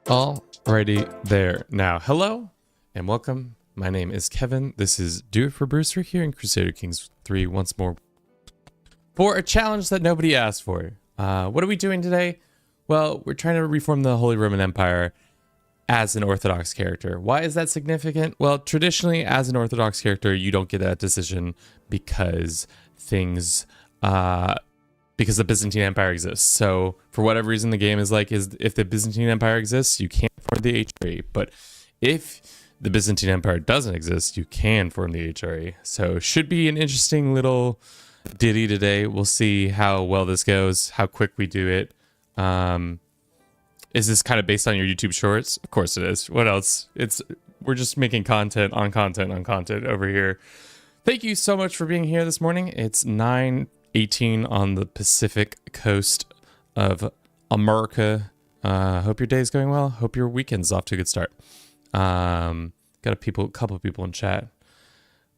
Alrighty there. Now, hello and welcome. My name is Kevin. This is Do It for Bruce. We're here in Crusader Kings 3 once more for a challenge that nobody asked for. What are we doing today? Well, we're trying to reform the Holy Roman Empire as an Orthodox character. Why is that significant? Well, traditionally, as an Orthodox character, you don't get that decision because because the Byzantine Empire exists. So for whatever reason, the game is if the Byzantine Empire exists, you can't form the HRE. But if the Byzantine Empire doesn't exist, you can form the HRE. So should be an interesting little ditty today. We'll see how well this goes, how quick we do it. Is this kind of based on your YouTube shorts? Of course it is. What else? We're just making content on content on content over here. Thank you so much for being here this morning. It's 9:18 on the Pacific coast of America. Hope your day's going well. Hope your weekend's off to a good start. Got a couple of people in chat.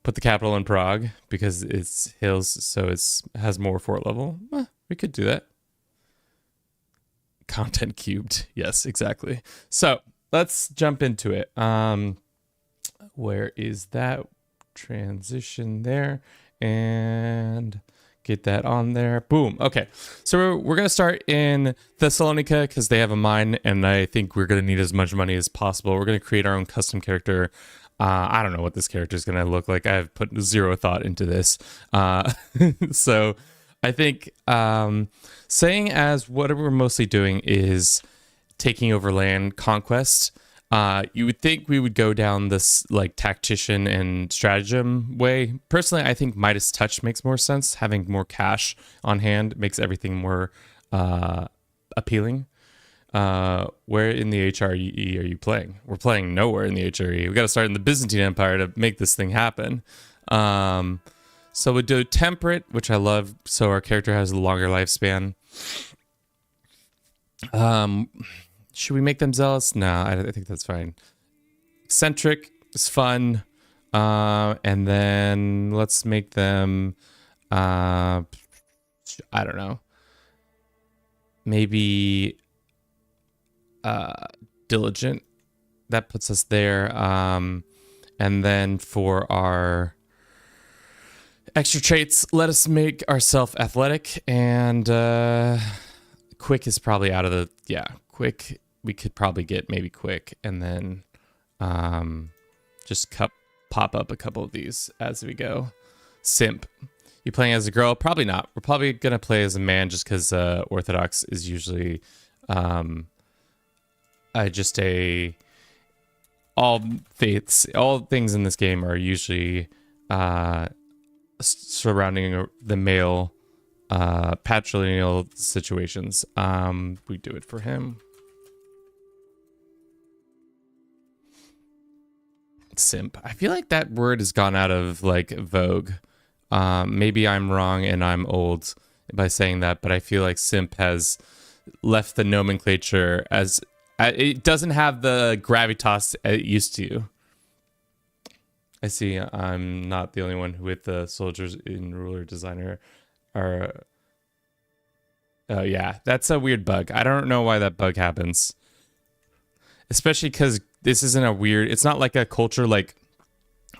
Put the capital in Prague because it's hills, so it has more fort level. We could do that. Content cubed. Yes, exactly. So let's jump into it. Where is that transition there? And get that on there. Boom. Okay. So we're going to start in Thessalonica because they have a mine, and I think we're going to need as much money as possible. We're going to create our own custom character. I don't know what this character is going to look like. I've put zero thought into this. So I think saying as what we're mostly doing is taking over land conquest. You would think we would go down this like tactician and stratagem way. Personally, I think Midas Touch makes more sense. Having more cash on hand makes everything more appealing. Where in the HRE are you playing? We're playing nowhere in the HRE. We got to start in the Byzantine Empire to make this thing happen. So we do temperate, which I love. So our character has a longer lifespan. Should we make them zealous? No, I think that's fine. Eccentric is fun. And then let's make them, I don't know. Maybe diligent. That puts us there. And then for our extra traits, let us make ourselves athletic. And quick is probably out of the... Yeah, quick... We could probably get maybe quick and then just pop up a couple of these as we go. Simp. You playing as a girl? Probably not. We're probably going to play as a man just because Orthodox is usually just all faiths, all things in this game are usually surrounding the male patrilineal situations. We do it for him. Simp. I feel like that word has gone out of like vogue. Maybe I'm wrong and I'm old by saying that, but I feel like simp has left the nomenclature as it doesn't have the gravitas it used to. I see I'm not the only one with the soldiers in ruler designer are. Oh yeah, that's a weird bug. I don't know why that bug happens. Especially because this isn't a weird... It's not like a culture like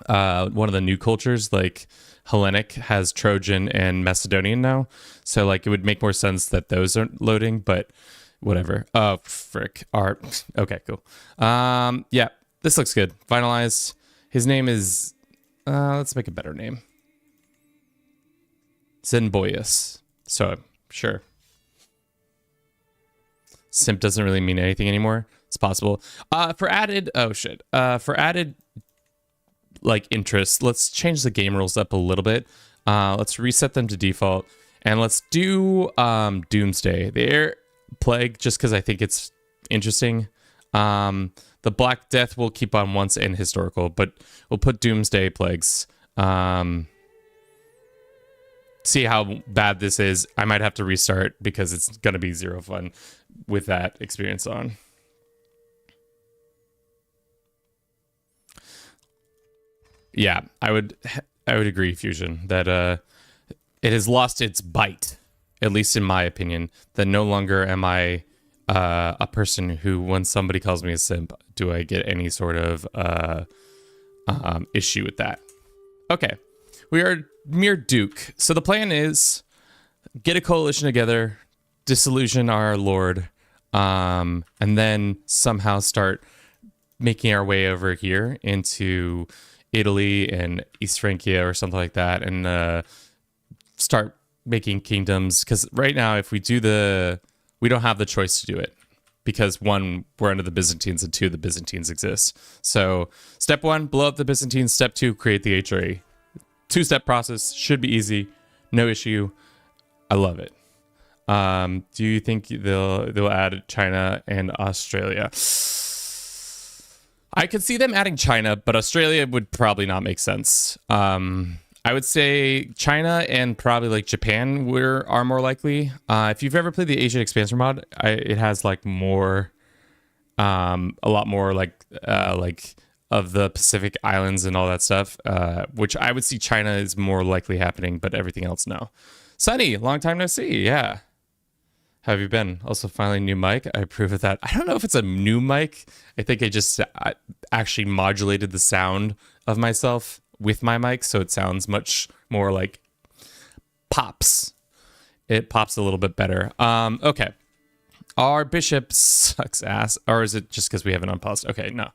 one of the new cultures, like Hellenic has Trojan and Macedonian now. So like it would make more sense that those aren't loading, but whatever. Oh, frick. Art. Okay, cool. Yeah, this looks good. Finalized. His name is... let's make a better name. Zenboyus. So, sure. Simp doesn't really mean anything anymore. It's possible. For added like interest, let's change the game rules up a little bit. Let's reset them to default and let's do Doomsday, the Air Plague, just because I think it's interesting. The Black Death will keep on once and historical, but we'll put Doomsday Plagues. See how bad this is. I might have to restart because it's gonna be zero fun with that experience on. Yeah, I would agree, Fusion, that it has lost its bite, at least in my opinion. That no longer am I a person who, when somebody calls me a simp, do I get any sort of issue with that? Okay, we are mere Duke. So the plan is get a coalition together, disillusion our lord, and then somehow start making our way over here into Italy and East Francia or something like that, and start making kingdoms. Because right now, if we do we don't have the choice to do it, because one, we're under the Byzantines, and two, the Byzantines exist. So step one, blow up the Byzantines. Step two, create the HRE. Two-step process, should be easy, no issue. I love it. Do you think they'll add China and Australia? I could see them adding China, but Australia would probably not make sense. I would say China and probably like Japan are more likely. If you've ever played the Asian expansion mod, it has like more, a lot more like of the Pacific Islands and all that stuff, which I would see China is more likely happening, but everything else no. Sunny, long time no see. Yeah. How have you been? Also, finally, new mic. I approve of that. I don't know if it's a new mic. I think I just actually modulated the sound of myself with my mic, so it sounds much more like pops. It pops a little bit better. Okay. Our bishop sucks ass, or is it just because we haven't unpaused? Okay, no.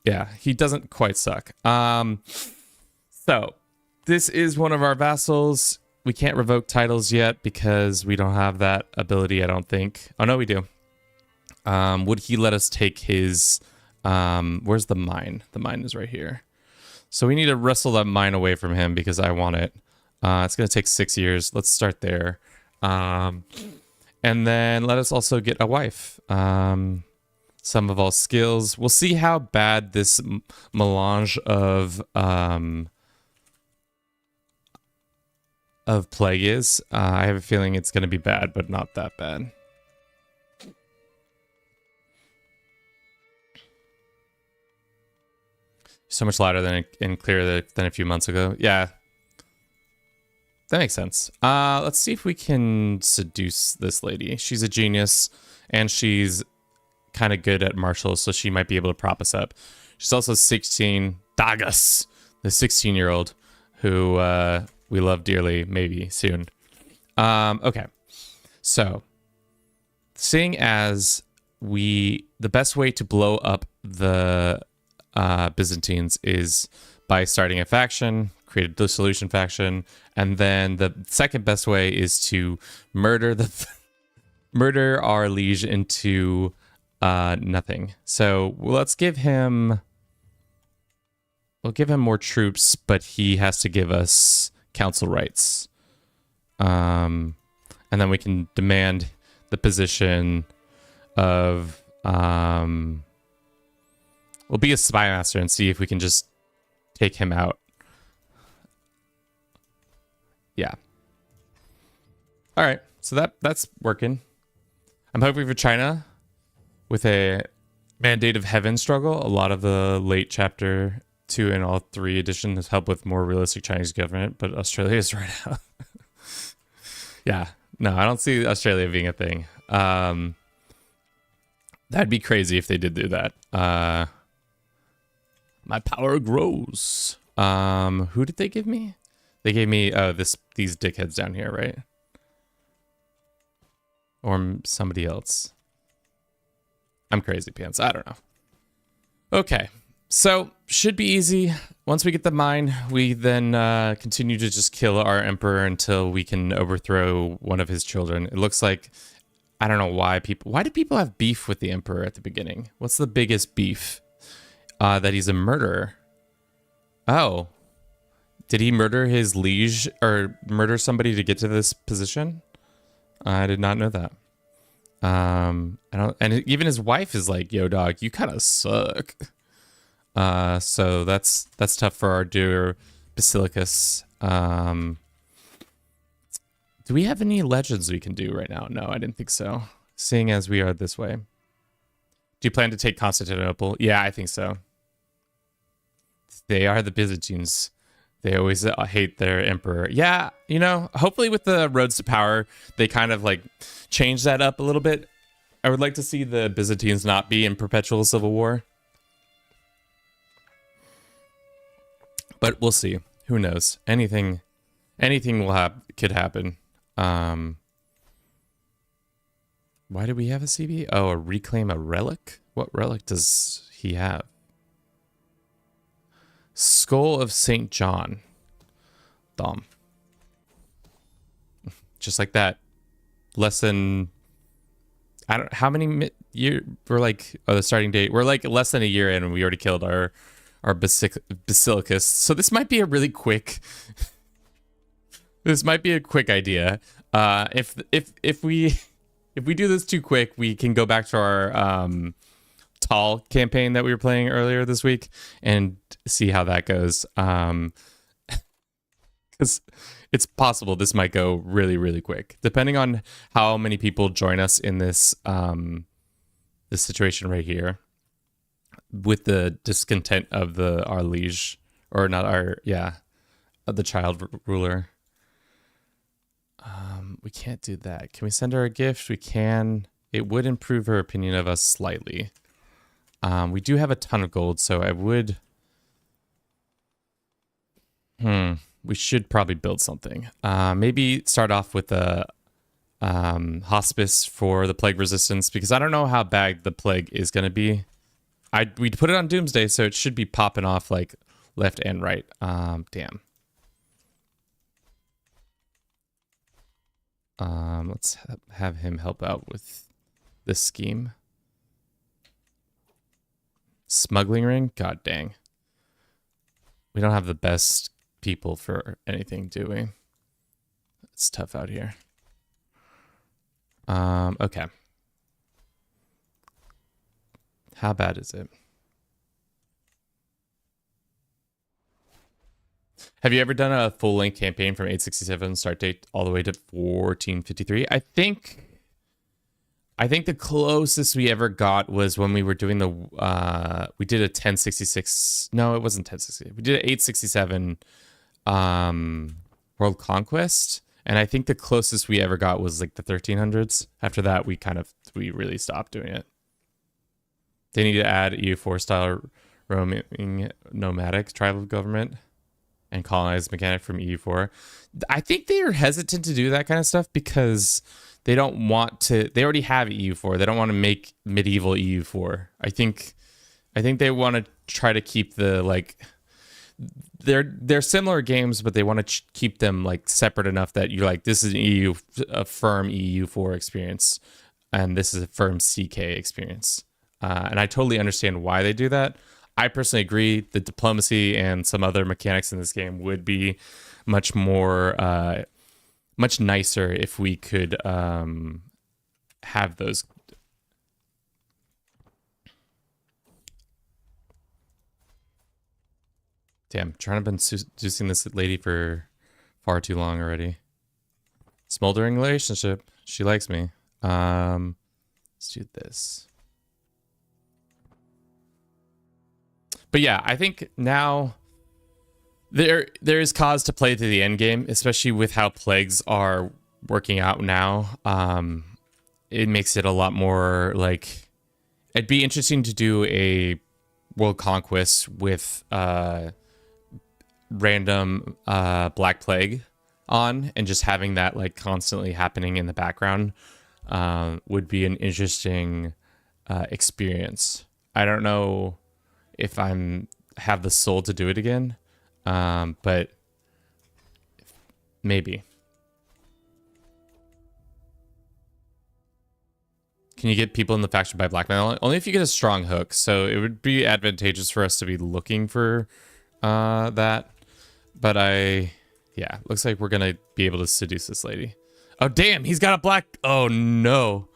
Yeah, he doesn't quite suck. So this is one of our vassals. We can't revoke titles yet because we don't have that ability, I don't think. Oh, no, we do. Would he let us take his... where's the mine? The mine is right here. So we need to wrestle that mine away from him because I want it. It's going to take 6 years. Let's start there. And then let us also get a wife. Some of all skills. We'll see how bad this melange of plague is. I have a feeling it's going to be bad, but not that bad. So much louder and clearer than a few months ago. Yeah. That makes sense. Let's see if we can seduce this lady. She's a genius, and she's kind of good at martial, so she might be able to prop us up. She's also 16. Dagas, the 16-year-old who we love dearly, maybe soon. Okay. So, seeing as the best way to blow up the Byzantines is by starting a faction, create a dissolution faction, and then the second best way is to murder our liege into nothing. So let's give him... We'll give him more troops, but he has to give us council rights. And then we can demand the position of... we'll be a spy master and see if we can just take him out. Yeah. All right. So that's working. I'm hoping for China with a Mandate of Heaven struggle. A lot of the late chapter 2 and all 3 edition has helped with more realistic Chinese government, but Australia is right out. Yeah. No, I don't see Australia being a thing. That'd be crazy if they did do that. My power grows. Who did they give me? They gave me these dickheads down here, right? Or somebody else. I'm crazy pants. I don't know. Okay. So, should be easy. Once we get the mine, we then continue to just kill our emperor until we can overthrow one of his children. It looks like, I don't know why do people have beef with the emperor at the beginning? What's the biggest beef? That he's a murderer. Oh. Did he murder his liege or murder somebody to get to this position? I did not know that. And even his wife is like, yo, dog, you kind of suck. So that's tough for our dear Basilicus. Do we have any legends we can do right now? No, I didn't think so. Seeing as we are this way. Do you plan to take Constantinople? Yeah, I think so. They are the Byzantines. They always hate their emperor. Yeah, you know, hopefully with the roads to power, they kind of like change that up a little bit. I would like to see the Byzantines not be in perpetual civil war. But we'll see. Who knows? Anything could happen. Why do we have a CB? Oh, a reclaim a relic? What relic does he have? Skull of St. John. Dumb. Just like that. Less than... I don't... How many year... We're like... Oh, the starting date. We're like less than a year in and we already killed our basilicus. So this might be a really quick... This might be a quick idea. If we do this too quick, we can go back to our tall campaign that we were playing earlier this week and see how that goes. Because it's possible this might go really, really quick, depending on how many people join us in this this situation right here, with the discontent of our liege, or not our, of the child ruler. We can't do that. Can we send her a gift? We can. It would improve her opinion of us slightly. We do have a ton of gold, so I would... We should probably build something. Maybe start off with a hospice for the plague resistance, because I don't know how bad the plague is going to be. We put it on Doomsday, so it should be popping off like left and right. Damn. Let's have him help out with this scheme. Smuggling ring? God dang. We don't have the best people for anything, do we? It's tough out here. Okay. How bad is it? Have you ever done a full-length campaign from 867 start date all the way to 1453? I think the closest we ever got was when we were doing the we did a 1066. No, it wasn't 1060. We did an 867 World Conquest, and I think the closest we ever got was like the 1300s. After that, we really stopped doing it. They need to add EU4 style roaming nomadic tribal government and colonized mechanic from EU4. I think they are hesitant to do that kind of stuff because they don't want to. They already have EU4. They don't want to make medieval EU4. I think they want to try to keep the like. They're similar games, but they want to keep them like separate enough that you're like, this is a firm EU4 experience, and this is a firm CK experience. And I totally understand why they do that. I personally agree that diplomacy and some other mechanics in this game would be much more, much nicer if we could have those. Damn, trying to been seducing this lady for far too long already. Smoldering relationship. She likes me. Let's do this. But yeah, I think now there is cause to play to the end game, especially with how plagues are working out now. It makes it a lot more like, it'd be interesting to do a world conquest with random Black Plague on, and just having that like constantly happening in the background would be an interesting experience. I don't know if have the soul to do it again, but maybe. Can you get people in the faction by blackmail? Only if you get a strong hook. So it would be advantageous for us to be looking for that. But yeah, looks like we're gonna be able to seduce this lady. Oh damn, he's got a black. Oh no.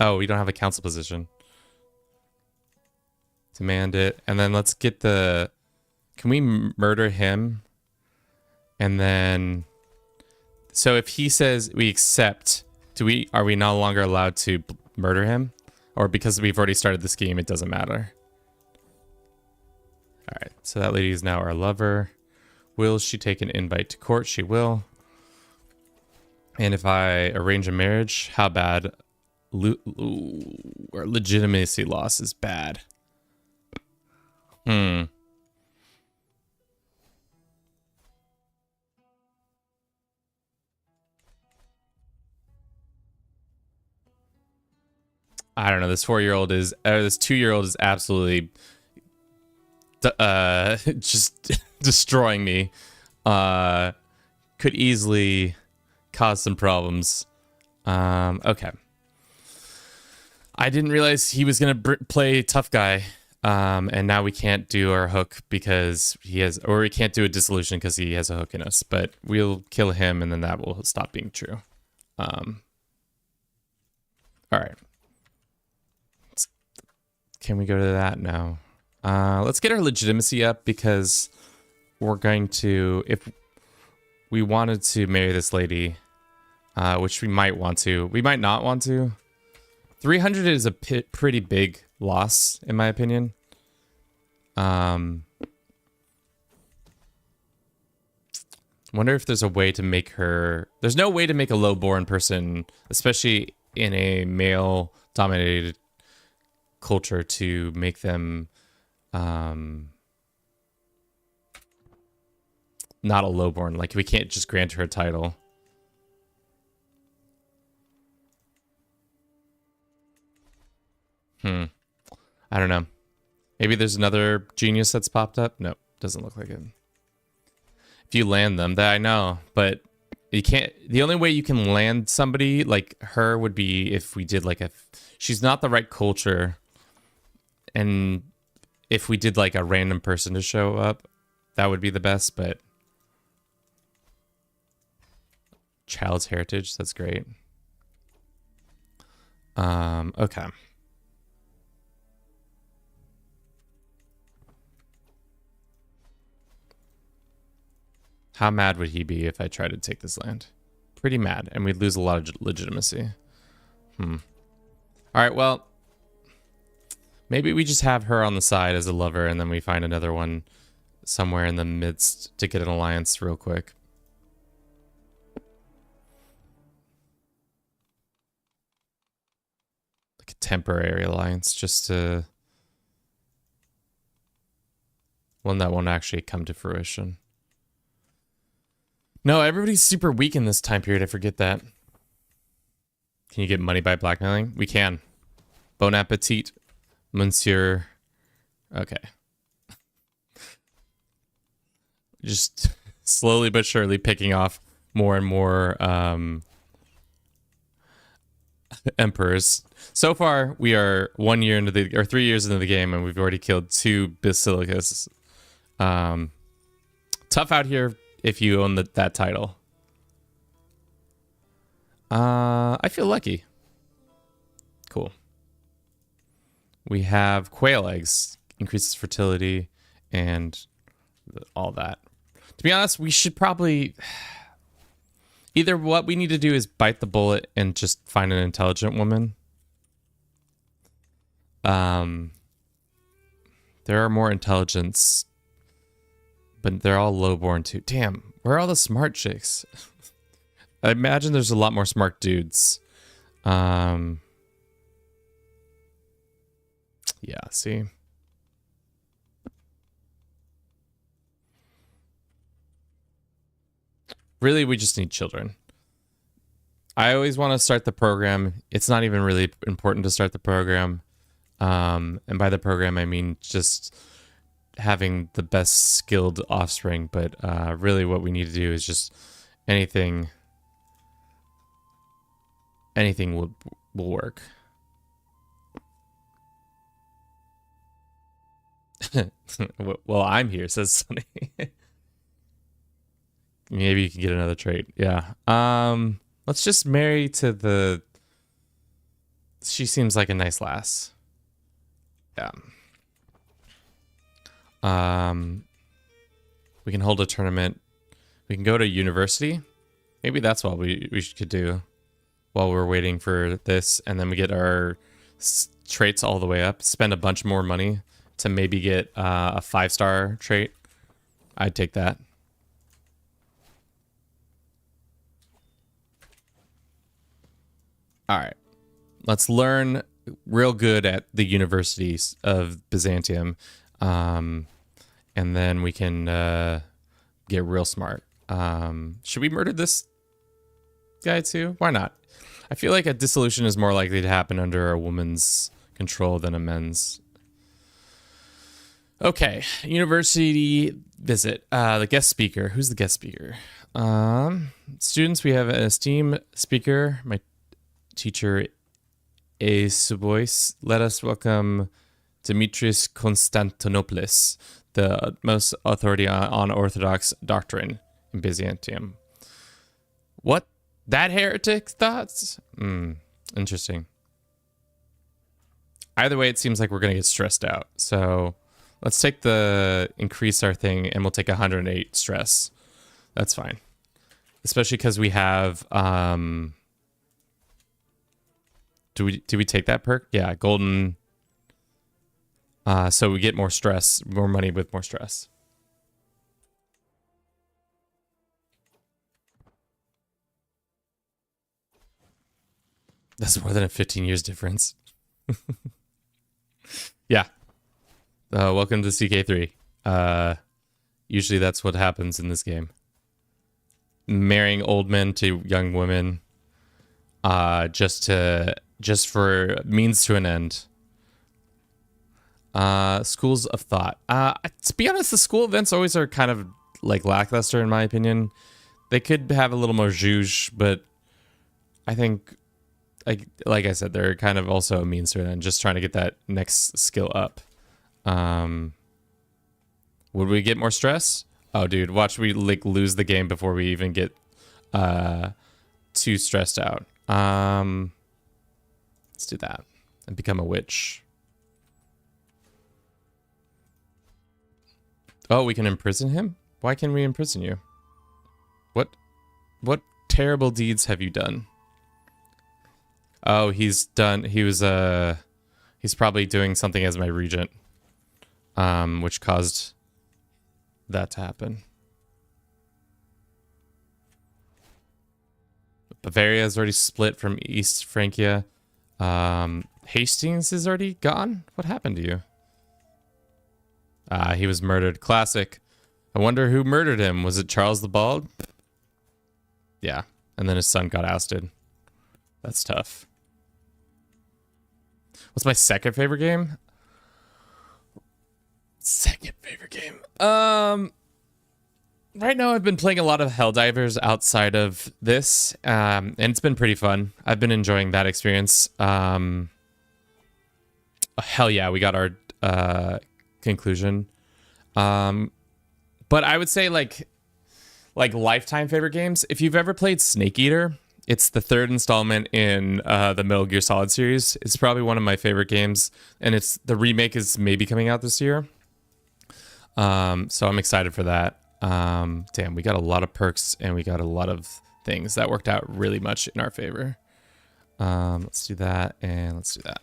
Oh, we don't have a council position. Demand it, and then let's get the. Can we murder him? And then, so if he says we accept, are we no longer allowed to murder him, or because we've already started the scheme, it doesn't matter? All right, so that lady is now our lover. Will she take an invite to court? She will. And if I arrange a marriage, how bad? Or legitimacy loss is bad. Hmm. I don't know. This 4-year-old is, this 2-year-old is absolutely, just destroying me. Could easily cause some problems. Okay. I didn't realize he was gonna play tough guy. And now we can't do our hook because he has, or we can't do a dissolution because he has a hook in us. But we'll kill him, and then that will stop being true. All right. Can we go to that now? Let's get our legitimacy up because we're going to, if we wanted to marry this lady, which we might want to, we might not want to. 300 is a pretty big loss, in my opinion. Wonder if there's a way to make her... There's no way to make a low-born person, especially in a male-dominated culture, to make them not a lowborn. Like, we can't just grant her a title. I don't know. Maybe there's another genius that's popped up. Nope, doesn't look like it. If you land them, that I know, but you can't. The only way you can land somebody like her would be if we did like a... She's not the right culture. And if we did like a random person to show up, that would be the best, but... Child's heritage, that's great. Okay. How mad would he be if I tried to take this land? Pretty mad, and we'd lose a lot of legitimacy. All right, well, maybe we just have her on the side as a lover, and then we find another one somewhere in the midst to get an alliance real quick. Like a temporary alliance, just to... One that won't actually come to fruition. No, everybody's super weak in this time period. I forget that. Can you get money by blackmailing? We can. Bon appetit, monsieur. Okay. Just slowly but surely picking off more and more emperors. So far, we are 1 year into the, or 3 years into the game, and we've already killed 2 basilicas. Tough out here if you own that title. I feel lucky. Cool. We have quail eggs, increases fertility, and all that. To be honest, we should probably... Either what we need to do is bite the bullet and just find an intelligent woman. There are more intelligence, but they're all lowborn too. Damn, where are all the smart chicks? I imagine there's a lot more smart dudes. Yeah, see? Really, we just need children. I always want to start the program. It's not even really important to start the program. And by the program, I mean just having the best skilled offspring. But really what we need to do is just anything will work. Well, I'm here, says Sunny. Maybe you can get another trait. Yeah. Let's just marry to the... She seems like a nice lass. Yeah. We can hold a tournament. We can go to university. Maybe that's what we could do while we're waiting for this, and then we get our traits all the way up. Spend a bunch more money to maybe get a 5-star trait. I'd take that. All right. Let's learn real good at the universities of Byzantium. And then we can get real smart. Should we murder this guy too? Why not? I feel like a dissolution is more likely to happen under a woman's control than a men's. Okay, university visit. The guest speaker. Who's the guest speaker? Students, we have an esteemed speaker. My teacher, Subois. Let us welcome Dimitris Konstantinopoulos, the most authority on Orthodox doctrine in Byzantium. What? That heretic thoughts? Interesting. Either way, it seems like we're going to get stressed out. So let's take the increase our thing, and we'll take 108 stress. That's fine. Especially because we have... Do we take that perk? Yeah, golden... so we get more stress, more money with more stress. That's more than a 15 years difference. Yeah. Welcome to CK3. Usually that's what happens in this game. Marrying old men to young women. Just for means to an end. Schools of thought. To be honest, the school events always are kind of like lackluster in my opinion. They could have a little more zhuzh, but I think, like I said, they're kind of also a means to an end, just trying to get that next skill up. Would we get more stress? Oh, dude, watch we like lose the game before we even get too stressed out. Let's do that and become a witch. Oh, we can imprison him? Why can we imprison you? What terrible deeds have you done? Oh, he's probably doing something as my regent, which caused that to happen. Bavaria is already split from East Francia. Hastings is already gone? What happened to you? He was murdered. Classic. I wonder who murdered him. Was it Charles the Bald? Yeah. And then his son got ousted. That's tough. What's my second favorite game? Second favorite game. Right now I've been playing a lot of Helldivers outside of this. And it's been pretty fun. I've been enjoying that experience. Hell yeah, we got our conclusion. But I would say like lifetime favorite games. If you've ever played Snake Eater, it's the third installment in the Metal Gear Solid series. It's probably one of my favorite games, and the remake is maybe coming out this year. So I'm excited for that. Damn, we got a lot of perks and we got a lot of things that worked out really much in our favor. Let's do that and let's do that.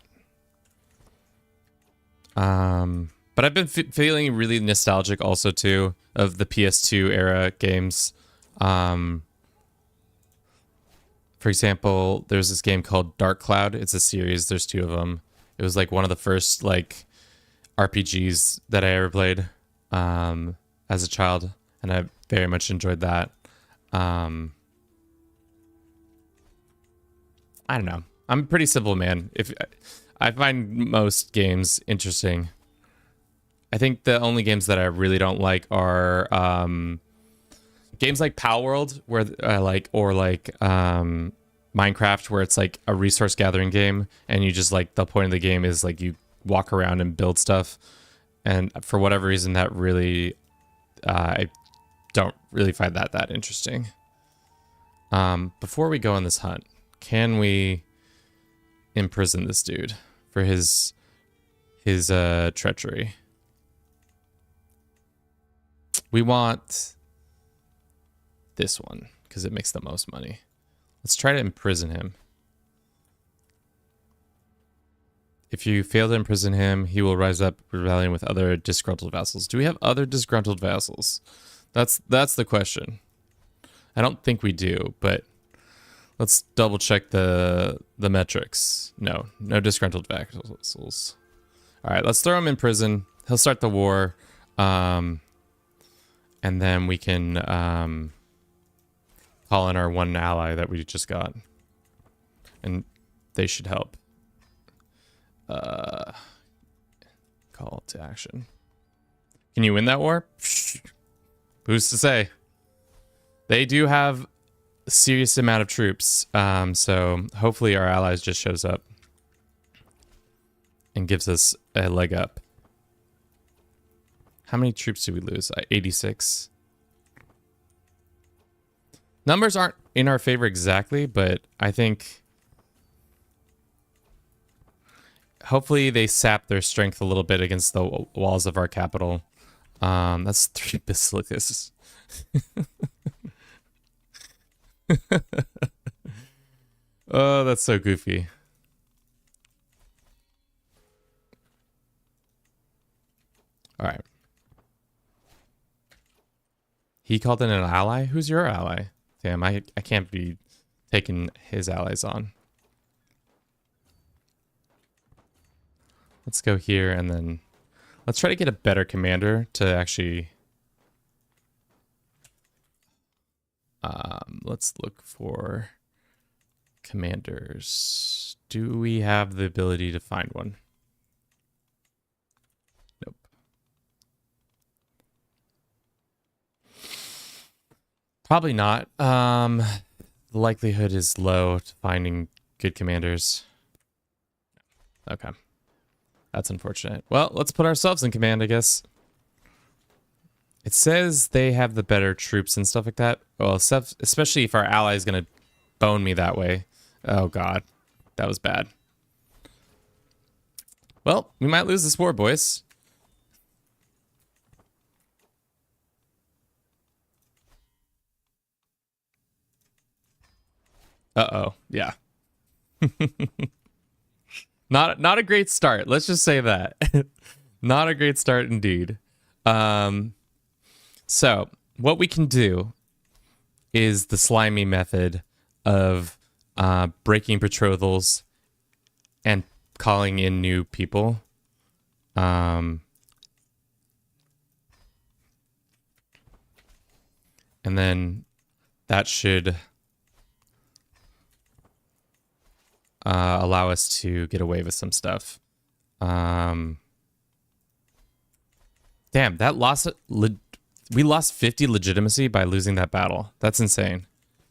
But I've been feeling really nostalgic also too of the PS2 era games. For example, there's this game called Dark Cloud. It's a series. There's 2 of them. It was like one of the first like RPGs that I ever played as a child, and I very much enjoyed that. I don't know. I'm a pretty simple man. If I find most games interesting. I think the only games that I really don't like are games like Pal World, where Minecraft, where it's like a resource gathering game, and you just like the point of the game is like you walk around and build stuff, and for whatever reason that really I don't really find that interesting. Before we go on this hunt, can we imprison this dude for his treachery? We want this one because it makes the most money. Let's try to imprison him. If you fail to imprison him, he will rise up rebellion with other disgruntled vassals. Do we have other disgruntled vassals? That's the question. I don't think we do, but Let's double check the metrics. No disgruntled vassals. All right, let's throw him in prison. He'll start the war, and then we can call in our one ally that we just got, and they should help. Call to action. Can you win that war? Who's to say? They do have a serious amount of troops, so hopefully our allies just shows up and gives us a leg up. How many troops do we lose? 86. Numbers aren't in our favor exactly, but I think hopefully they sap their strength a little bit against the walls of our capital. That's 3 basilicas. Oh, that's so goofy. All right. He called in an ally? Who's your ally? Damn, I can't be taking his allies on. Let's go here and then let's try to get a better commander to actually... let's look for commanders. Do we have the ability to find one? Nope. Probably not. The likelihood is low to finding good commanders. Okay. That's unfortunate. Well, let's put ourselves in command, I guess. It says they have the better troops and stuff like that. Well, especially if our ally is going to bone me that way. Oh, God. That was bad. Well, we might lose this war, boys. Uh-oh. Yeah. Not a great start. Let's just say that. Not a great start indeed. So what we can do is the slimy method of breaking betrothals and calling in new people. And then that should allow us to get away with some stuff. Damn, that lost we lost 50 legitimacy by losing that battle. That's insane.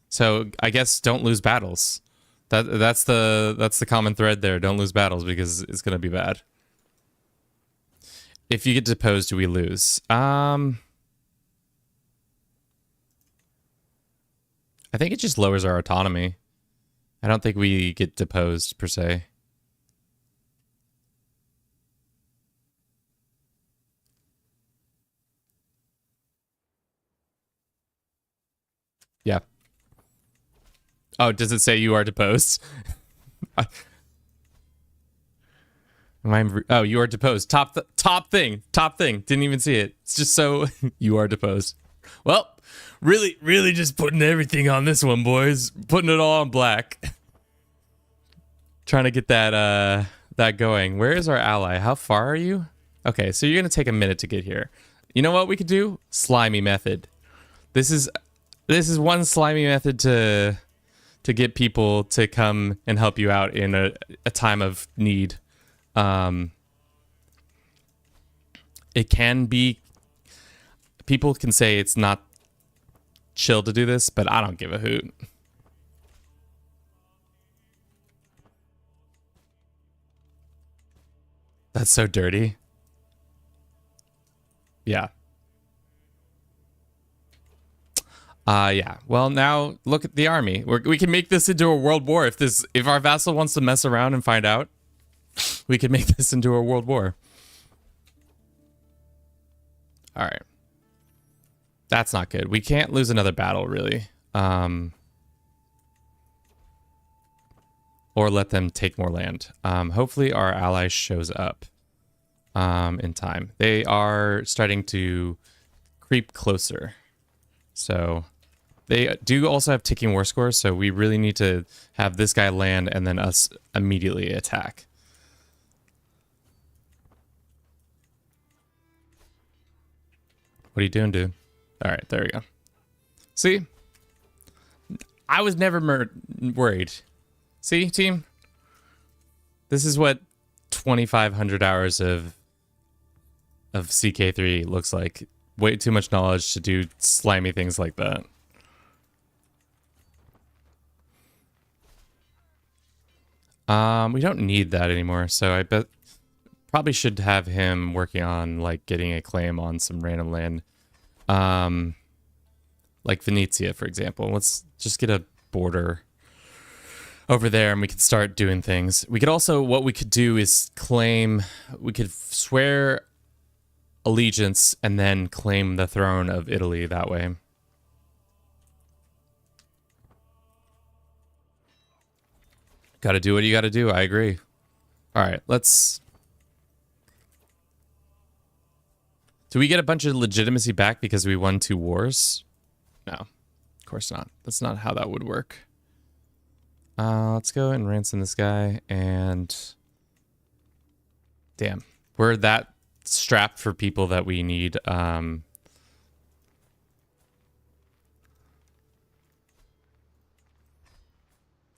So I guess don't lose battles. That's the common thread there. Don't lose battles because it's gonna be bad. If you get deposed, do we lose? I think it just lowers our autonomy. I don't think we get deposed per se. Yeah. Oh, does it say you are deposed? Oh, you are deposed. Top thing. Didn't even see it. It's just so you are deposed. Well, really just putting everything on this one, boys. Putting it all on black. Trying to get that going. Where is our ally? How far are you? Okay, so you're gonna take a minute to get here. You know what we could do? Slimy method. This is one slimy method to get people to come and help you out in a time of need. It can be, people can say it's not chill to do this, but I don't give a hoot. That's so dirty. Yeah. Yeah. Well, now look at the army. We can make this into a world war. If our vassal wants to mess around and find out, we could make this into a world war. All right. That's not good. We can't lose another battle, really. Or let them take more land. Hopefully our ally shows up in time. They are starting to creep closer. So They do also have ticking war scores, so we really need to have this guy land and then us immediately attack. What are you doing, dude? All right, there we go. See? I was never worried. See, team? This is what 2,500 hours of CK3 looks like. Way too much knowledge to do slimy things like that. We don't need that anymore, so I bet probably should have him working on like getting a claim on some random land. Like Venetia, for example. Let's just get a border over there and we could start doing things. We could also, what we could do is claim, we could swear allegiance and then claim the throne of Italy that way. Got to do what you got to do. I agree. All right, let's... Do we get a bunch of legitimacy back because we won 2 wars? No, of course not. That's not how that would work. Let's go and ransom this guy and... Damn, we're that strapped for people that we need.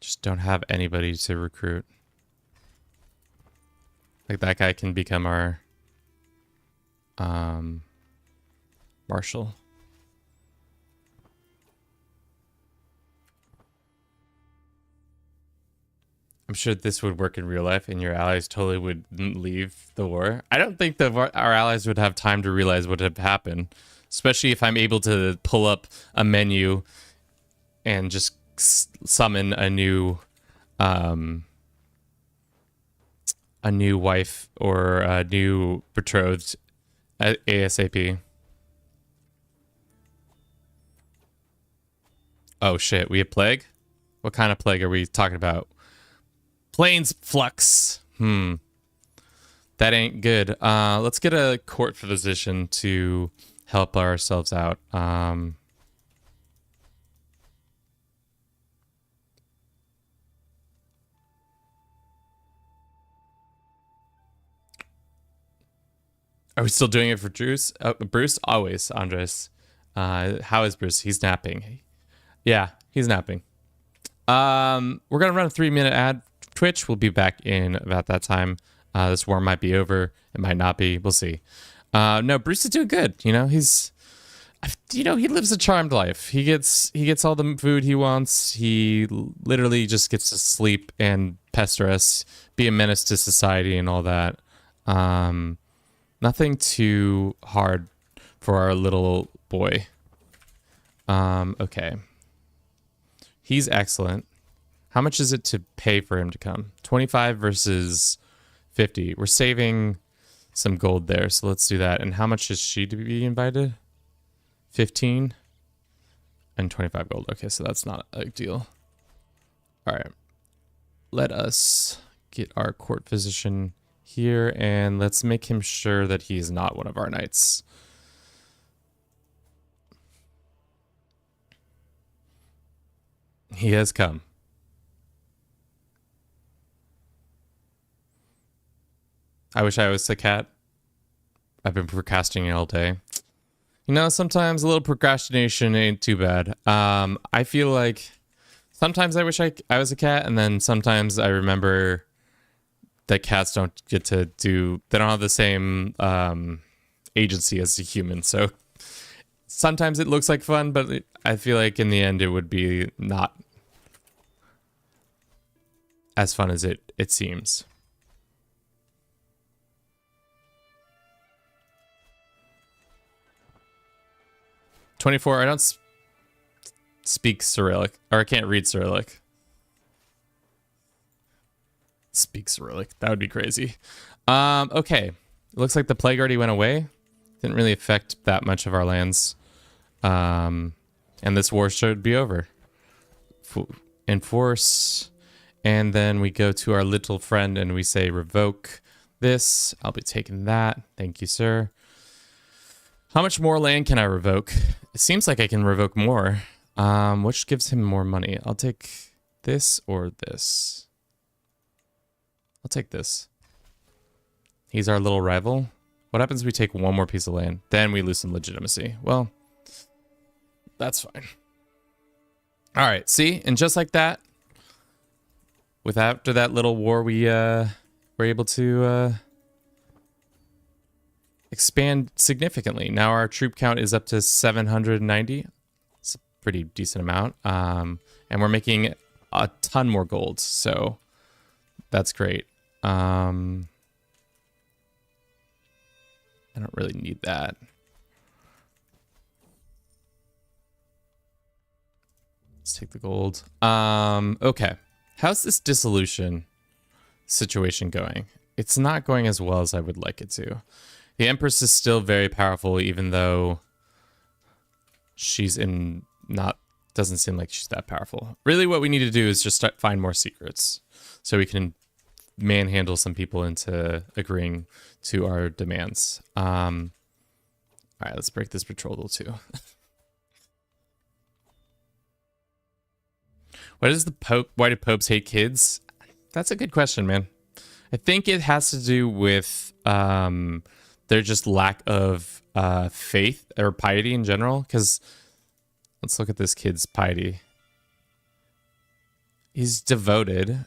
Just don't have anybody to recruit. Like that guy can become our marshal. I'm sure this would work in real life and your allies totally wouldn't leave the war. I don't think our allies would have time to realize what had happened, especially if I'm able to pull up a menu and just summon a new wife or a new betrothed ASAP. Oh shit, we have plague? What kind of plague are we talking about? Plains flux. That ain't good. Let's get a court physician to help ourselves out. Are we still doing it for Bruce? Bruce? Always, Andres. How is Bruce? He's napping. Yeah, he's napping. We're going to run a 3-minute ad. Twitch, we'll be back in about that time. This war might be over. It might not be. We'll see. No, Bruce is doing good. You know, he lives a charmed life. He gets all the food he wants. He literally just gets to sleep and pester us, be a menace to society and all that. Nothing too hard for our little boy. Okay. He's excellent. How much is it to pay for him to come? 25 versus 50. We're saving some gold there, so let's do that. And how much is she to be invited? 15 and 25 gold. Okay, so that's not a deal. All right. Let us get our court physician here, and let's make him sure that he's not one of our knights. He has come. I wish I was a cat. I've been procrastinating all day. You know, sometimes a little procrastination ain't too bad. I feel like sometimes I wish I was a cat, and then sometimes I remember that cats don't get to do, they don't have the same agency as a human. So sometimes it looks like fun, but I feel like in the end it would be not as fun as it seems. $24. I don't speak Cyrillic, or I can't read Cyrillic. Speak Cyrillic. That would be crazy. Okay. It looks like the plague already went away. Didn't really affect that much of our lands. And this war should be over. Enforce. And then we go to our little friend and we say revoke this. I'll be taking that. Thank you, sir. How much more land can I revoke? It seems like I can revoke more. Which gives him more money? I'll take this or this. I'll take this. He's our little rival. What happens if we take one more piece of land? Then we lose some legitimacy. Well, that's fine. All right, see? And just like that, after that little war, we were able to expand significantly. Now our troop count is up to 790. It's a pretty decent amount. And we're making a ton more gold, so that's great. I don't really need that. Let's take the gold. Okay. How's this dissolution situation going? It's not going as well as I would like it to. The Empress is still very powerful, even though she's doesn't seem like she's that powerful. Really what we need to do is just find more secrets so we can manhandle some people into agreeing to our demands. All right, let's break this betrothal too. Why do popes hate kids? That's a good question, man. I think it has to do with their just lack of faith or piety in general. Because let's look at this kid's piety. He's devoted,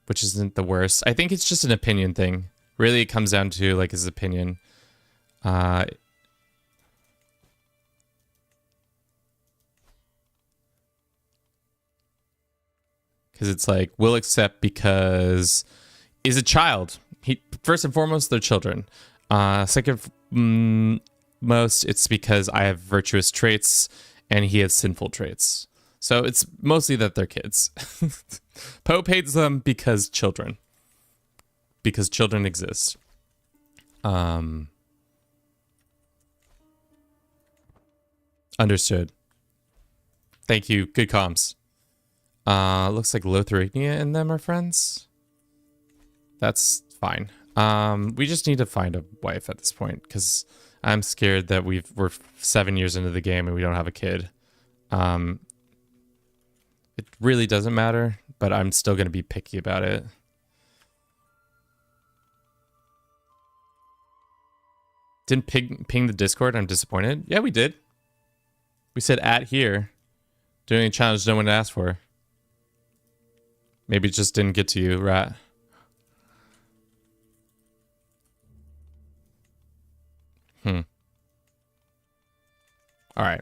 which isn't the worst. I think it's just an opinion thing. Really, it comes down to like his opinion. Because it's like, we'll accept because is a child. First and foremost, they're children. Second most, it's because I have virtuous traits and he has sinful traits. So it's mostly that they're kids. Pope hates them because children. Because children exist. Understood. Thank you. Good comms. Looks like Lithuania and them are friends. That's fine. We just need to find a wife at this point because I'm scared that we're 7 years into the game and we don't have a kid. It really doesn't matter, but I'm still going to be picky about it. Didn't ping the Discord. I'm disappointed. Yeah, we did. We said at here. Doing a challenge no one asked for. Maybe it just didn't get to you, rat. All right.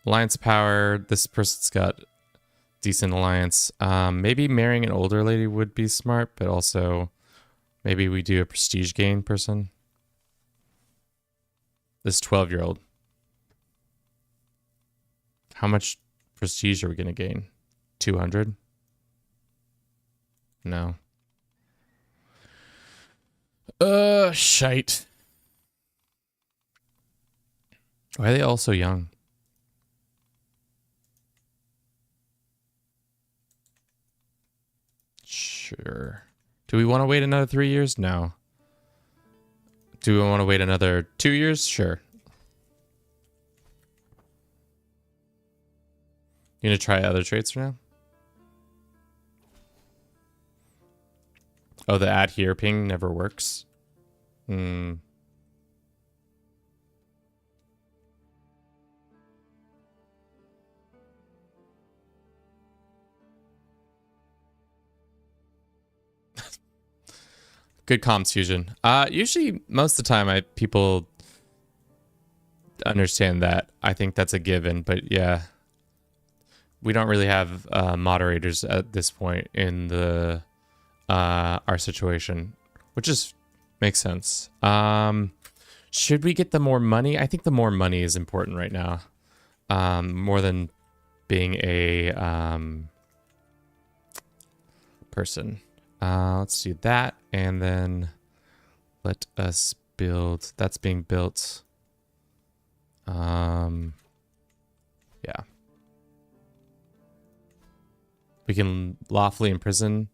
Alliance power. This person's got decent alliance. Maybe marrying an older lady would be smart, but also maybe we do a prestige gain person. This 12-year-old. How much prestige are we going to gain? 200? No. Shite. Why are they all so young? Sure. Do we want to wait another 3 years? No. Do we want to wait another 2 years? Sure. You gonna try other traits for now? Oh, the add here ping never works. Good comms, Fusion. Usually, most of the time, people understand that. I think that's a given, but yeah. We don't really have moderators at this point in the our situation, which makes sense. Should we get the more money? I think the more money is important right now, more than being a person. Let's do that, and then let us build. That's being built. Yeah. We can lawfully imprison.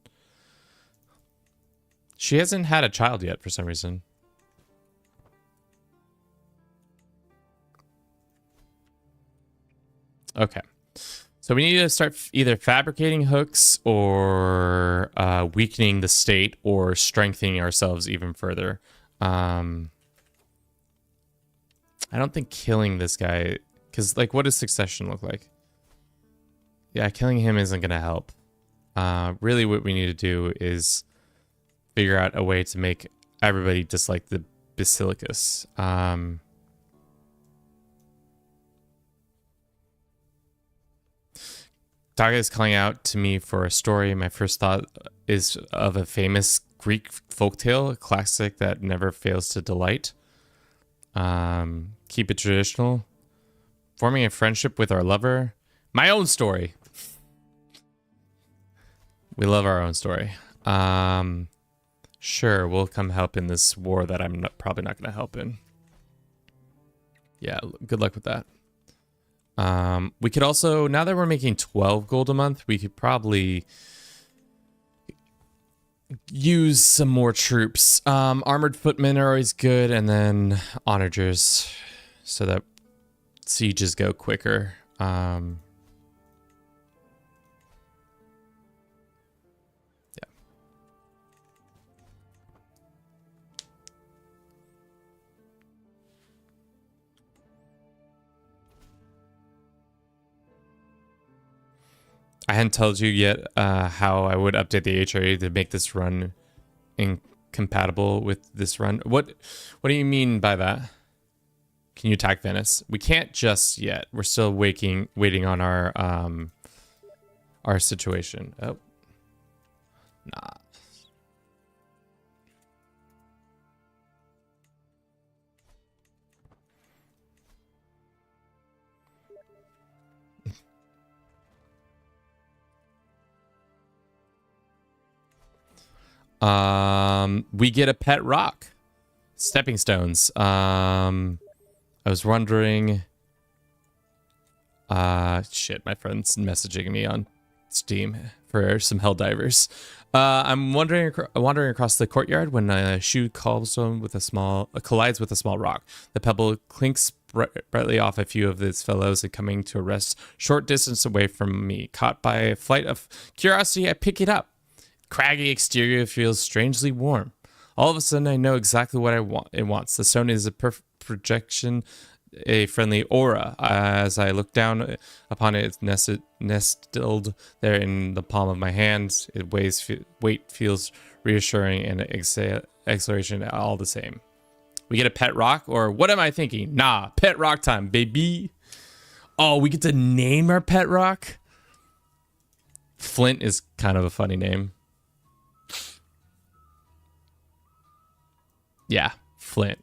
She hasn't had a child yet for some reason. Okay. So we need to start either fabricating hooks or weakening the state or strengthening ourselves even further. I don't think killing this guy, because like, what does succession look like? Yeah, killing him isn't going to help. Really what we need to do is figure out a way to make everybody dislike the Basilicus. Daga is calling out to me for a story. My first thought is of a famous Greek folktale, a classic that never fails to delight. Keep it traditional. Forming a friendship with our lover. My own story. We love our own story. Sure, we'll come help in this war that I'm probably not going to help in. Yeah, good luck with that. We could also, now that we're making 12 gold a month, we could probably use some more troops. Armored footmen are always good, and then onagers, so that sieges go quicker. Yeah. I hadn't told you yet how I would update the HRE to make this run incompatible with this run. What do you mean by that? Can you attack Venice? We can't just yet. We're still waiting on our situation. Oh. Nah. We get a pet rock. Stepping stones. I was wondering. Shit, my friend's messaging me on Steam for some Helldivers. I'm wandering across the courtyard when a shoe cobblestone with collides with a small rock. The pebble clinks brightly off a few of its fellows and coming to a rest short distance away from me. Caught by a flight of curiosity, I pick it up. Craggy exterior feels strangely warm. All of a sudden, I know exactly what it wants. The stone is a perfect projection, a friendly aura. As I look down upon it, it's nestled there in the palm of my hand. Its weight feels reassuring and exhilaration all the same. We get a pet rock, or what am I thinking? Nah, pet rock time, baby. Oh, we get to name our pet rock? Flint is kind of a funny name. Yeah, Flint.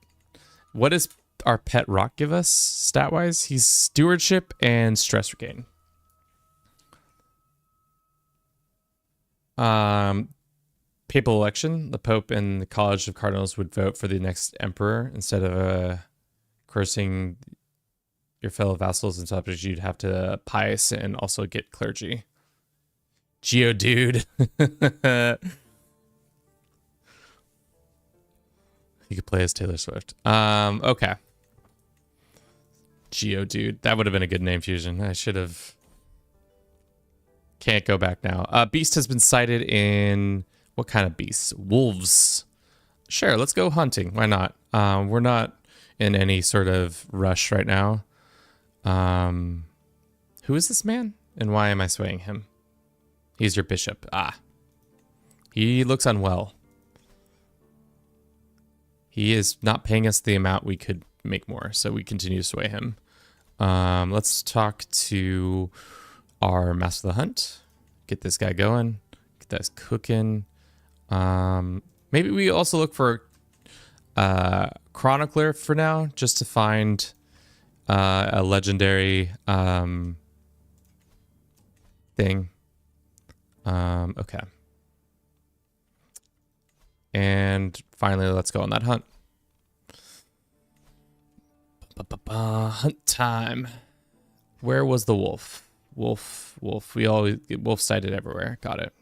What does our pet rock give us stat-wise? He's stewardship and stress regain. Papal election. The Pope and the College of Cardinals would vote for the next emperor. Instead of cursing your fellow vassals and subjects, you'd have to pious and also get clergy. Geodude. You could play as Taylor Swift. Okay. Geodude. That would have been a good name, Fusion. I should have. Can't go back now. Beast has been sighted in... What kind of beasts? Wolves. Sure, let's go hunting. Why not? We're not in any sort of rush right now. Who is this man? And why am I swaying him? He's your bishop. Ah. He looks unwell. He is not paying us the amount we could make more, so we continue to sway him. Let's talk to our Master of the Hunt. Get this guy going. Get that cooking. Maybe we also look for Chronicler for now, just to find a legendary thing. Okay. And finally, let's go on that hunt. Hunt time. Where was the wolf? Wolf. We always get wolf sighted everywhere. Got it.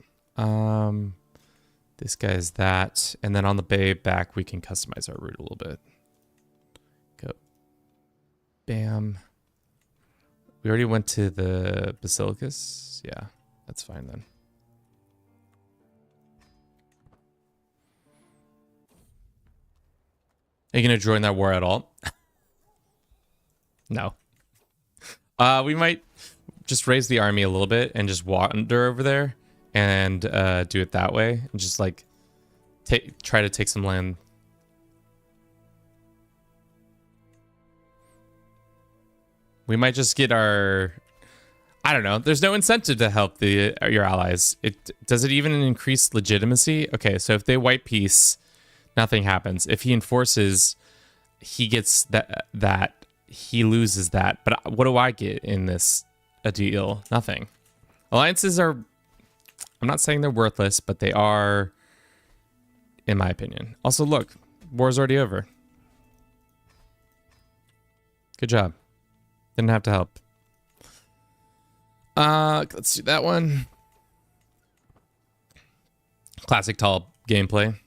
This guy is that. And then on the bay back, we can customize our route a little bit. Go. Bam. We already went to the basilicus. Yeah, that's fine then. Are you gonna join that war at all? No. We might just raise the army a little bit and just wander over there and do it that way and just like try to take some land. We might just get our, I don't know. There's no incentive to help your allies. Does it even increase legitimacy? Okay, so if they white peace, nothing happens. If he enforces, he gets that he loses that. But what do I get in this a deal? Nothing. Alliances are, I'm not saying they're worthless, but they are, in my opinion. Also, look, war's already over. Good job. Didn't have to help. Let's do that one. Classic tall gameplay.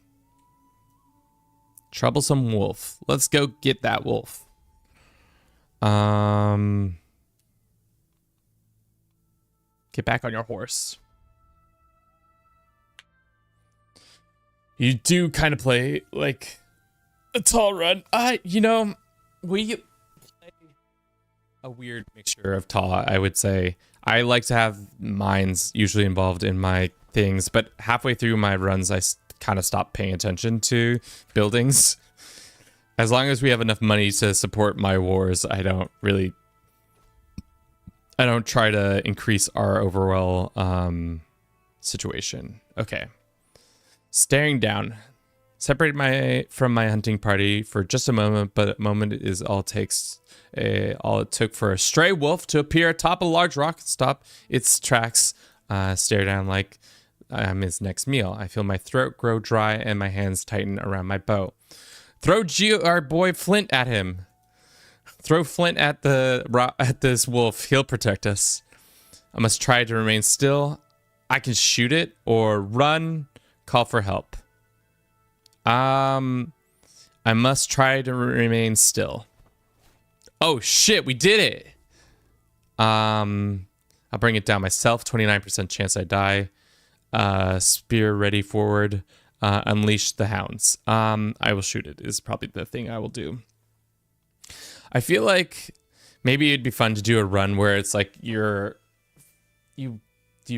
Troublesome wolf. Let's go get that wolf. Get back on your horse. You do kind of play like a tall run. You know, we play a weird mixture of tall, I would say. I like to have mines usually involved in my things, but halfway through my runs, I kind of stop paying attention to buildings. As long as we have enough money to support my wars, I don't try to increase our overall situation. Okay. Staring down. Separated from my hunting party for just a moment, but a moment is all it took for a stray wolf to appear atop a large rock and stop its tracks, stare down like I'm his next meal. I feel my throat grow dry and my hands tighten around my bow. Throw our boy Flint at him. Throw Flint at this wolf. He'll protect us. I must try to remain still. I can shoot it or run, call for help. I must try to remain still. Oh shit, we did it. I'll bring it down myself. 29% chance I die. Spear ready forward. Unleash the hounds. I will shoot it is probably the thing I will do. I feel like maybe it'd be fun to do a run where it's like you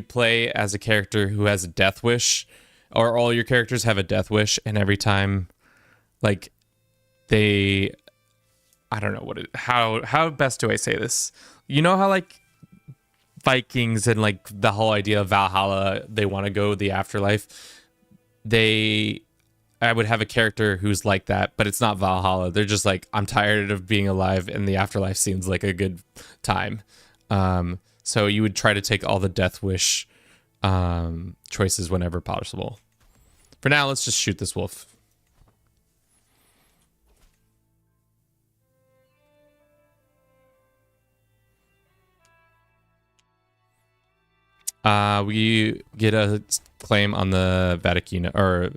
play as a character who has a death wish, or all your characters have a death wish, and every time like I don't know how best do I say this? You know how like Vikings and like the whole idea of Valhalla, they want to go the afterlife. I would have a character who's like that, but it's not Valhalla. They're just like, I'm tired of being alive and the afterlife seems like a good time. So you would try to take all the death wish choices whenever possible. For now, let's just shoot this wolf. We get a claim on the Vaticino or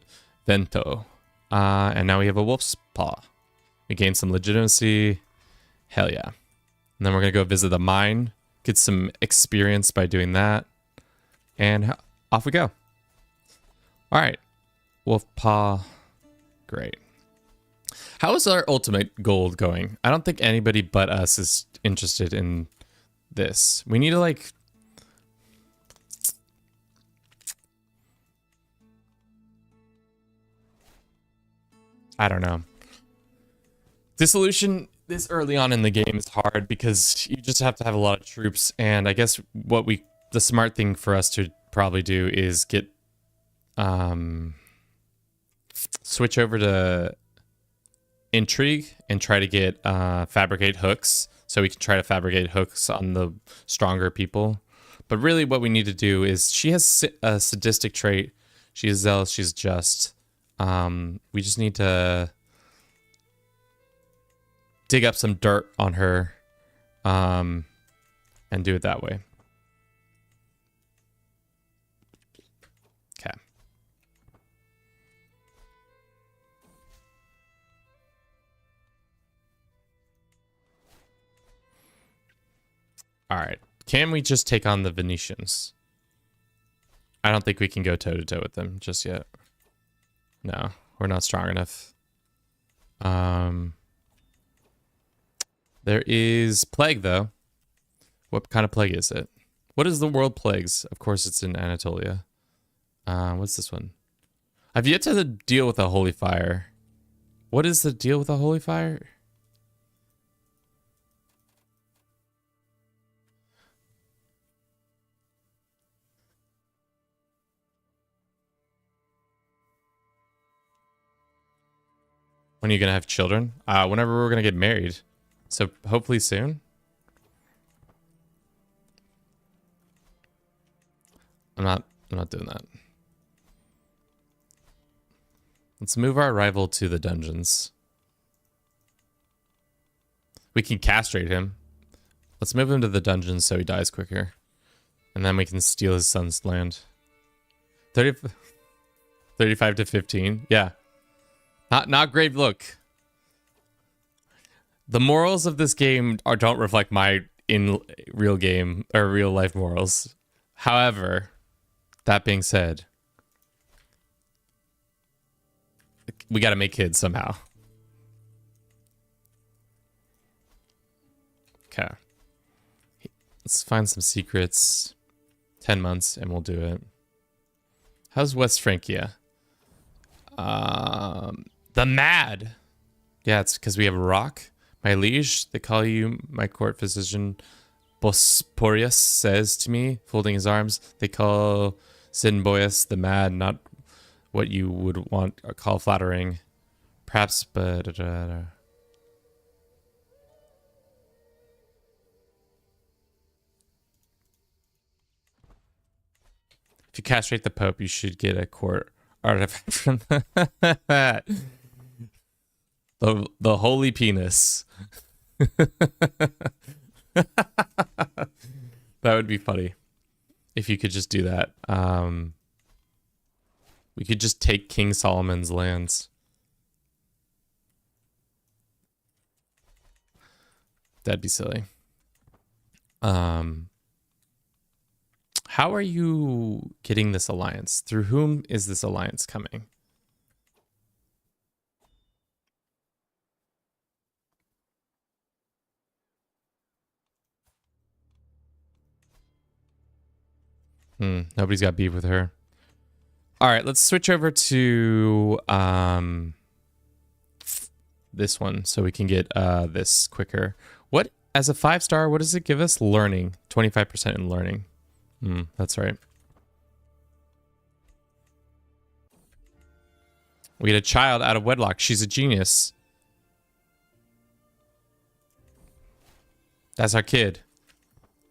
Vento, and now we have a wolf's paw. We gain some legitimacy. Hell yeah! And then we're gonna go visit the mine, get some experience by doing that, and off we go. All right, wolf paw, great. How is our ultimate gold going? I don't think anybody but us is interested in this. We need to like. I don't know. Dissolution this early on in the game is hard because you just have to have a lot of troops, and I guess the smart thing for us to probably do is get switch over to intrigue and try to get fabricate hooks, so we can try to fabricate hooks on the stronger people. But really what we need to do is, she has a sadistic trait. She is zealous, she's just. We just need to dig up some dirt on her, and do it that way. Okay. All right. Can we just take on the Venetians? I don't think we can go toe-to-toe with them just yet. No, we're not strong enough. There is plague, though. What kind of plague is it? What is the world plagues? Of course, it's in Anatolia. What's this one? I've yet to deal with a holy fire. What is the deal with a holy fire? When are you gonna have children? Whenever we're gonna get married. So hopefully soon. I'm not doing that. Let's move our rival to the dungeons. We can castrate him. Let's move him to the dungeons so he dies quicker. And then we can steal his son's land. 35 to 15. Yeah. Not great look. The morals of this game don't reflect my in real game or real life morals. However, that being said, we got to make kids somehow. Okay. Let's find some secrets. 10 months and we'll do it. How's West Francia? The Mad. Yeah, it's because we have a rock. My liege, they call you my court physician. Bosporius says to me, folding his arms. They call Sinboius the Mad, not what you would want or call flattering. Perhaps, but... If you castrate the Pope, you should get a court artifact from that. The holy penis. That would be funny if you could just do that. We could just take King Solomon's lands. That'd be silly. How are you getting this alliance? Through whom is this alliance coming? Nobody's got beef with her. All right, let's switch over to this one so we can get this quicker. What, as a 5-star, what does it give us? Learning. 25% in learning. That's right. We get a child out of wedlock. She's a genius. That's our kid.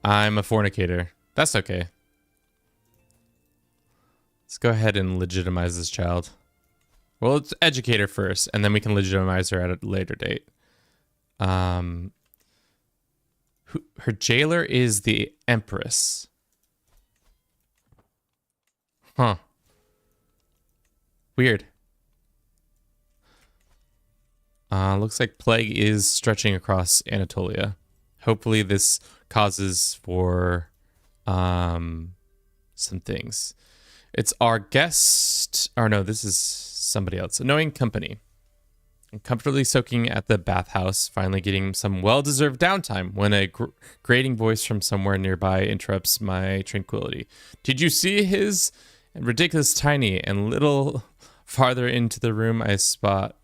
I'm a fornicator. That's okay. Let's go ahead and legitimize this child. Well, let's educate her first, and then we can legitimize her at a later date. Her jailer is the Empress. Huh. Weird. Looks like plague is stretching across Anatolia. Hopefully this causes for some things. It's our guest, or no, this is somebody else. Annoying company. I'm comfortably soaking at the bathhouse, finally getting some well-deserved downtime when a grating voice from somewhere nearby interrupts my tranquility. Did you see his ridiculous tiny and little farther into the room I spot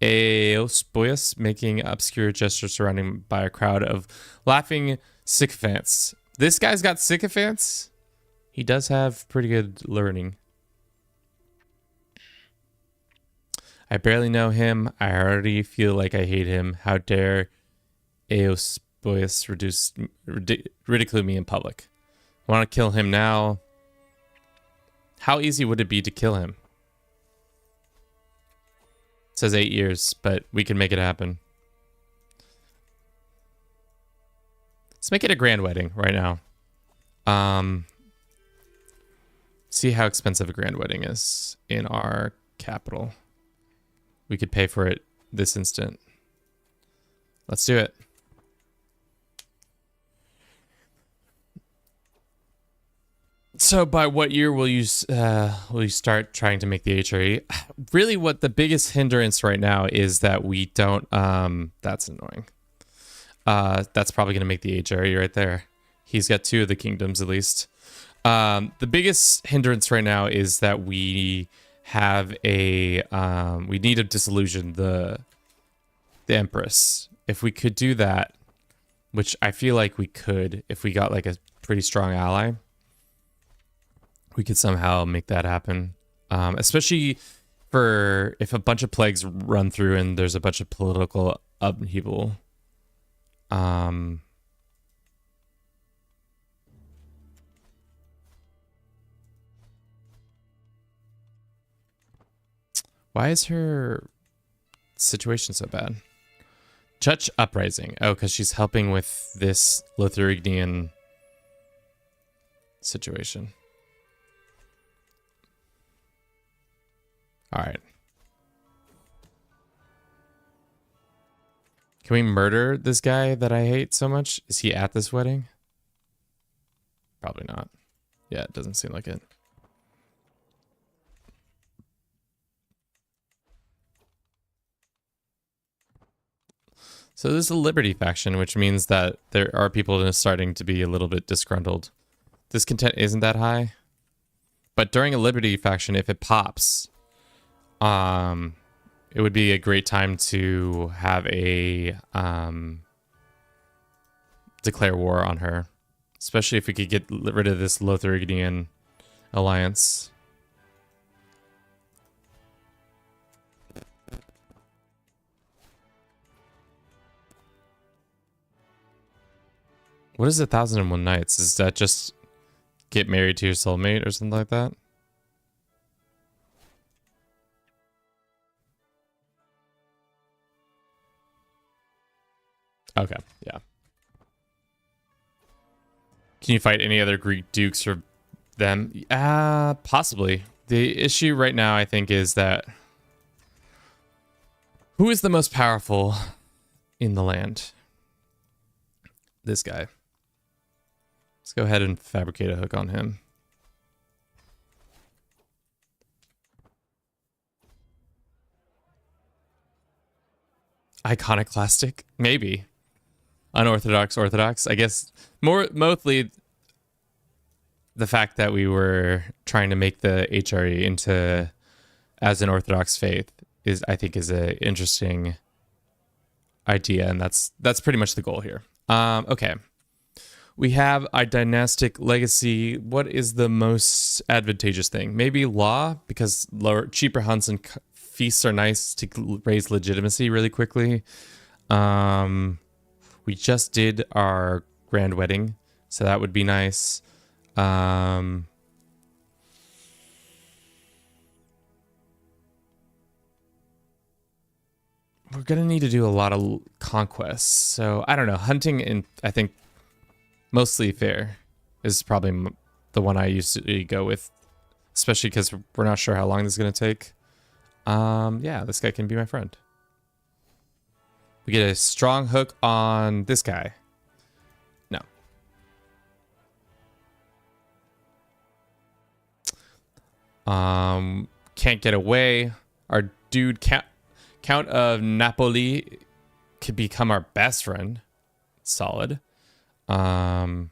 Eospoius making obscure gestures surrounded by a crowd of laughing sycophants. This guy's got sycophants? He does have pretty good learning. I barely know him. I already feel like I hate him. How dare Eospoius ridicule me in public? I want to kill him now. How easy would it be to kill him? It says 8 years, but we can make it happen. Let's make it a grand wedding right now. See how expensive a grand wedding is in our capital. We could pay for it this instant. Let's do it. So by what year will you start trying to make the HRE? Really, what the biggest hindrance right now is that we don't. That's annoying. That's probably going to make the HRE right there. He's got 2 of the kingdoms at least. The biggest hindrance right now is that we have a we need to disillusion the Empress. If we could do that, which I feel like we could, if we got like a pretty strong ally, we could somehow make that happen. Especially for if a bunch of plagues run through and there's a bunch of political upheaval. Why is her situation so bad? Church uprising. Oh, because she's helping with this Lotharingian situation. All right. Can we murder this guy that I hate so much? Is he at this wedding? Probably not. Yeah, it doesn't seem like it. So there's a Liberty faction, which means that there are people starting to be a little bit disgruntled. Discontent isn't that high. But during a Liberty faction, if it pops, it would be a great time to have a declare war on her, especially if we could get rid of this Lotharingian alliance. What is 1001 Nights? Is that just get married to your soulmate or something like that? Okay, yeah. Can you fight any other Greek dukes or them? Possibly. The issue right now, I think, is that who is the most powerful in the land? This guy. Let's go ahead and fabricate a hook on him. Iconoclastic? Maybe. Unorthodox, Orthodox. I guess mostly the fact that we were trying to make the HRE into as an Orthodox faith is, I think, is a interesting idea, and that's pretty much the goal here. Okay. We have a dynastic legacy. What is the most advantageous thing? Maybe law, because cheaper hunts and feasts are nice to raise legitimacy really quickly. We just did our grand wedding, so that would be nice. We're gonna need to do a lot of conquests, so I don't know. Hunting, and I think mostly fair is probably the one I usually go with, especially because we're not sure how long this is gonna take. Yeah, this guy can be my friend. We get a strong hook on this guy. No. Can't get away. Our dude Count of Napoli could become our best friend. Solid. Or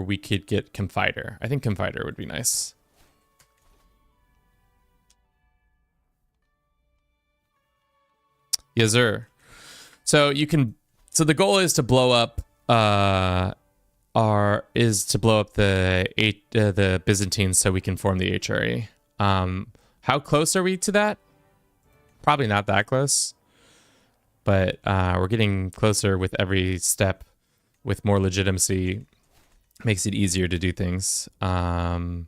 we could get Confider. I think Confider would be nice. Yes, sir. So you can. So the goal is to blow up. The Byzantines so we can form the HRE. How close are we to that? Probably not that close, but we're getting closer with every step. With more legitimacy, makes it easier to do things. Why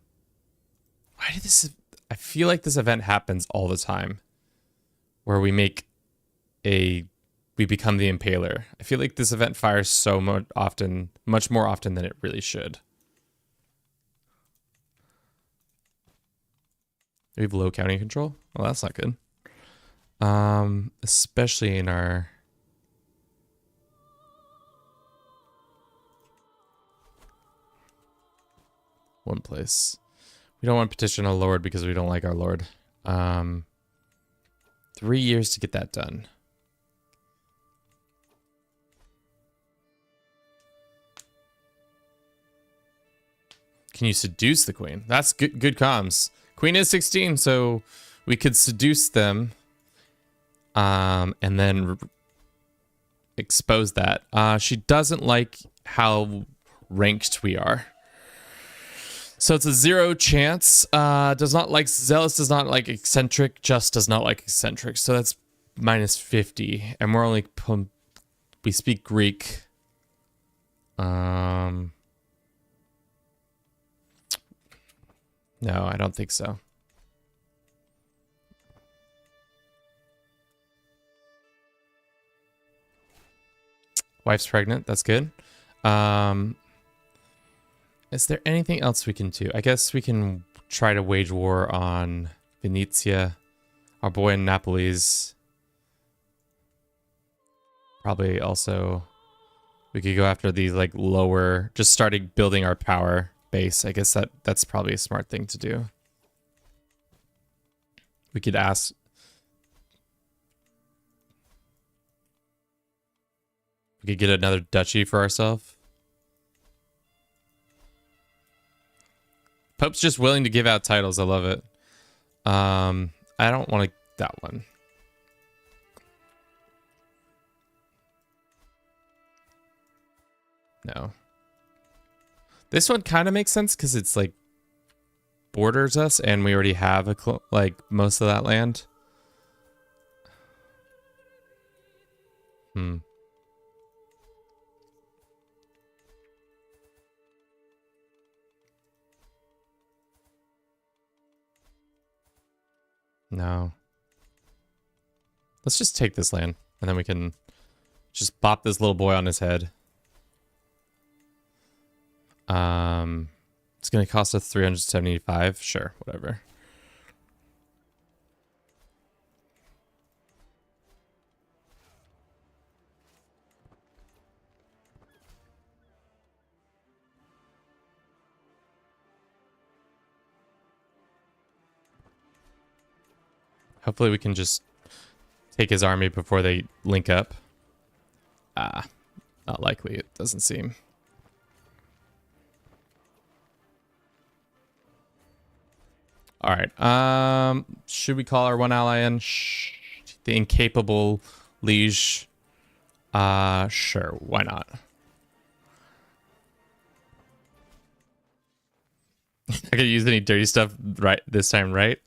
did this? I feel like this event happens all the time, where we become the Impaler. I feel like this event fires so much more often than it really should. We have low county control. Well, that's not good. Especially in our. one place. We don't want to petition our lord because we don't like our lord. 3 years to get that done. Can you seduce the queen? That's good comms. Queen is 16, so we could seduce them. And then expose that. She doesn't like how ranked we are. So it's a 0 chance. Does not like zealous, does not like eccentric, just does not like eccentric. So that's minus 50. And we're only, we speak Greek. No, I don't think so. Wife's pregnant. That's good. Is there anything else we can do? I guess we can try to wage war on Venetia. Our boy in Napoli's. Probably also we could go after these like lower, just starting building our power base. I guess that's probably a smart thing to do. We could ask. We could get another duchy for ourselves. Pope's just willing to give out titles. I love it. I don't want that one. No. This one kind of makes sense because it's like borders us and we already have like most of that land. No. Let's just take this land and then we can just bop this little boy on his head. It's going to cost us 375. Sure, whatever. Hopefully we can just take his army before they link up. Not likely, it doesn't seem. All right. Should we call our one ally in? The incapable liege. Sure. Why not? I could use any dirty stuff right this time, right?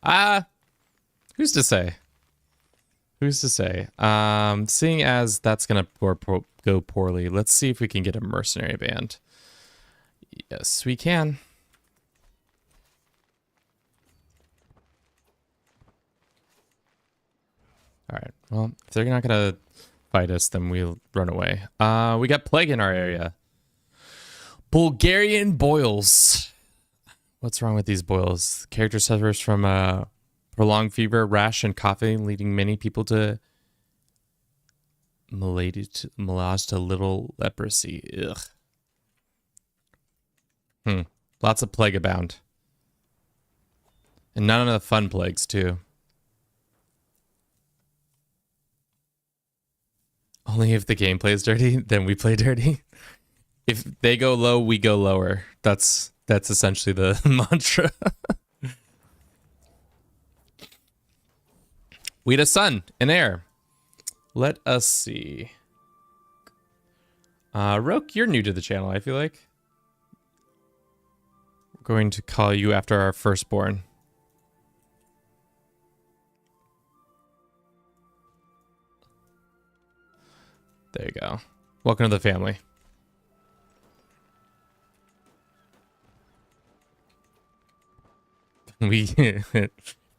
Who's to say? Who's to say? Seeing as that's gonna go poorly, let's see if we can get a mercenary band. Yes, we can. All right. Well, if they're not gonna fight us, then we'll run away. We got plague in our area. Bulgarian boils. What's wrong with these boils? Character suffers from prolonged fever, rash, and coughing, leading many people to malage to little leprosy. Ugh. Lots of plague abound. And none of the fun plagues, too. Only if the gameplay is dirty, then we play dirty. If they go low, we go lower. That's essentially the mantra. We had a sun, an heir. Let us see. Roke, you're new to the channel, I feel like. We're going to call you after our firstborn. There you go. Welcome to the family.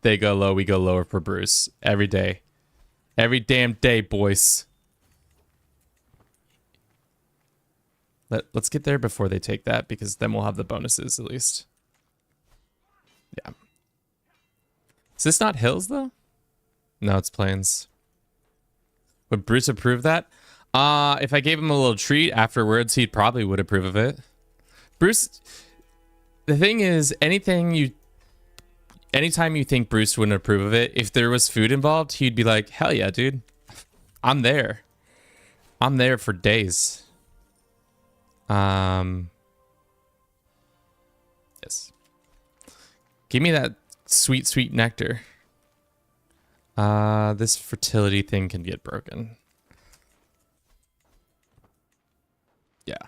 They go low, we go lower for Bruce. Every day. Every damn day, boys. Let's get there before they take that, because then we'll have the bonuses at least. Yeah. Is this not hills, though? No, it's plains. Would Bruce approve that? If I gave him a little treat afterwards, he probably would approve of it. Bruce, The thing is, anytime you think Bruce wouldn't approve of it, if there was food involved, he'd be like, hell yeah, dude. I'm there. I'm there for days. Yes. Give me that sweet, sweet nectar. This fertility thing can get broken. Yeah.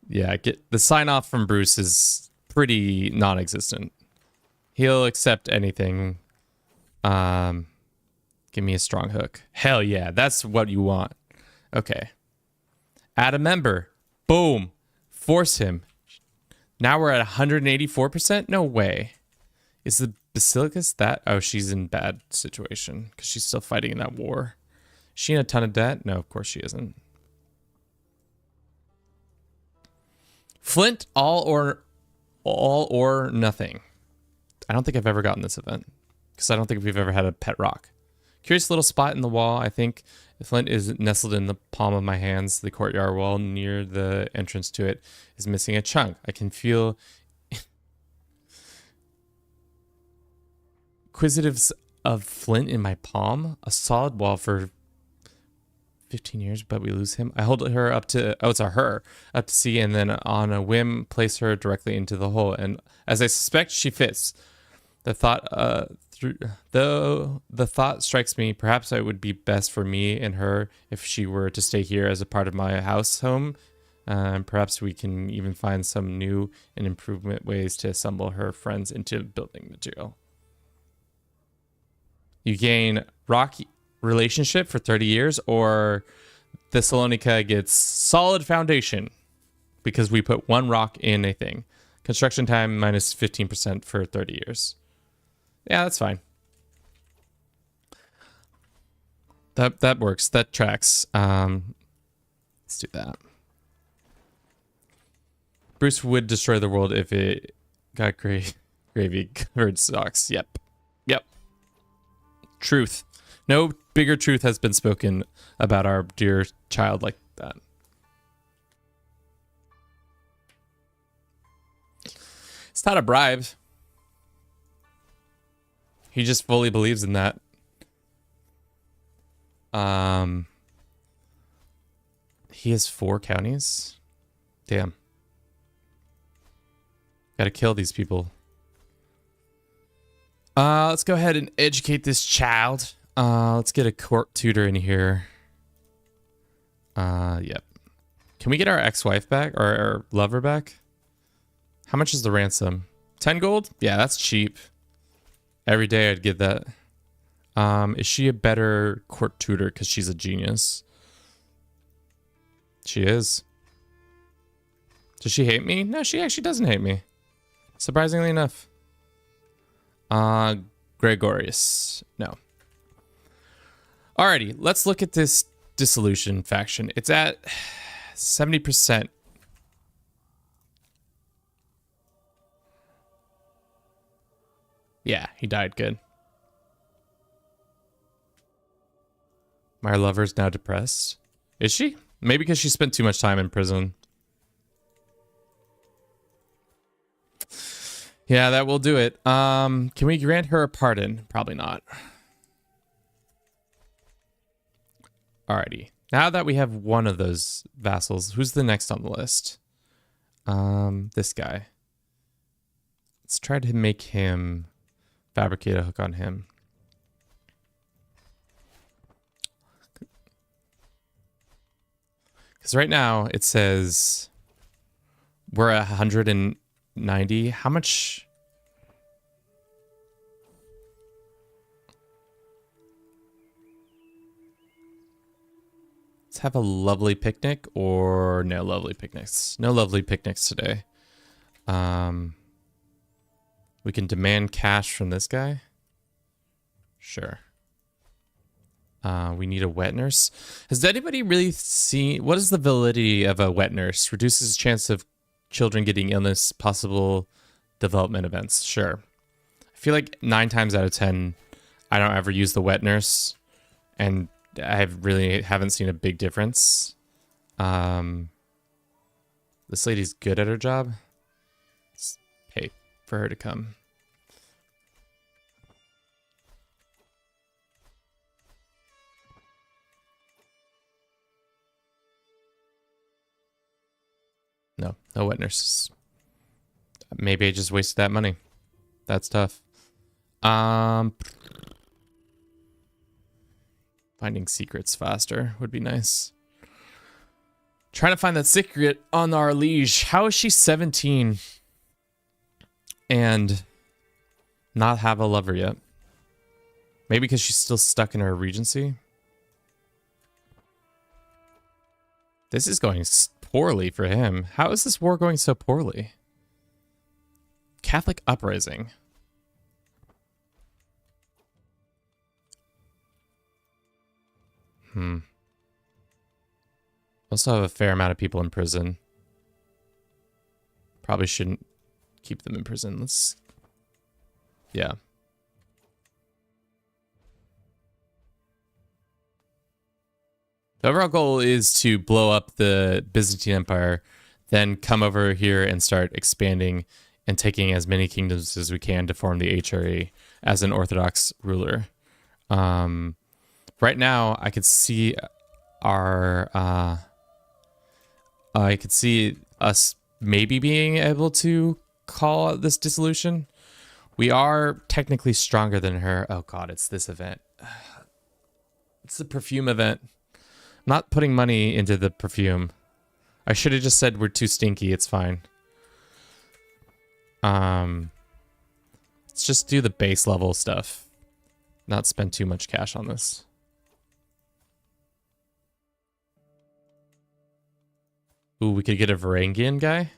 Yeah, the sign off from Bruce is pretty non-existent. He'll accept anything. Give me a strong hook. Hell yeah, that's what you want. Okay. Add a member. Boom. Force him. Now we're at 184%? No way. Is the Basilicus that? Oh, she's in bad situation because she's still fighting in that war. Is she in a ton of debt? No, of course she isn't. Flint, all or nothing. I don't think I've ever gotten this event because I don't think we've ever had a pet rock. Curious little spot in the wall. I think the flint is nestled in the palm of my hands. The courtyard wall near the entrance to it is missing a chunk. I can feel inquisitives of flint in my palm. A solid wall for 15 years, but we lose him. I hold her up to, oh, it's a her, up to see, and then on a whim, place her directly into the hole. And as I suspect, she fits. The thought, though the thought strikes me, perhaps it would be best for me and her if she were to stay here as a part of my house home. Perhaps we can even find some new and improvement ways to assemble her friends into building material. You gain rock relationship for 30 years, or Thessalonica gets solid foundation because we put one rock in a thing. Construction time minus 15% for 30 years. Yeah, that's fine. That works. That tracks. Let's do that. Bruce would destroy the world if it got gravy covered socks. Yep. Yep. Truth. No bigger truth has been spoken about our dear child like that. It's not a bribe. He just fully believes in that. He has 4 counties. Damn. Gotta kill these people. Let's go ahead and educate this child. Let's get a court tutor in here. Yep. Can we get our ex-wife back or our lover back? How much is the ransom? 10 gold? Yeah, that's cheap. Every day I'd give that. Is she a better court tutor because she's a genius? She is. Does she hate me? No, she actually doesn't hate me. Surprisingly enough. Gregorius. No. Alrighty, let's look at this dissolution faction. It's at 70%. Yeah, he died good. My lover's now depressed. Is she? Maybe because she spent too much time in prison. Yeah, that will do it. Can we grant her a pardon? Probably not. Alrighty. Now that we have one of those vassals, who's the next on the list? This guy. Let's try to make him fabricate a hook on him. Because right now it says we're at 190. How much? Let's have a lovely picnic, or no lovely picnics. No lovely picnics today. We can demand cash from this guy. Sure. We need a wet nurse. Has anybody really seen... What is the validity of a wet nurse? Reduces chance of children getting illness, possible development events. Sure. I feel like 9 times out of 10, I don't ever use the wet nurse. And I really haven't seen a big difference. This lady's good at her job. for her to come. No wet nurses. Maybe I just wasted that money. That's tough. Finding secrets faster would be nice. Trying to find that secret on our liege. How is she 17 and not have a lover yet? Maybe because she's still stuck in her regency. This is going poorly for him. How is this war going so poorly? Catholic uprising. Also have a fair amount of people in prison. Probably shouldn't keep them in prison. Let's... Yeah. The overall goal is to blow up the Byzantine Empire, then come over here and start expanding and taking as many kingdoms as we can to form the HRE as an Orthodox ruler. Right now, I could see our... I could see us maybe being able to call this dissolution. We are technically stronger than her. Oh god, it's this event. It's the perfume event. I'm not putting money into the perfume. I should have just said we're too stinky. It's fine. Let's just do the base level stuff. Not spend too much cash on this. Ooh, we could get a Varangian guy.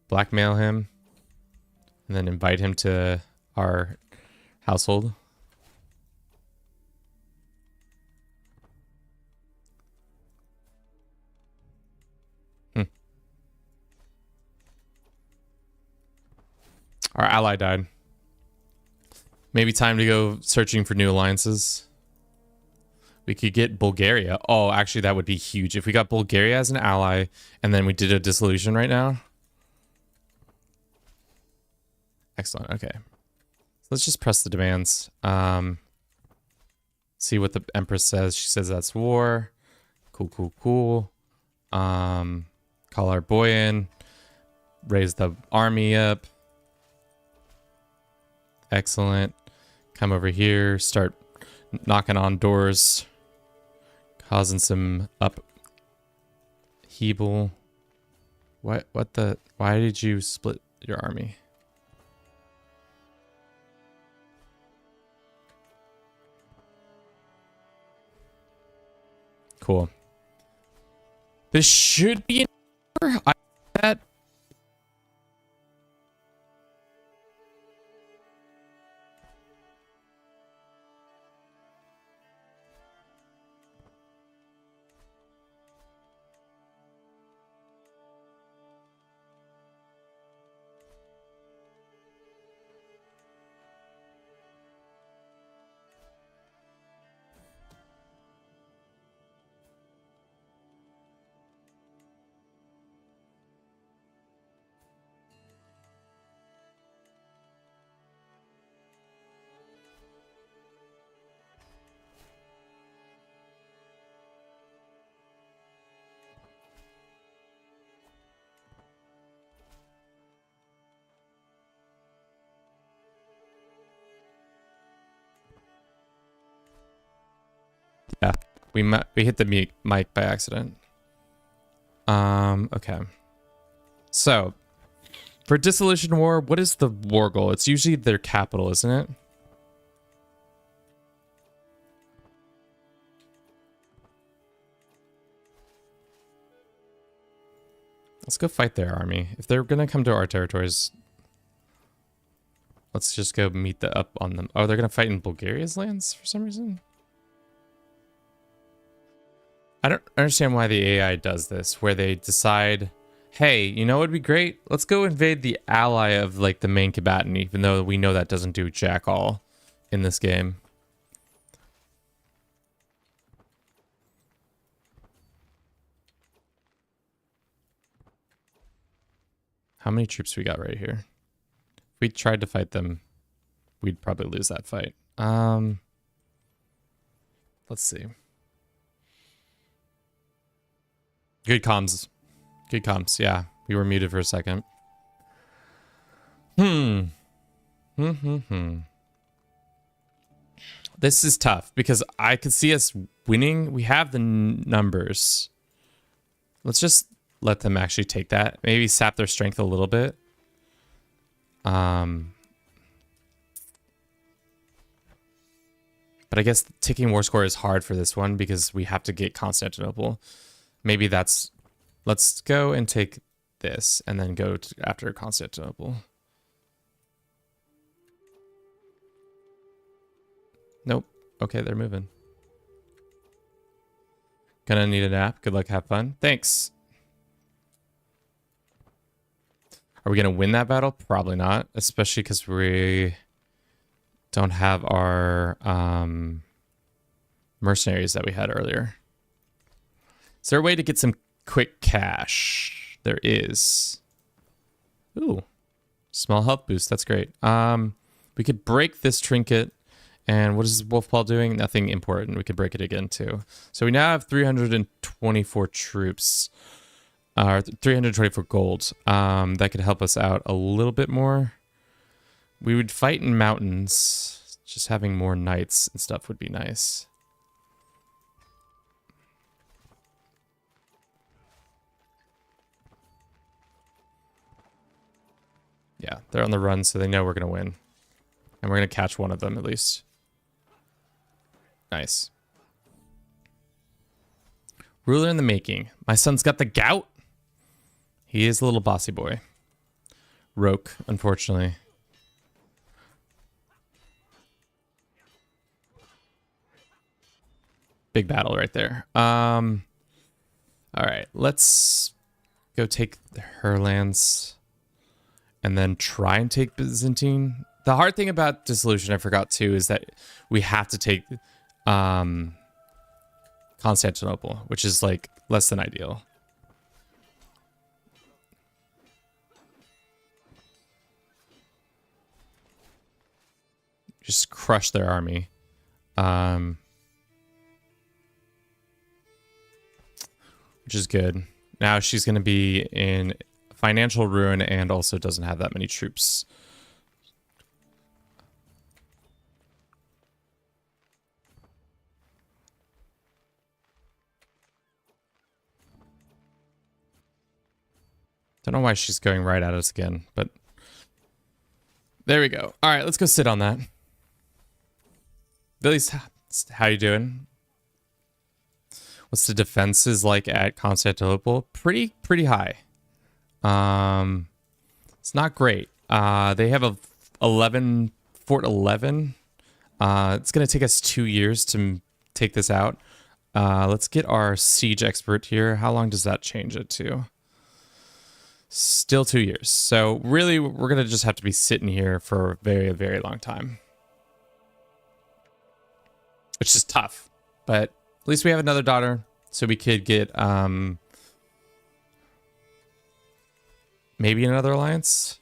Blackmail him. And then invite him to our household. Our ally died. Maybe time to go searching for new alliances. We could get Bulgaria. Oh, actually, that would be huge. If we got Bulgaria as an ally, and then we did a dissolution right now. Excellent. Okay. Let's just press the demands. See what the Empress says. She says that's war. Cool, cool, cool. Call our boy in. Raise the army up. Excellent. Come over here. Start knocking on doors. Causing some upheaval. What the... Why did you split your army? Cool. This should be an that. Yeah, we hit the mic by accident. Okay. So, for dissolution war, what is the war goal? It's usually their capital, isn't it? Let's go fight their army. If they're gonna come to our territories, let's just go meet up on them. Oh, they're gonna fight in Bulgaria's lands for some reason? I don't understand why the AI does this, where they decide, hey, you know what would be great? Let's go invade the ally of, like, the main combatant, even though we know that doesn't do jack all in this game. How many troops we got right here? If we tried to fight them, we'd probably lose that fight. Let's see. Good comms. Good comms. Yeah, we were muted for a second. This is tough because I could see us winning. We have the numbers. Let's just let them actually take that. Maybe sap their strength a little bit. But I guess ticking war score is hard for this one because we have to get Constantinople. Maybe that's... Let's go and take this and then go after Constantinople. Nope. Okay, they're moving. Gonna need a nap. Good luck, have fun. Thanks. Are we gonna win that battle? Probably not, especially because we don't have our mercenaries that we had earlier. Is there a way to get some quick cash? There is. Ooh, small health boost. That's great. We could break this trinket. And what is Wolfpaw doing? Nothing important. We could break it again too. So we now have 324 troops, 324 gold. That could help us out a little bit more. We would fight in mountains. Just having more knights and stuff would be nice. Yeah, they're on the run, so they know we're going to win. And we're going to catch one of them at least. Nice. Ruler in the making. My son's got the gout. He is a little bossy boy. Roke, unfortunately. Big battle right there. All right, let's go take her lands and then try and take Byzantine. The hard thing about Dissolution, I forgot too, is that we have to take Constantinople, which is like less than ideal. Just crush their army. Which is good. Now she's going to be in financial ruin and also doesn't have that many troops. Don't know why she's going right at us again, but there we go. All right, let's go sit on that. Billy's, how you doing? What's the defenses like at Constantinople? Pretty high. It's not great. They have a Fort 11. It's gonna take us 2 years to take this out. Let's get our siege expert here. How long does that change it to? Still 2 years. So really, we're gonna just have to be sitting here for a very long time, which is tough. But at least we have another daughter, so we could get maybe another alliance.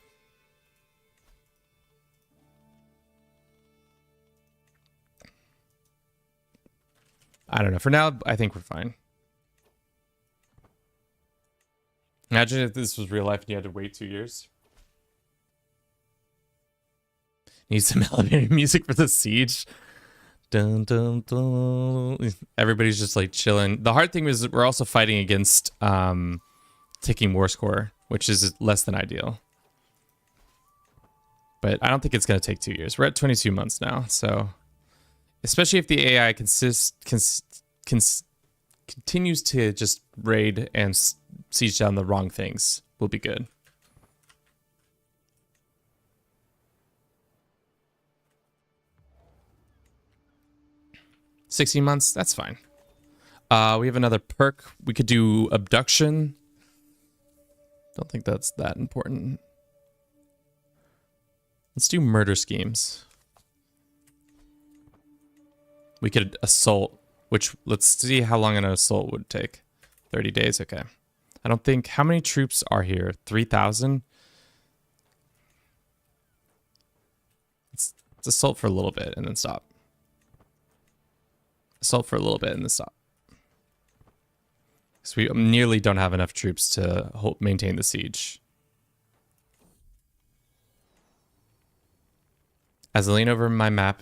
I don't know. For now, I think we're fine. Imagine if this was real life and you had to wait 2 years. Need some elevator music for the siege. Dun, dun, dun. Everybody's just like chilling. The hard thing is we're also fighting against ticking war score, which is less than ideal. But I don't think it's going to take 2 years. We're at 22 months now, so especially if the AI continues to just raid and siege down the wrong things, will be good. $16 months, that's fine. We have another perk. We could do abduction. Don't think that's that important. Let's do murder schemes. We could assault, which let's see how long an assault would take. 30 days, okay. I don't think, how many troops are here? 3,000? assault for a little bit and then stop. Assault for a little bit and then stop. So we nearly don't have enough troops to maintain the siege. As I lean over my map,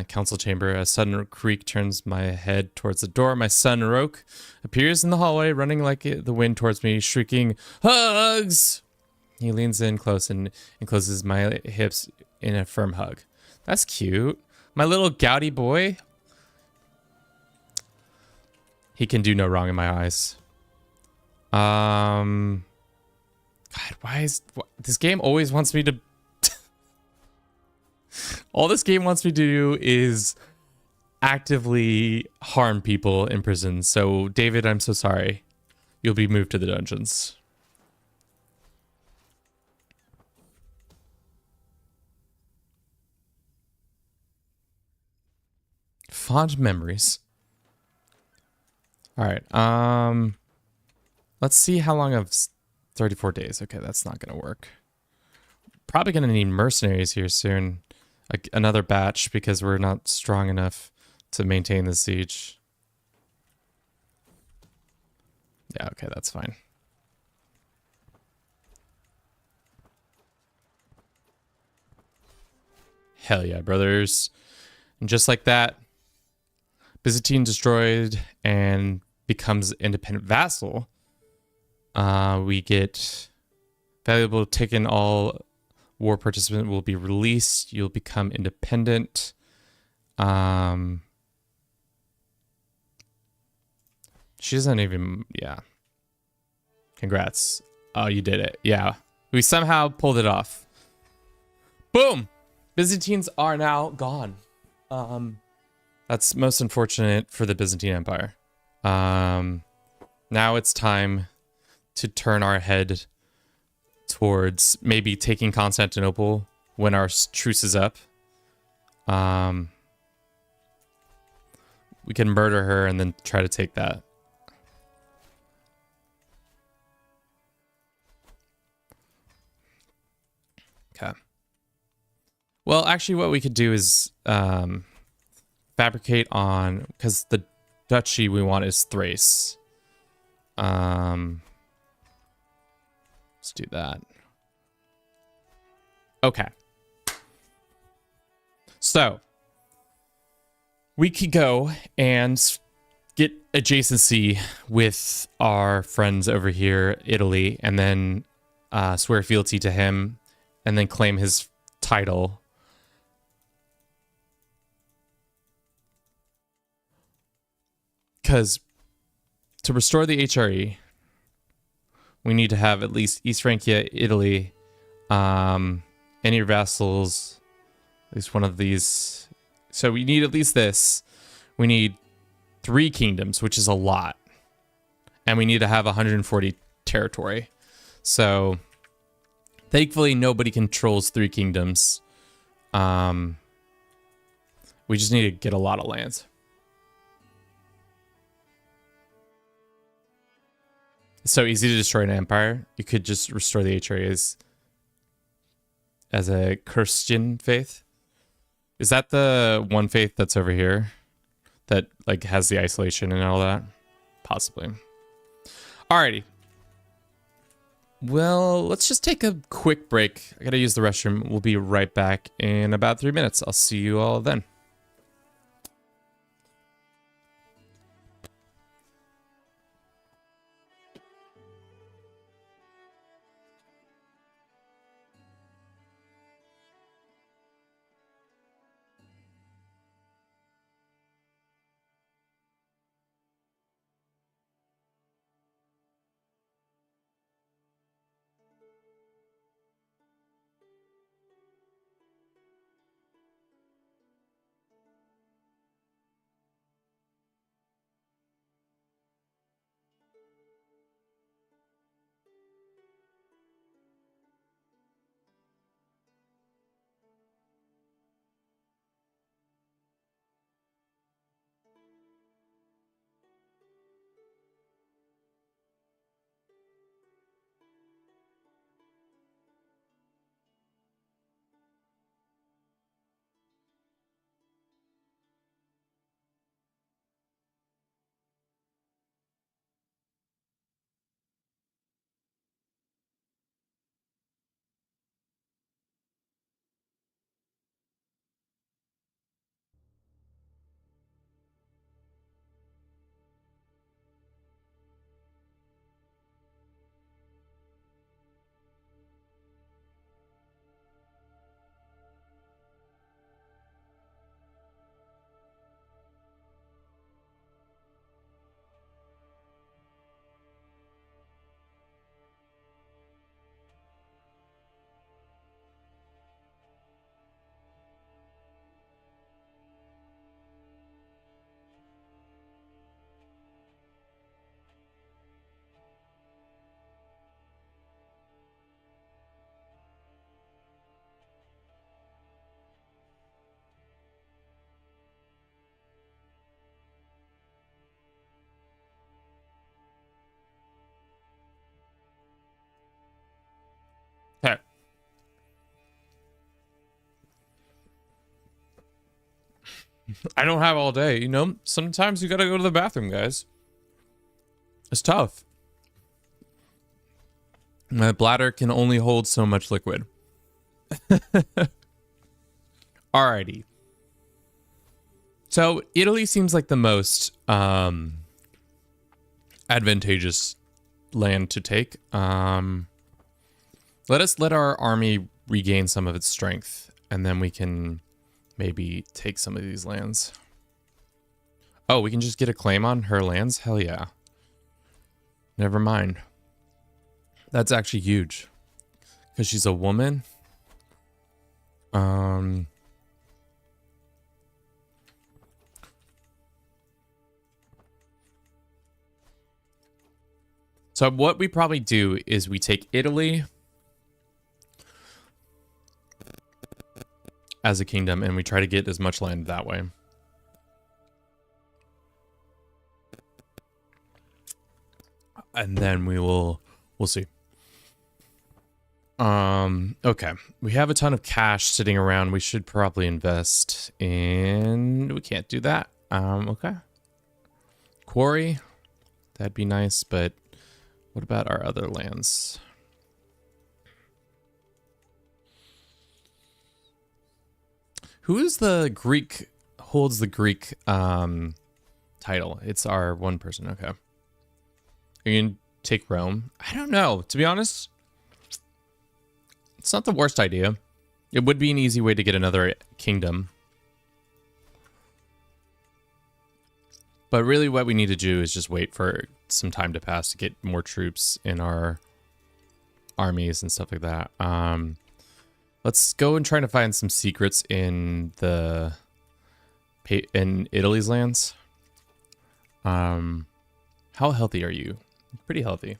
council chamber, a sudden creak turns my head towards the door. My son, Roke, appears in the hallway, running like the wind towards me, shrieking, "Hugs!" He leans in close and encloses my hips in a firm hug. That's cute. My little gouty boy. He can do no wrong in my eyes. God, this game always wants me to... All this game wants me to do is actively harm people in prison. So, David, I'm so sorry. You'll be moved to the dungeons. Fond memories. All right. Let's see how long of 34 days. Okay, that's not going to work. Probably going to need mercenaries here soon. Another batch because we're not strong enough to maintain the siege. Yeah, okay, that's fine. Hell yeah, brothers. And just like that, Byzantine destroyed and becomes independent vassal. We get valuable taken. All war participant will be released. You'll become independent. She doesn't even, yeah. Congrats. Oh, you did it. Yeah. We somehow pulled it off. Boom! Byzantines are now gone. That's most unfortunate for the Byzantine Empire. Now it's time to turn our head towards maybe taking Constantinople when our truce is up. We can murder her and then try to take that. Okay. Well, actually, what we could do is fabricate on, because the duchy we want is Thrace. Let's do that. Okay. So we could go and get adjacency with our friends over here, Italy, and then swear fealty to him, and then claim his title. Because to restore the HRE, we need to have at least East Francia, Italy, any vassals, at least one of these. So we need at least this. We need 3 kingdoms, which is a lot. And we need to have 140 territory. So thankfully, nobody controls 3 kingdoms. We just need to get a lot of lands. It's so easy to destroy an empire. You could just restore the HRE as a Christian faith. Is that the one faith that's over here that like has the isolation and all that? Possibly. Alrighty. Well, let's just take a quick break. I gotta use the restroom. We'll be right back in about 3 minutes. I'll see you all then. I don't have all day, you know? Sometimes you gotta go to the bathroom, guys. It's tough. My bladder can only hold so much liquid. Alrighty. So Italy seems like the most advantageous land to take. Let our army regain some of its strength, and then we can maybe take some of these lands. Oh, we can just get a claim on her lands? Hell yeah. Never mind. That's actually huge. Because she's a woman. So what we probably do is we take Italy as a kingdom, and we try to get as much land that way. And then we'll see. Okay. We have a ton of cash sitting around. We should probably invest in... We can't do that. Okay. Quarry. That'd be nice, but what about our other lands? Who is the Greek... holds the Greek, title? It's our one person. Okay. Are you gonna take Rome? I don't know. To be honest, it's not the worst idea. It would be an easy way to get another kingdom. But really what we need to do is just wait for some time to pass to get more troops in our armies and stuff like that. Let's go and try to find some secrets in Italy's lands. How healthy are you? Pretty healthy.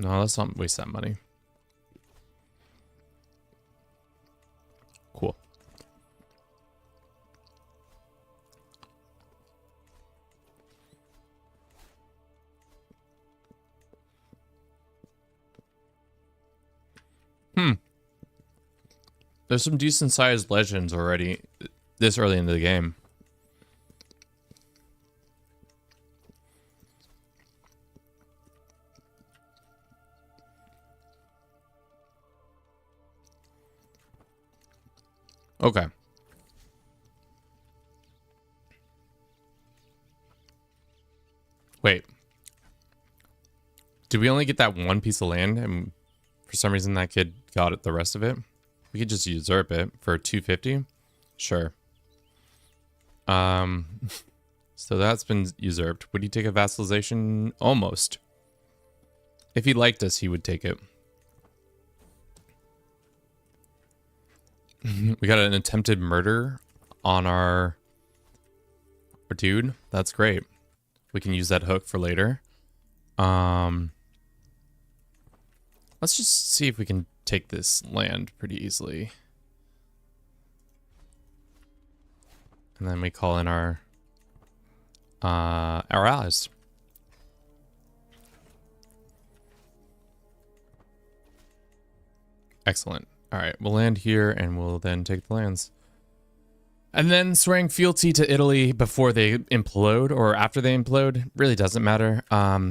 No, let's not waste that money. Cool. There's some decent sized legends already this early into the game. Okay. Wait. Did we only get that one piece of land, and for some reason that kid got it, the rest of it? We could just usurp it for 250. Sure. So that's been usurped. Would he take a vassalization? Almost. If he liked us, he would take it. We got an attempted murder on our dude. That's great. We can use that hook for later. Let's just see if we can take this land pretty easily. And then we call in our allies. Excellent. All right, we'll land here and we'll then take the lands. And then swearing fealty to Italy before they implode or after they implode really doesn't matter.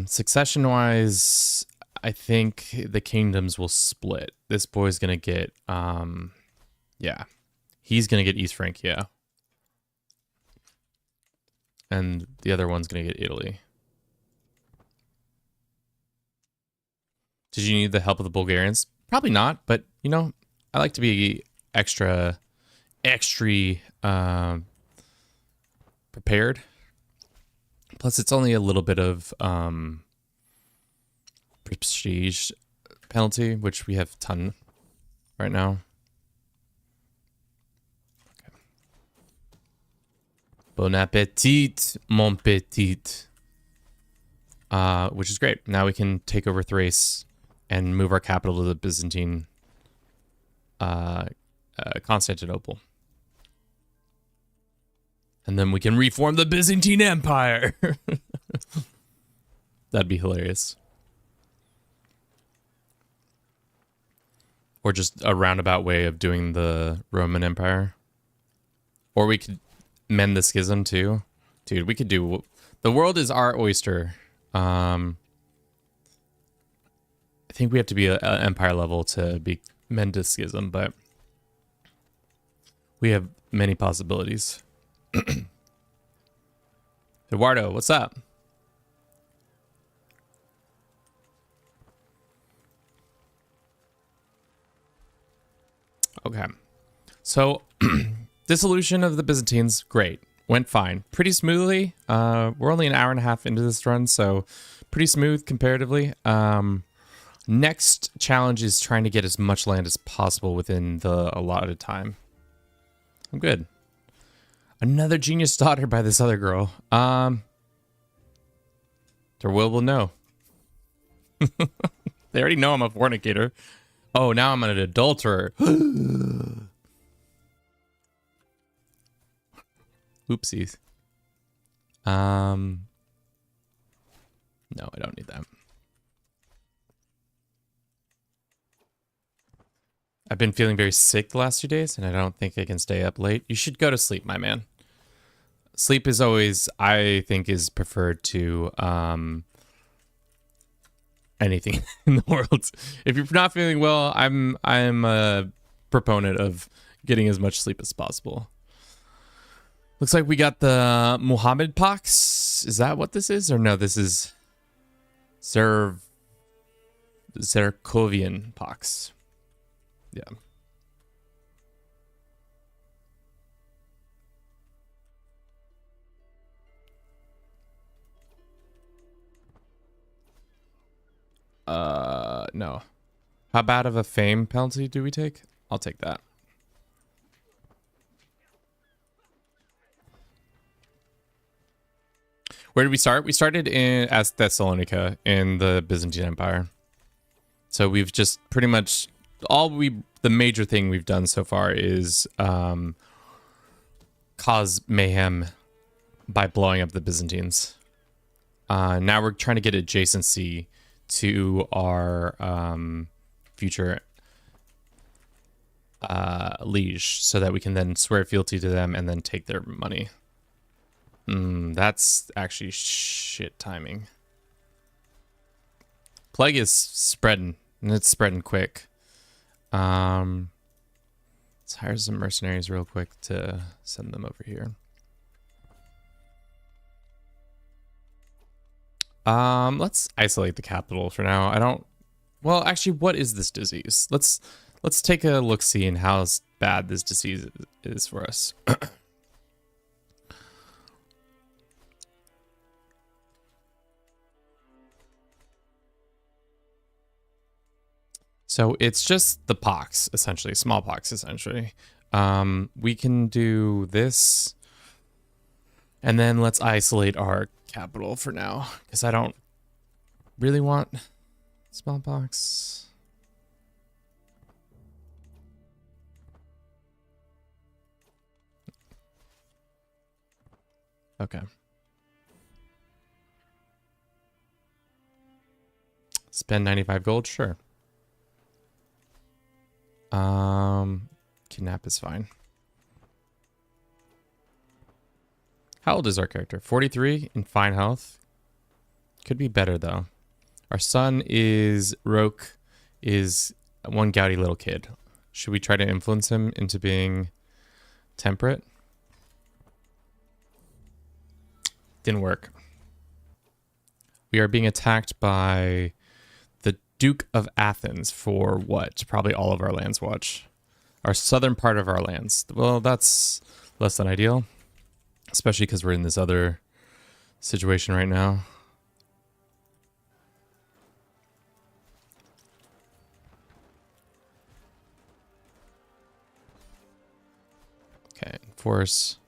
Succession-wise, I think the kingdoms will split. This boy's gonna get, yeah, he's gonna get East Francia, and the other one's gonna get Italy. Did you need the help of the Bulgarians? Probably not, but you know, I like to be extra prepared. Plus, it's only a little bit of prestige penalty, which we have a ton right now. Okay. Bon appetit, mon petit. Which is great. Now we can take over Thrace and move our capital to the Byzantine Constantinople. And then we can reform the Byzantine Empire. That'd be hilarious. Or just a roundabout way of doing the Roman Empire. Or we could mend the schism too. Dude, we could do... The world is our oyster. I think we have to be an empire level to be mend the schism, but we have many possibilities. Eduardo, what's up? Okay. So, dissolution of the Byzantines, great. Went fine. Pretty smoothly. We're only an hour and a half into this run, so pretty smooth comparatively. Next challenge is trying to get as much land as possible within the allotted time. I'm good. Another genius daughter by this other girl. Their will know. They already know I'm a fornicator. Oh, now I'm an adulterer. Oopsies. No, I don't need that. I've been feeling very sick the last 2 days, and I don't think I can stay up late. You should go to sleep, my man. Sleep is always, I think, is preferred to anything in the world. If you're not feeling well, I'm a proponent of getting as much sleep as possible. Looks like we got the Muhammad pox. Is that what this is? Or no, this is Zerkovian pox. Yeah. No. How bad of a fame penalty do we take? I'll take that. Where did we start? We started as Thessalonica in the Byzantine Empire. So we've just pretty much the major thing we've done so far is cause mayhem by blowing up the Byzantines. Now we're trying to get adjacency to our future liege so that we can then swear fealty to them and then take their money. That's actually shit timing. Plague is spreading, and it's spreading quick. Let's hire some mercenaries real quick to send them over here. Let's isolate the capital for now. Well, actually, what is this disease? Let's take a look-see in how bad this disease is for us. So it's just the pox, essentially, smallpox, essentially. We can do this, and then let's isolate our capital for now, because I don't really want smallpox. Okay. Spend 95 gold, sure. Kidnap is fine. How old is our character? 43 in fine health. Could be better though. Our son is Roke, is one gouty little kid. Should we try to influence him into being temperate? Didn't work. We are being attacked by the Duke of Athens for what? Probably all of our lands watch. Our southern part of our lands. Well, that's less than ideal. Especially because we're in this other situation right now. Okay, force.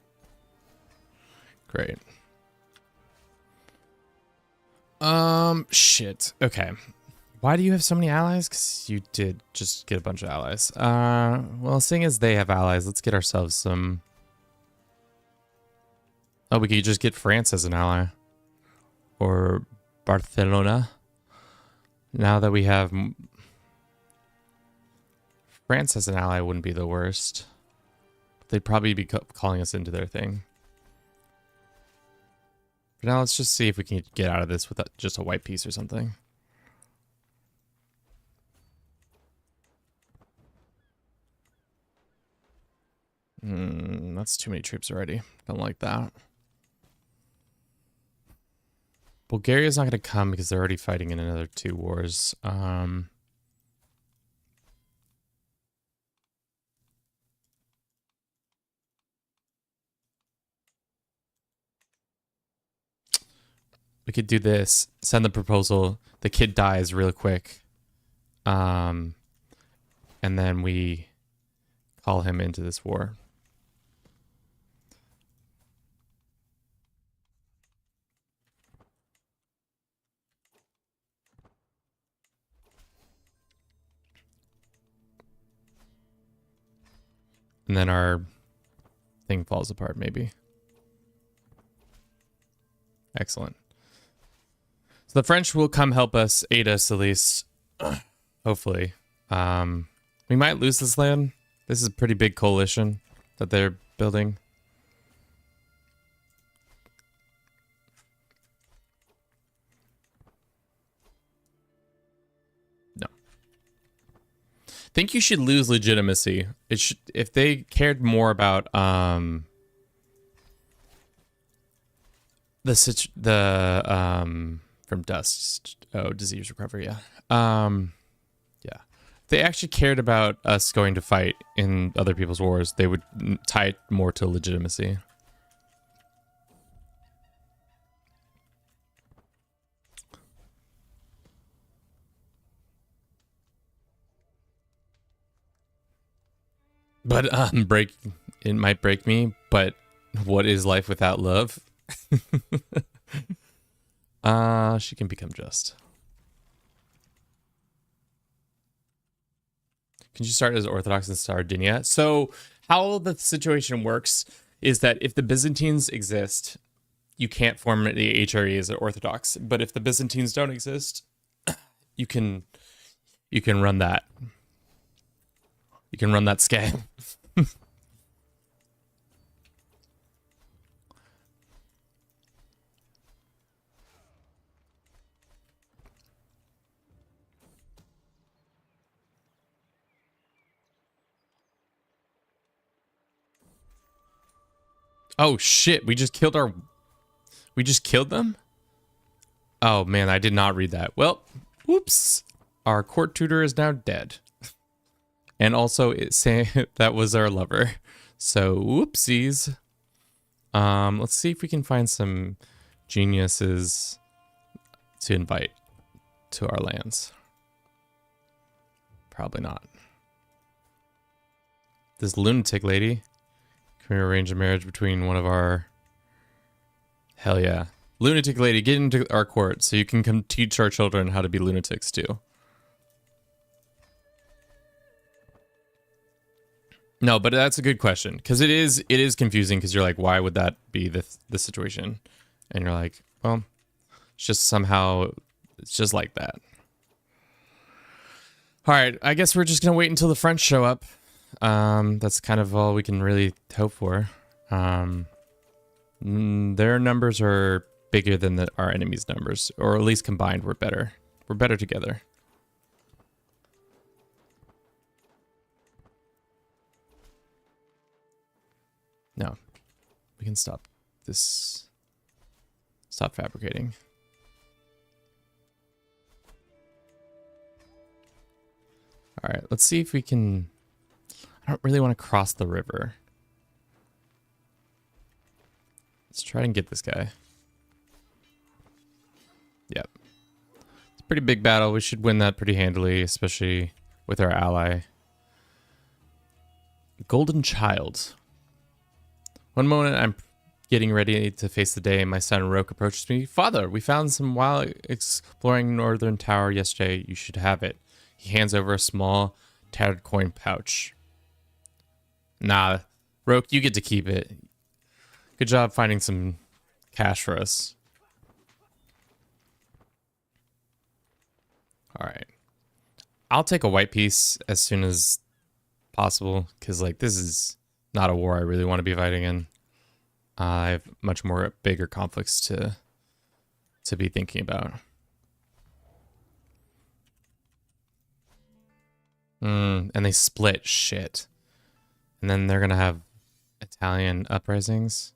Great. Shit. Okay. Why do you have so many allies? Because you did just get a bunch of allies. Well, seeing as they have allies, let's get ourselves some... Oh, we could just get France as an ally. Or Barcelona. Now that we have... France as an ally wouldn't be the worst. They'd probably be calling us into their thing. But now let's just see if we can get out of this with just a white piece or something. That's too many troops already. Don't like that. Bulgaria's not going to come because they're already fighting in another 2 wars. We could do this. Send the proposal. The kid dies real quick. And then we call him into this war. And then our thing falls apart, maybe. Excellent. So the French will come help us, aid us at least. Hopefully. We might lose this land. This is a pretty big coalition that they're building. No. I think you should lose legitimacy. It should, if they cared more about from dust. Oh, disease recovery, yeah. Yeah. If they actually cared about us going to fight in other people's wars, they would tie it more to legitimacy. But it might break me, but what is life without love? She can become just. Can you start as Orthodox in Sardinia? So how the situation works is that if the Byzantines exist, you can't form the HRE as an Orthodox. But if the Byzantines don't exist, you can run that. You can run that scale. Oh shit, we just killed them? Oh man, I did not read that. Well, whoops. Our court tutor is now dead. And also it's saying that was our lover. So whoopsies. Let's see if we can find some geniuses to invite to our lands. Probably not. This lunatic lady. Can we arrange a marriage between one of our... Hell yeah. Lunatic lady, get into our court so you can come teach our children how to be lunatics too. No, but that's a good question. Because it is confusing because you're like, why would that be the situation? And you're like, well, it's just somehow, it's just like that. All right, I guess we're just going to wait until the French show up. That's kind of all we can really hope for. Their numbers are bigger than our enemies' numbers, or at least combined, we're better. We're better together. No, we can stop this. Stop fabricating. All right, let's see if we can... I don't really want to cross the river. Let's try and get this guy. Yep. It's a pretty big battle. We should win that pretty handily, especially with our ally. Golden Child. One moment I'm getting ready to face the day and my son Roke approaches me. Father, we found some while exploring Northern Tower yesterday. You should have it. He hands over a small tattered coin pouch. Nah, Roke, you get to keep it. Good job finding some cash for us. All right. I'll take a white piece as soon as possible, because like this is not a war I really want to be fighting in. I have much more bigger conflicts to be thinking about. And they split. Shit. And then they're gonna have Italian uprisings.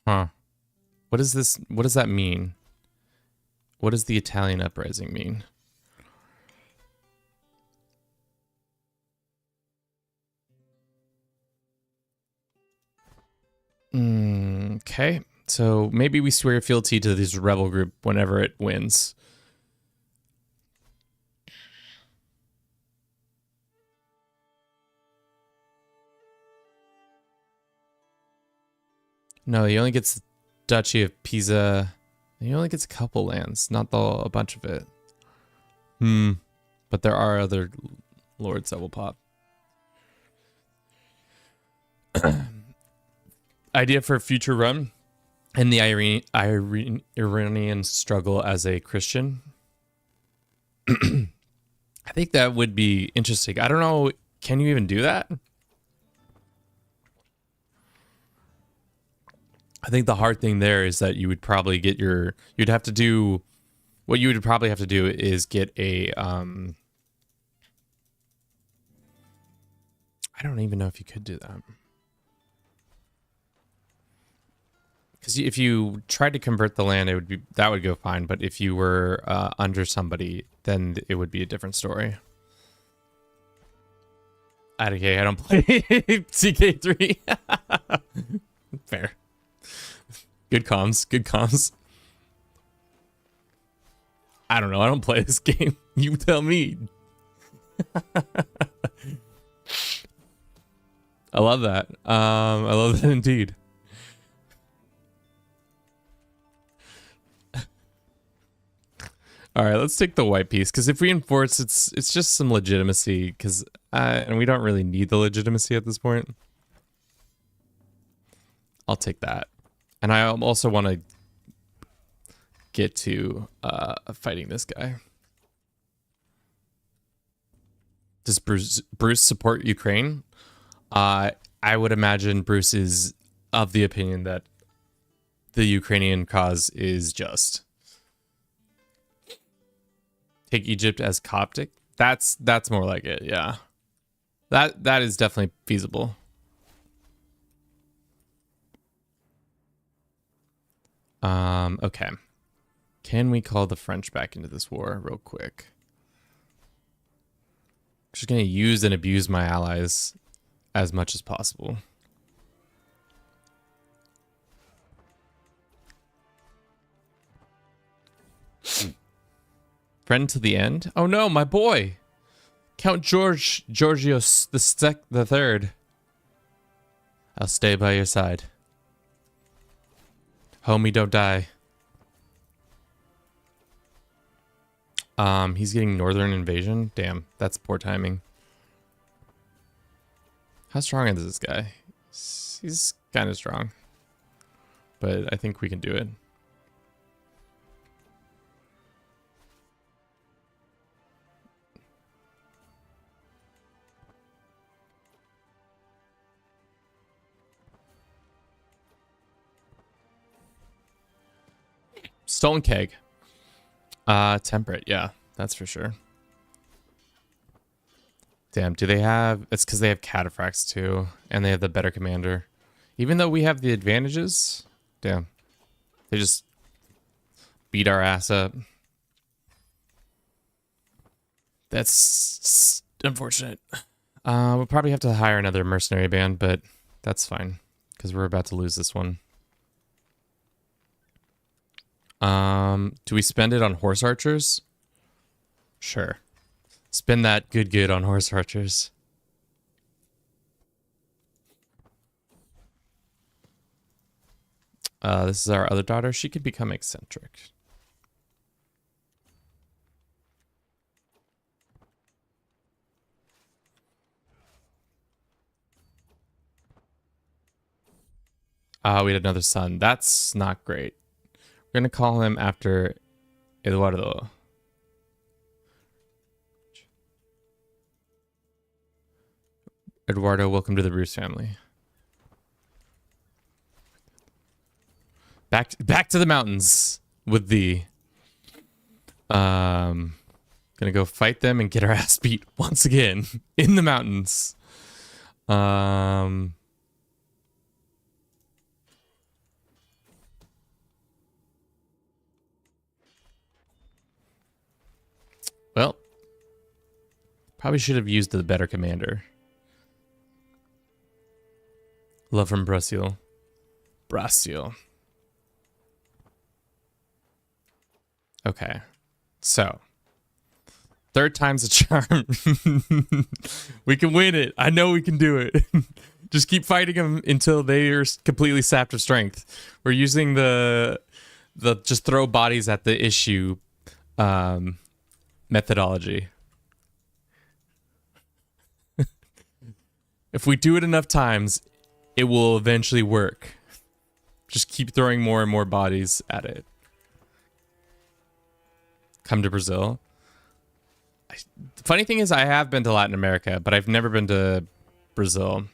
Huh. What is this? What does that mean? What does the Italian uprising mean? Okay. So maybe we swear fealty to this rebel group whenever it wins. No, he only gets the Duchy of Pisa. He only gets a couple lands, not a bunch of it. But there are other lords that will pop. Idea for a future run in the Iranian struggle as a Christian. I think that would be interesting. I don't know. Can you even do that? I think the hard thing there is that you would probably get you'd have to do, what you would probably have to do is get a, I don't even know if you could do that. Because if you tried to convert the land, that would go fine. But if you were under somebody, then it would be a different story. Okay, I don't play CK3. Fair. Good comms. Good comms. I don't know. I don't play this game. You tell me. I love that. I love that indeed. All right, let's take the white piece, because if we enforce, it's just some legitimacy, because and we don't really need the legitimacy at this point. I'll take that, and I also want to get to fighting this guy. Does Bruce support Ukraine? I would imagine Bruce is of the opinion that the Ukrainian cause is just. Take Egypt as Coptic. That's more like it. Yeah, that is definitely feasible. Okay. Can we call the French back into this war real quick? I'm just gonna use and abuse my allies as much as possible. Friend to the end? Oh no, my boy! Count Georgios the Third. I'll stay by your side. Homie, don't die. He's getting northern invasion. Damn, that's poor timing. How strong is this guy? He's kind of strong, but I think we can do it. Stolen keg. Temperate, yeah, that's for sure. Damn, do they have... It's because they have cataphracts too, and they have the better commander. Even though we have the advantages, damn. They just beat our ass up. That's unfortunate. We'll probably have to hire another mercenary band, but that's fine, because we're about to lose this one. Do we spend it on horse archers? Sure. Spend that good on horse archers. This is our other daughter. She could become eccentric. We had another son. That's not great. We're going to call him after Eduardo. Eduardo, welcome to the Bruce family. Back to the mountains with thee. Gonna go fight them and get our ass beat once again in the mountains. Well, probably should have used the better commander. Love from Brazil. Brazil. Okay. So, third time's a charm. We can win it. I know we can do it. Just keep fighting them until they are completely sapped of strength. We're using the just throw bodies at the issue methodology. If we do it enough times, it will eventually work. Just keep throwing more and more bodies at it. Come to Brazil. The funny thing is I have been to Latin America, but I've never been to Brazil.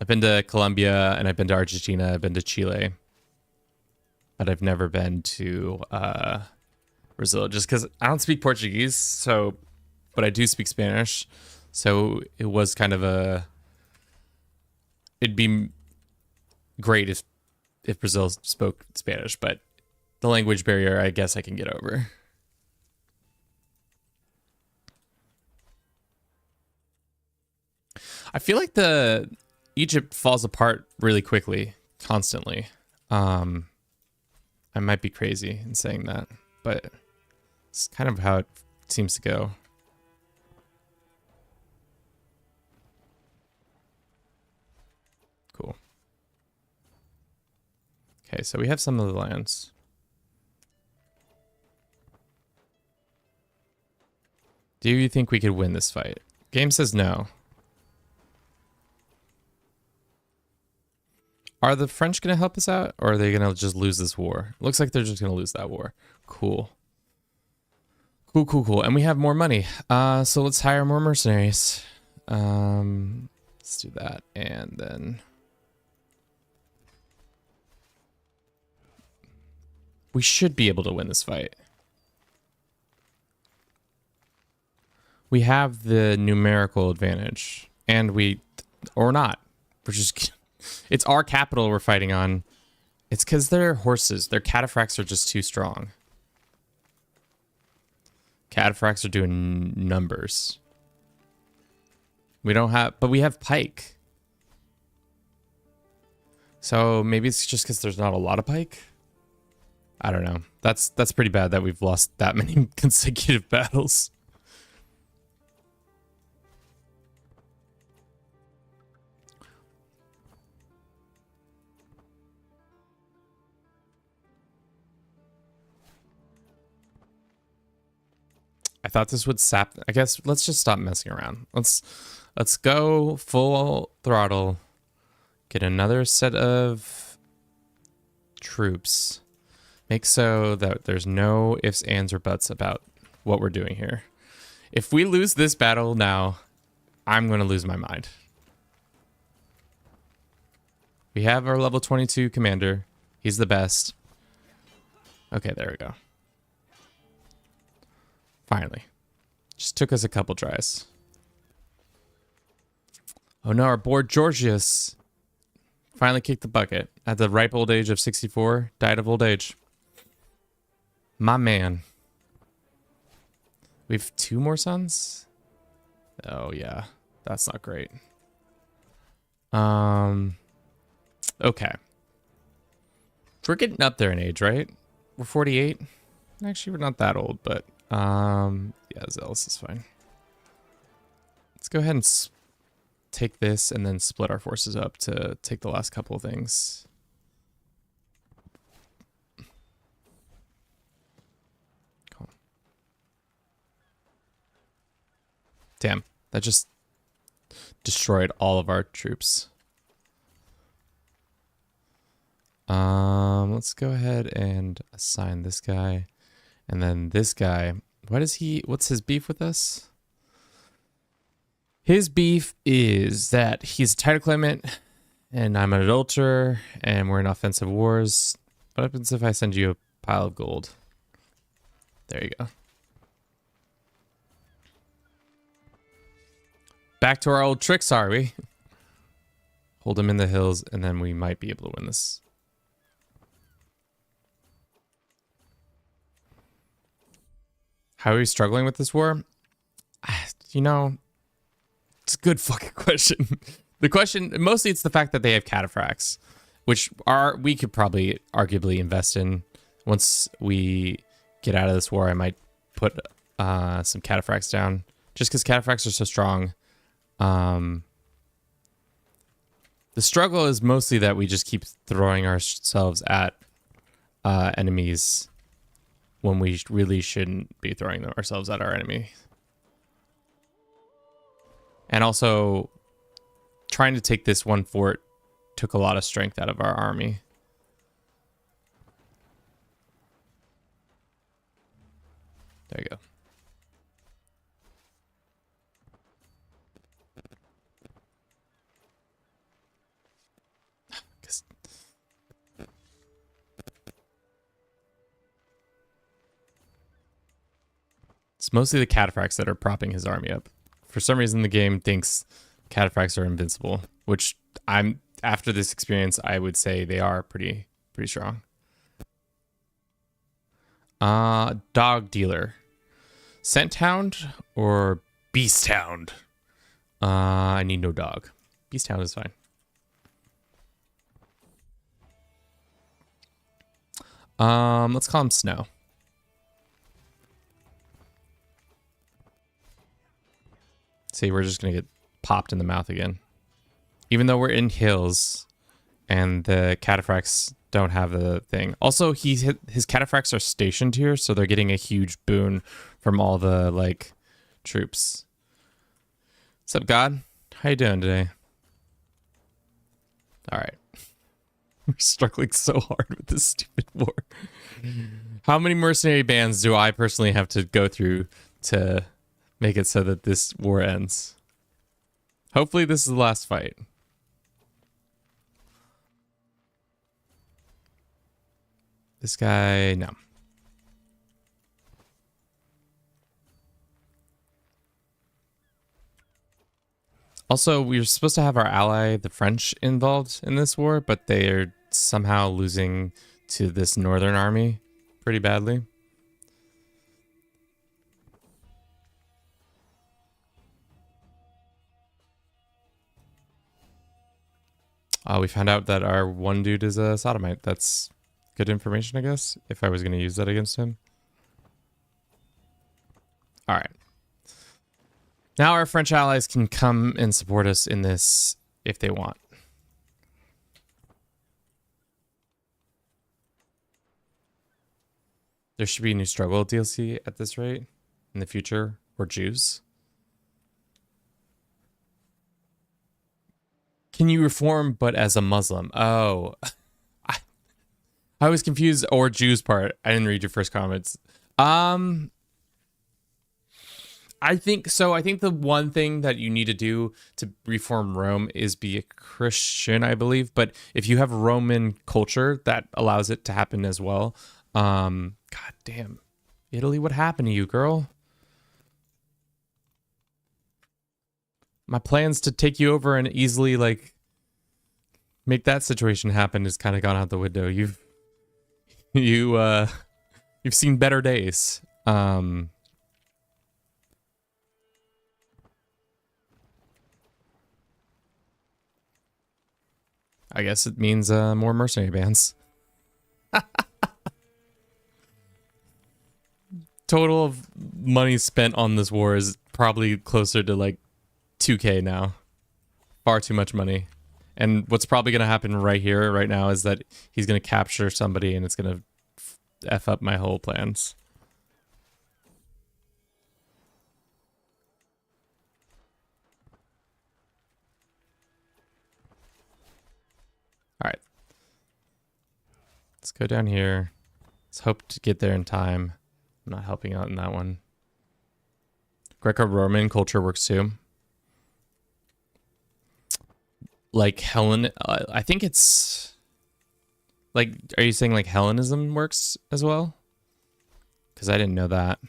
I've been to Colombia and I've been to Argentina. I've been to Chile. But I've never been to Brazil just because I don't speak Portuguese, but I do speak Spanish. So it was kind of it'd be great if Brazil spoke Spanish, but the language barrier, I guess I can get over. I feel like Egypt falls apart really quickly, constantly. I might be crazy in saying that, but it's kind of how it seems to go. Cool. Okay, so we have some of the lands. Do you think we could win this fight? Game says no. Are the French going to help us out, or are they going to just lose this war? Looks like they're just going to lose that war. Cool. Cool. And we have more money. So let's hire more mercenaries. Let's do that. And then we should be able to win this fight. We have the numerical advantage, and or not. We're just, it's our capital we're fighting on. It's because they're horses. Their cataphracts are just too strong. Cataphracts are doing numbers. We don't have, but we have pike. So maybe it's just because there's not a lot of pike. I don't know. That's pretty bad that we've lost that many consecutive battles. I thought this would sap. I guess let's just stop messing around. Let's go full throttle. Get another set of troops. Make so that there's no ifs, ands, or buts about what we're doing here. If we lose this battle now, I'm going to lose my mind. We have our level 22 commander. He's the best. Okay, there we go. Finally. Just took us a couple tries. Oh no, our board Georgius finally kicked the bucket at the ripe old age of 64. Died of old age. My man. We have 2 more sons? Oh yeah, that's not great. Okay. We're getting up there in age, right? We're 48. Actually, we're not that old, but yeah, Zealous is fine. Let's go ahead and take this and then split our forces up to take the last couple of things. Cool. Damn, that just destroyed all of our troops. Let's go ahead and assign this guy. And then this guy, what's his beef with us? His beef is that he's a title claimant and I'm an adulterer and we're in offensive wars. What happens if I send you a pile of gold? There you go. Back to our old tricks, are we? Hold him in the hills and then we might be able to win this. How are we struggling with this war? You know, it's a good fucking question. The question, mostly it's the fact that they have cataphracts, which we could probably arguably invest in. Once we get out of this war, I might put some cataphracts down, just because cataphracts are so strong. The struggle is mostly that we just keep throwing ourselves at enemies when we really shouldn't be throwing ourselves at our enemy. And also, trying to take this one fort took a lot of strength out of our army. There you go. It's mostly the cataphracts that are propping his army up. For some reason, the game thinks cataphracts are invincible, which after this experience, I would say they are pretty strong. Dog dealer. Scent hound or beast hound? I need no dog. Beast hound is fine. Let's call him Snow. See, we're just gonna get popped in the mouth again. Even though we're in hills and the cataphracts don't have the thing. Also, his cataphracts are stationed here, so they're getting a huge boon from all the like troops. What's up, God? How you doing today? All right. We're struggling so hard with this stupid war. How many mercenary bands do I personally have to go through to make it so that this war ends? Hopefully this is the last fight. This guy, no. Also, we were supposed to have our ally, the French, involved in this war, but they are somehow losing to this northern army pretty badly. We found out that our one dude is a sodomite. That's good information, I guess, if I was going to use that against him. All right. Now our French allies can come and support us in this if they want. There should be a new struggle DLC at this rate in the future, or Jews. Can you reform but as a Muslim? Oh, I was confused. Or Jews part. I didn't read your first comments. I think so. I think the one thing that you need to do to reform Rome is be a Christian, I believe. But if you have Roman culture, that allows it to happen as well. God damn. Italy, what happened to you, girl? My plans to take you over and easily, like, make that situation happen has kind of gone out the window. You've seen better days. I guess it means more mercenary bands. Total of money spent on this war is probably closer to like 2K now. Far too much money. And what's probably going to happen right here, right now, is that he's going to capture somebody and it's going to F up my whole plans. All right. Let's go down here. Let's hope to get there in time. I'm not helping out in that one. Greco-Roman culture works too. Like Hellen, I think it's like, are you saying like Hellenism works as well? Because I didn't know that.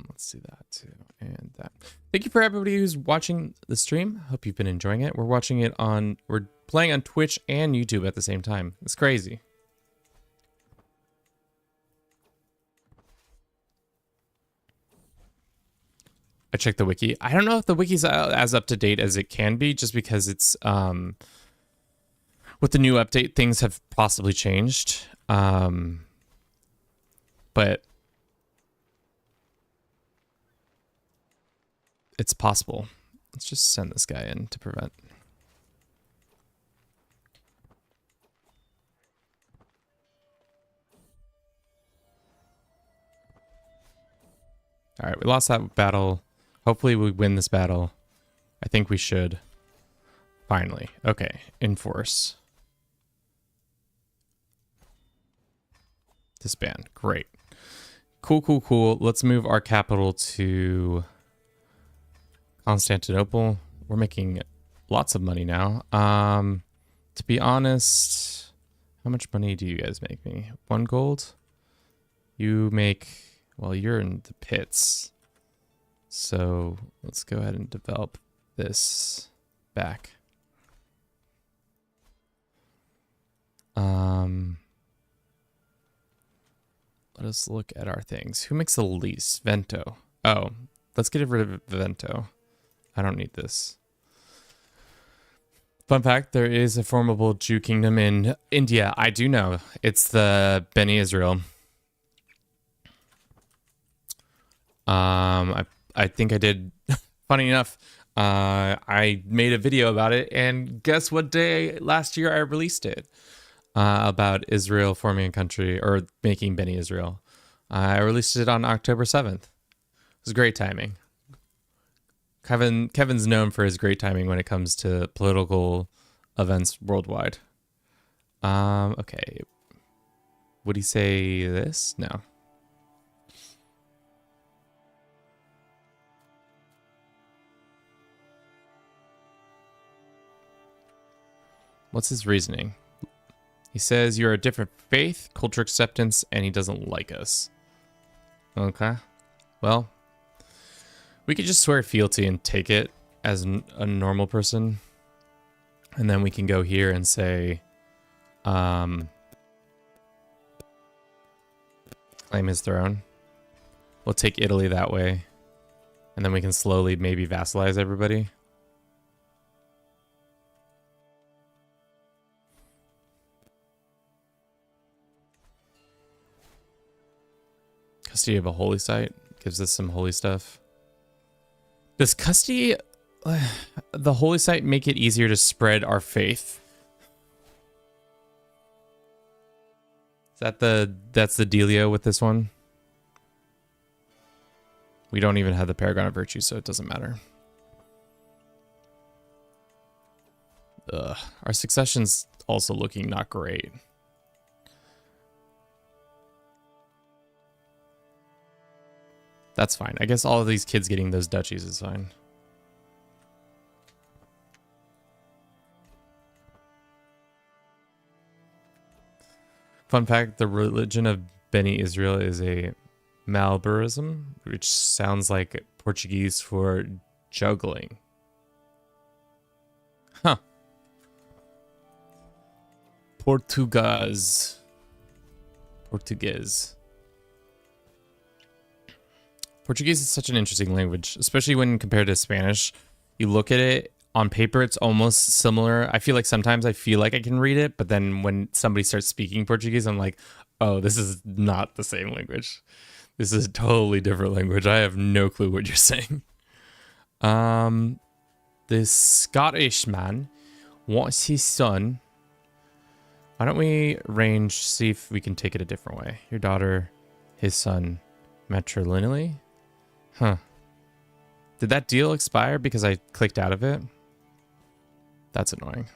Let's see that too, and that. Thank you for everybody who's watching the stream. Hope you've been enjoying it. We're playing on Twitch and YouTube at the same time. It's crazy. I checked the wiki. I don't know if the wiki's as up to date as it can be, just because it's with the new update, things have possibly changed. But it's possible. Let's just send this guy in to prevent. All right, we lost that battle. Hopefully we win this battle. I think we should. Finally. Okay, enforce. Disband. Great. Cool, cool, cool. Let's move our capital to Constantinople. We're making lots of money now. To be honest, how much money do you guys make me? 1 gold? You make, well, you're in the pits. So let's go ahead and develop this back. Let us look at our things. Who makes the least? Vento. Oh, let's get rid of Vento. I don't need this. Fun fact, there is a formidable Jew kingdom in India. I do know. It's the Beni Israel. I think I did, funny enough, I made a video about it, and guess what day last year I released it? About Israel forming a country, or making Beni Israel. I released it on October 7th. It was great timing. Kevin's known for his great timing when it comes to political events worldwide. Okay. Would he say this? No. What's his reasoning? He says you're a different faith, culture acceptance, and he doesn't like us. Okay. Well, we could just swear fealty and take it as a normal person. And then we can go here and say, claim his throne. We'll take Italy that way. And then we can slowly maybe vassalize everybody. Custody of a holy site gives us some holy stuff. Does custody the holy site make it easier to spread our faith? Is that that's the dealio with this one? We don't even have the Paragon of Virtue, so it doesn't matter. Ugh. Our succession's also looking not great. That's fine. I guess all of these kids getting those duchies is fine. Fun fact, the religion of Beni Israel is a Malbarism, which sounds like Portuguese for juggling. Huh. Portuguese. Portuguese is such an interesting language, especially when compared to Spanish. You look at it, on paper, it's almost similar. I feel like sometimes I feel like I can read it, but then when somebody starts speaking Portuguese, I'm like, oh, this is not the same language. This is a totally different language. I have no clue what you're saying. This Scottish man wants his son. Why don't we see if we can take it a different way? Your daughter, his son, matrilineally? Huh. Did that deal expire because I clicked out of it? That's annoying.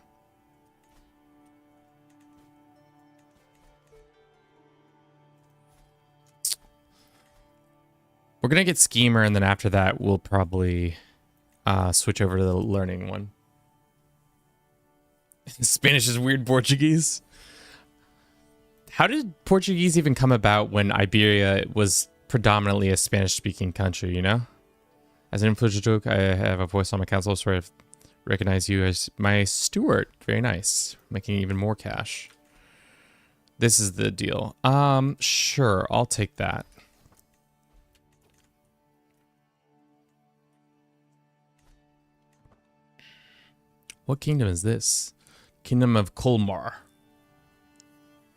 We're gonna get schemer, and then after that, we'll probably switch over to the learning one. Spanish is weird Portuguese. How did Portuguese even come about when Iberia was predominantly a Spanish-speaking country, you know? As an influencer joke, I have a voice on my council, so I recognize you as my steward. Very nice. Making even more cash. This is the deal. Sure, I'll take that. What kingdom is this? Kingdom of Colmar.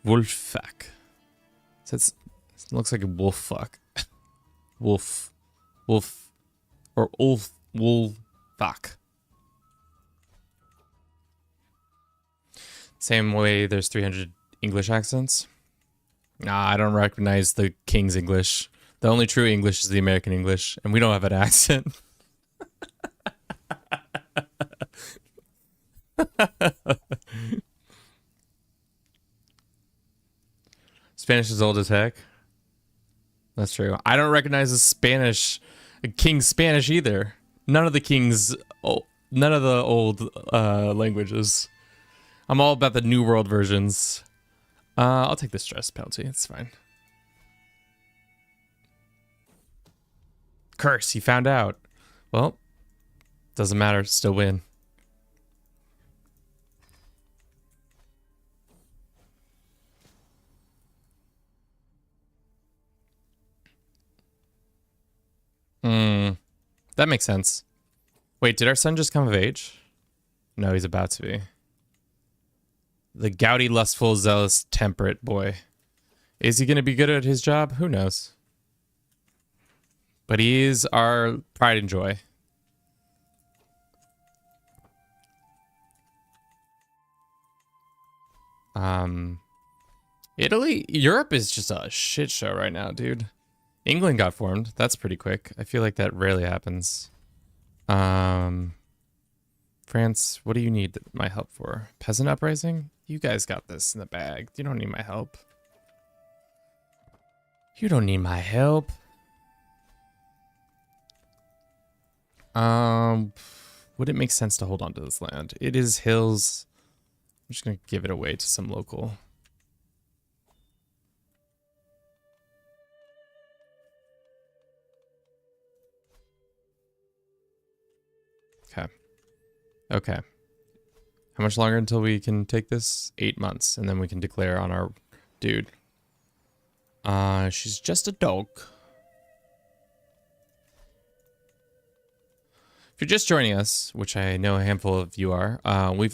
Wolfak. So it looks like a wolf fuck. Wolf. Or Wolfak. Same way there's 300 English accents. Nah, I don't recognize the King's English. The only true English is the American English, and we don't have an accent. Spanish is old as heck. That's true. I don't recognize the King's Spanish either. None of the old languages. I'm all about the New World versions. I'll take the stress penalty. It's fine. Curse, he found out. Well, doesn't matter. Still win. That makes sense. Wait, did our son just come of age? No, he's about to be. The gouty, lustful, zealous, temperate boy. Is he going to be good at his job? Who knows? But he is our pride and joy. Europe is just a shit show right now, dude. England got formed. That's pretty quick. I feel like that rarely happens. France, what do you need my help for? Peasant uprising? You guys got this in the bag. You don't need my help. You don't need my help. Would it make sense to hold on to this land? It is hills. I'm just gonna give it away to some local. Okay. How much longer until we can take this? 8 months, and then we can declare on our dude. She's just a dog. If you're just joining us, which I know a handful of you are,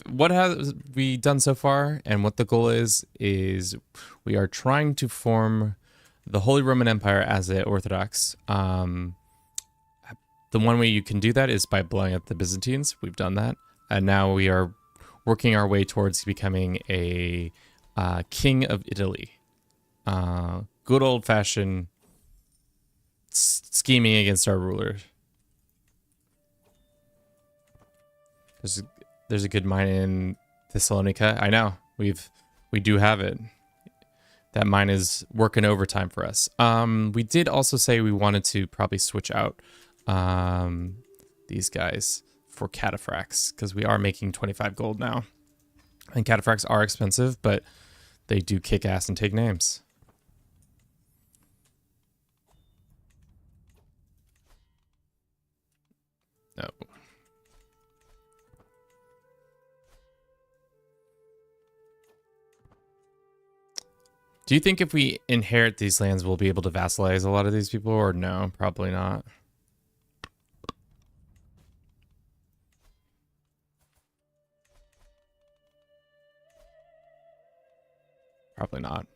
what have we done so far, and what the goal is we are trying to form the Holy Roman Empire as the Orthodox. The one way you can do that is by blowing up the Byzantines. We've done that. And now we are working our way towards becoming a king of Italy. Good old-fashioned scheming against our rulers. There's a good mine in Thessalonica. I know. We do have it. That mine is working overtime for us. We did also say we wanted to probably switch out these guys for cataphracts, because we are making 25 gold now. And cataphracts are expensive, but they do kick ass and take names. No. Do you think if we inherit these lands, we'll be able to vassalize a lot of these people, or no? Probably not. Probably not.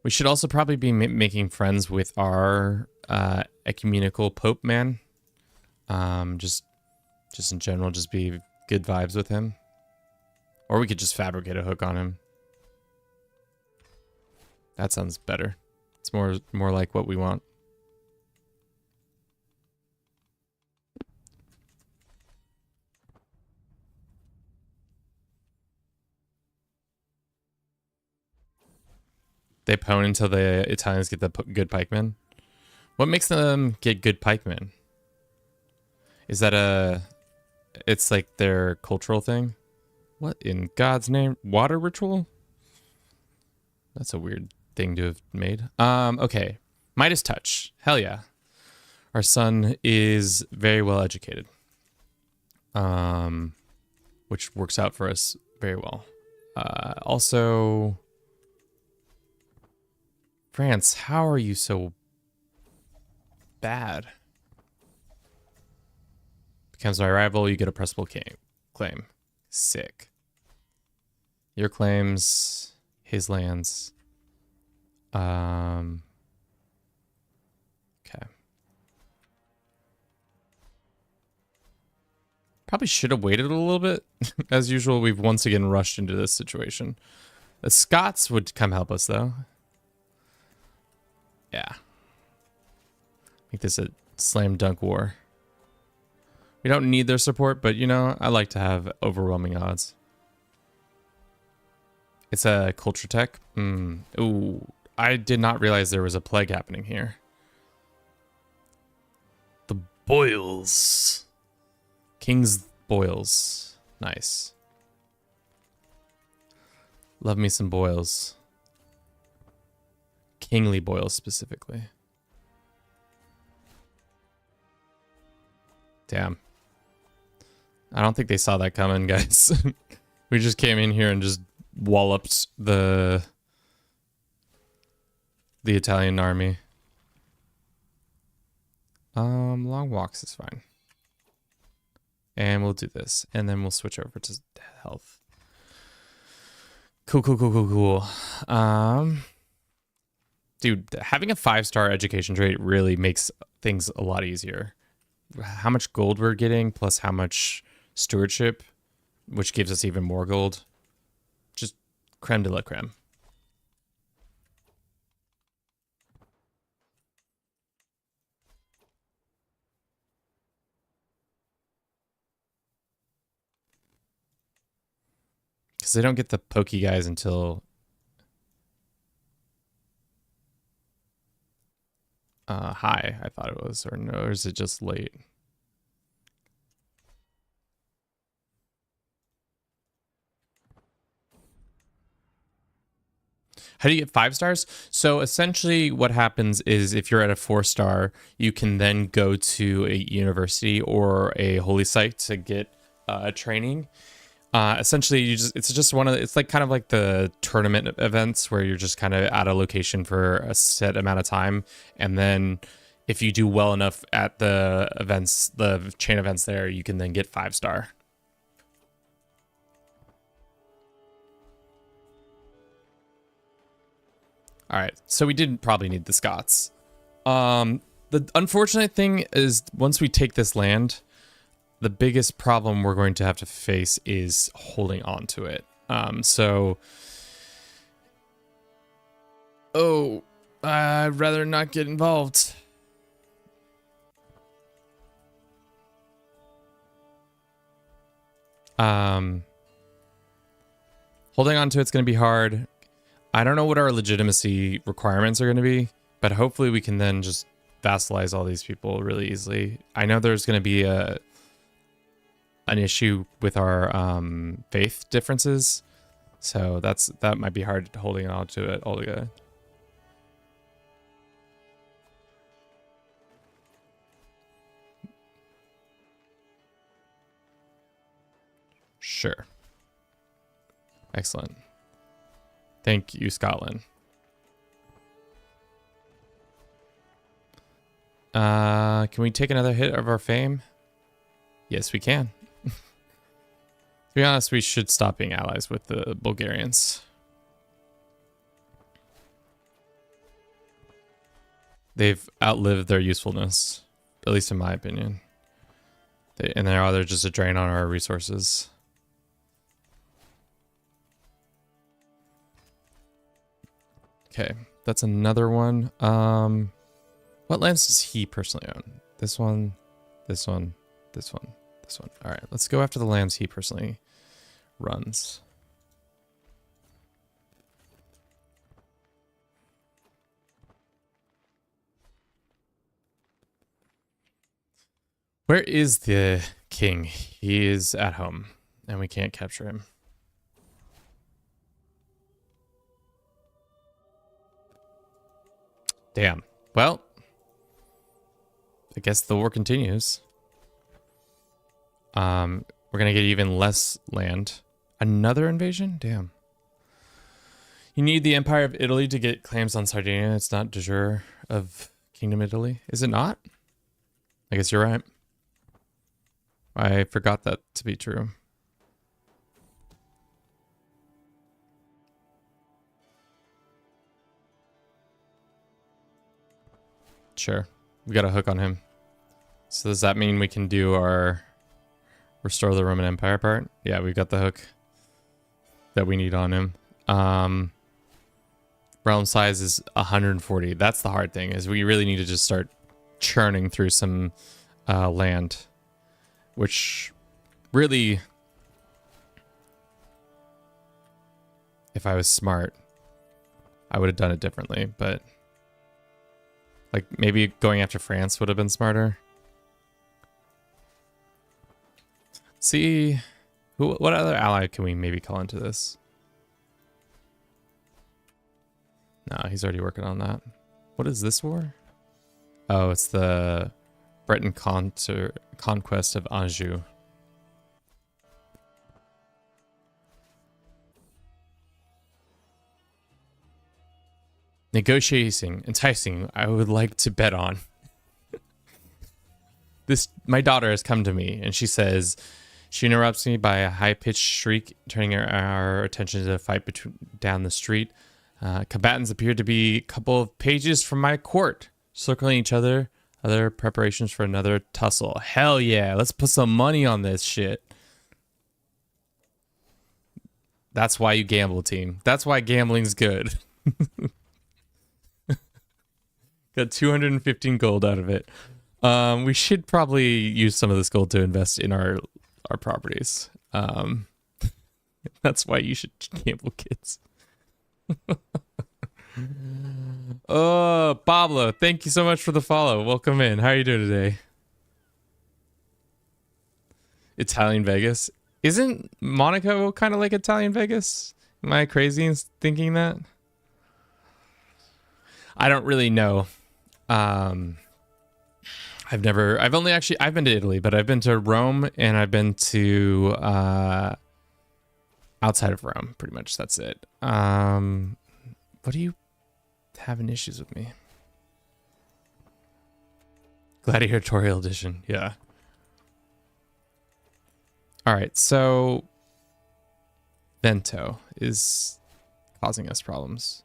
We should also probably be making friends with our ecumenical Pope man. Just in general, just be good vibes with him. Or we could just fabricate a hook on him. That sounds better. It's more like what we want. They pwn until the Italians get the good pikemen. What makes them get good pikemen? Is that it's like their cultural thing? What in God's name? Water ritual? That's a weird thing to have made. Okay. Midas touch. Hell yeah. Our son is very well educated. Which works out for us very well. Also, France, how are you so bad? Becomes my rival, you get a pressable claim. Sick. Your claims, his lands. Okay. Probably should have waited a little bit. As usual, we've once again rushed into this situation. The Scots would come help us, though. Yeah. Make this a slam dunk war. We don't need their support, but, you know, I like to have overwhelming odds. It's a culture tech. Ooh, I did not realize there was a plague happening here. The boils. King's boils. Nice. Love me some boils. Kingly boils specifically. Damn. I don't think they saw that coming, guys. We just came in here and just walloped the Italian army. Long walks is fine. And we'll do this. And then we'll switch over to health. Cool. Dude, having a 5-star education trait really makes things a lot easier. How much gold we're getting, plus how much stewardship, which gives us even more gold. Just creme de la creme. Because they don't get the pokey guys until high, I thought it was, or no, or is it just late? How do you get 5 stars? So essentially what happens is if you're at a 4-star, you can then go to a university or a holy site to get training. Essentially it's just it's like kind of like the tournament events where you're just kind of at a location for a set amount of time, and then if you do well enough at the events, the chain events there, you can then get 5-star. All right, so we did probably need the Scots. The unfortunate thing is once we take this land, the biggest problem we're going to have to face is holding on to it. I'd rather not get involved. Holding on to it's going to be hard. I don't know what our legitimacy requirements are going to be, but hopefully we can then just vassalize all these people really easily. I know there's going to be an issue with our faith differences, so that might be hard holding on to it altogether. Sure. Excellent. Thank you, Scotland. Can we take another hit of our fame? Yes, we can. To be honest, we should stop being allies with the Bulgarians. They've outlived their usefulness, at least in my opinion. They're just a drain on our resources. Okay, that's another one. What lands does he personally own? This one, this one, this one, this one. All right, let's go after the lands he personally runs. Where is the king? He is at home, and we can't capture him. Damn. Well, I guess the war continues. We're gonna get even less land. Another invasion? Damn. You need the Empire of Italy to get claims on Sardinia. It's not de jure of Kingdom Italy. Is it not? I guess you're right. I forgot that to be true. Sure. We got a hook on him. So does that mean we can do our restore the Roman Empire part? Yeah, we've got the hook that we need on him. Realm size is 140. That's the hard thing, is we really need to just start churning through some land, which really, if I was smart, I would have done it differently, but like maybe going after France would have been smarter. See, what other ally can we maybe call into this? No, he's already working on that. What is this war? Oh, it's the Breton conquest of Anjou. Negotiating, enticing, I would like to bet on. My daughter has come to me and she says, she interrupts me by a high-pitched shriek, turning our attention to the fight down the street. Combatants appear to be a couple of pages from my court, circling each other. Other preparations for another tussle. Hell yeah, let's put some money on this shit. That's why you gamble, team. That's why gambling's good. Got 215 gold out of it. We should probably use some of this gold to invest in our properties. That's why you should gamble, kids. Oh, Pablo, thank you so much for the follow. Welcome in. How are you doing today? Italian Vegas. Isn't Monaco kind of like Italian Vegas? Am I crazy in thinking that? I don't really know. I've been to Italy, but I've been to Rome and I've been to outside of Rome, pretty much. That's it. What are you having issues with me? Gladiatorial edition, yeah. All right, so Vento is causing us problems.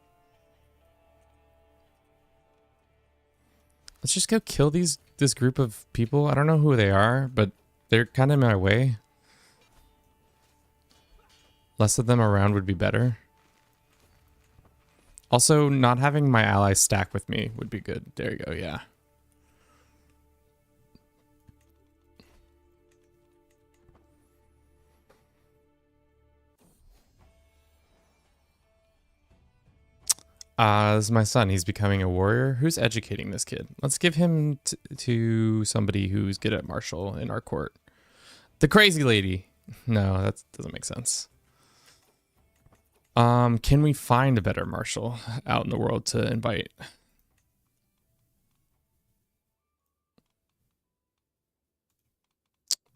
Let's just go kill this group of people. I don't know who they are, but they're kind of in my way. Less of them around would be better. Also, not having my allies stack with me would be good. There you go, yeah. This is my son. He's becoming a warrior. Who's educating this kid? Let's give him to somebody who's good at martial in our court. The crazy lady. No, that doesn't make sense. Can we find a better marshal out in the world to invite?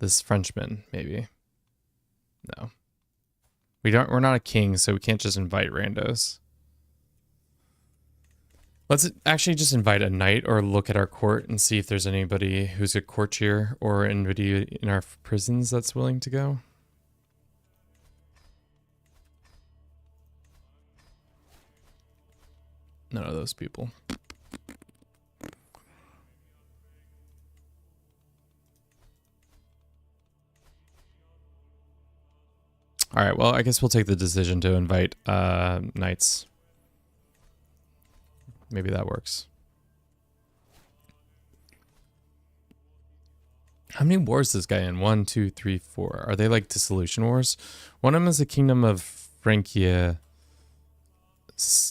This Frenchman, maybe. No. We're not a king, so we can't just invite randos. Let's actually just invite a knight or look at our court and see if there's anybody who's a courtier or anybody in our prisons that's willing to go. None of those people. All right, well, I guess we'll take the decision to invite knights. Maybe that works. How many wars is this guy in? 1, 2, 3, 4. Are they like dissolution wars? One of them is the Kingdom of Francia.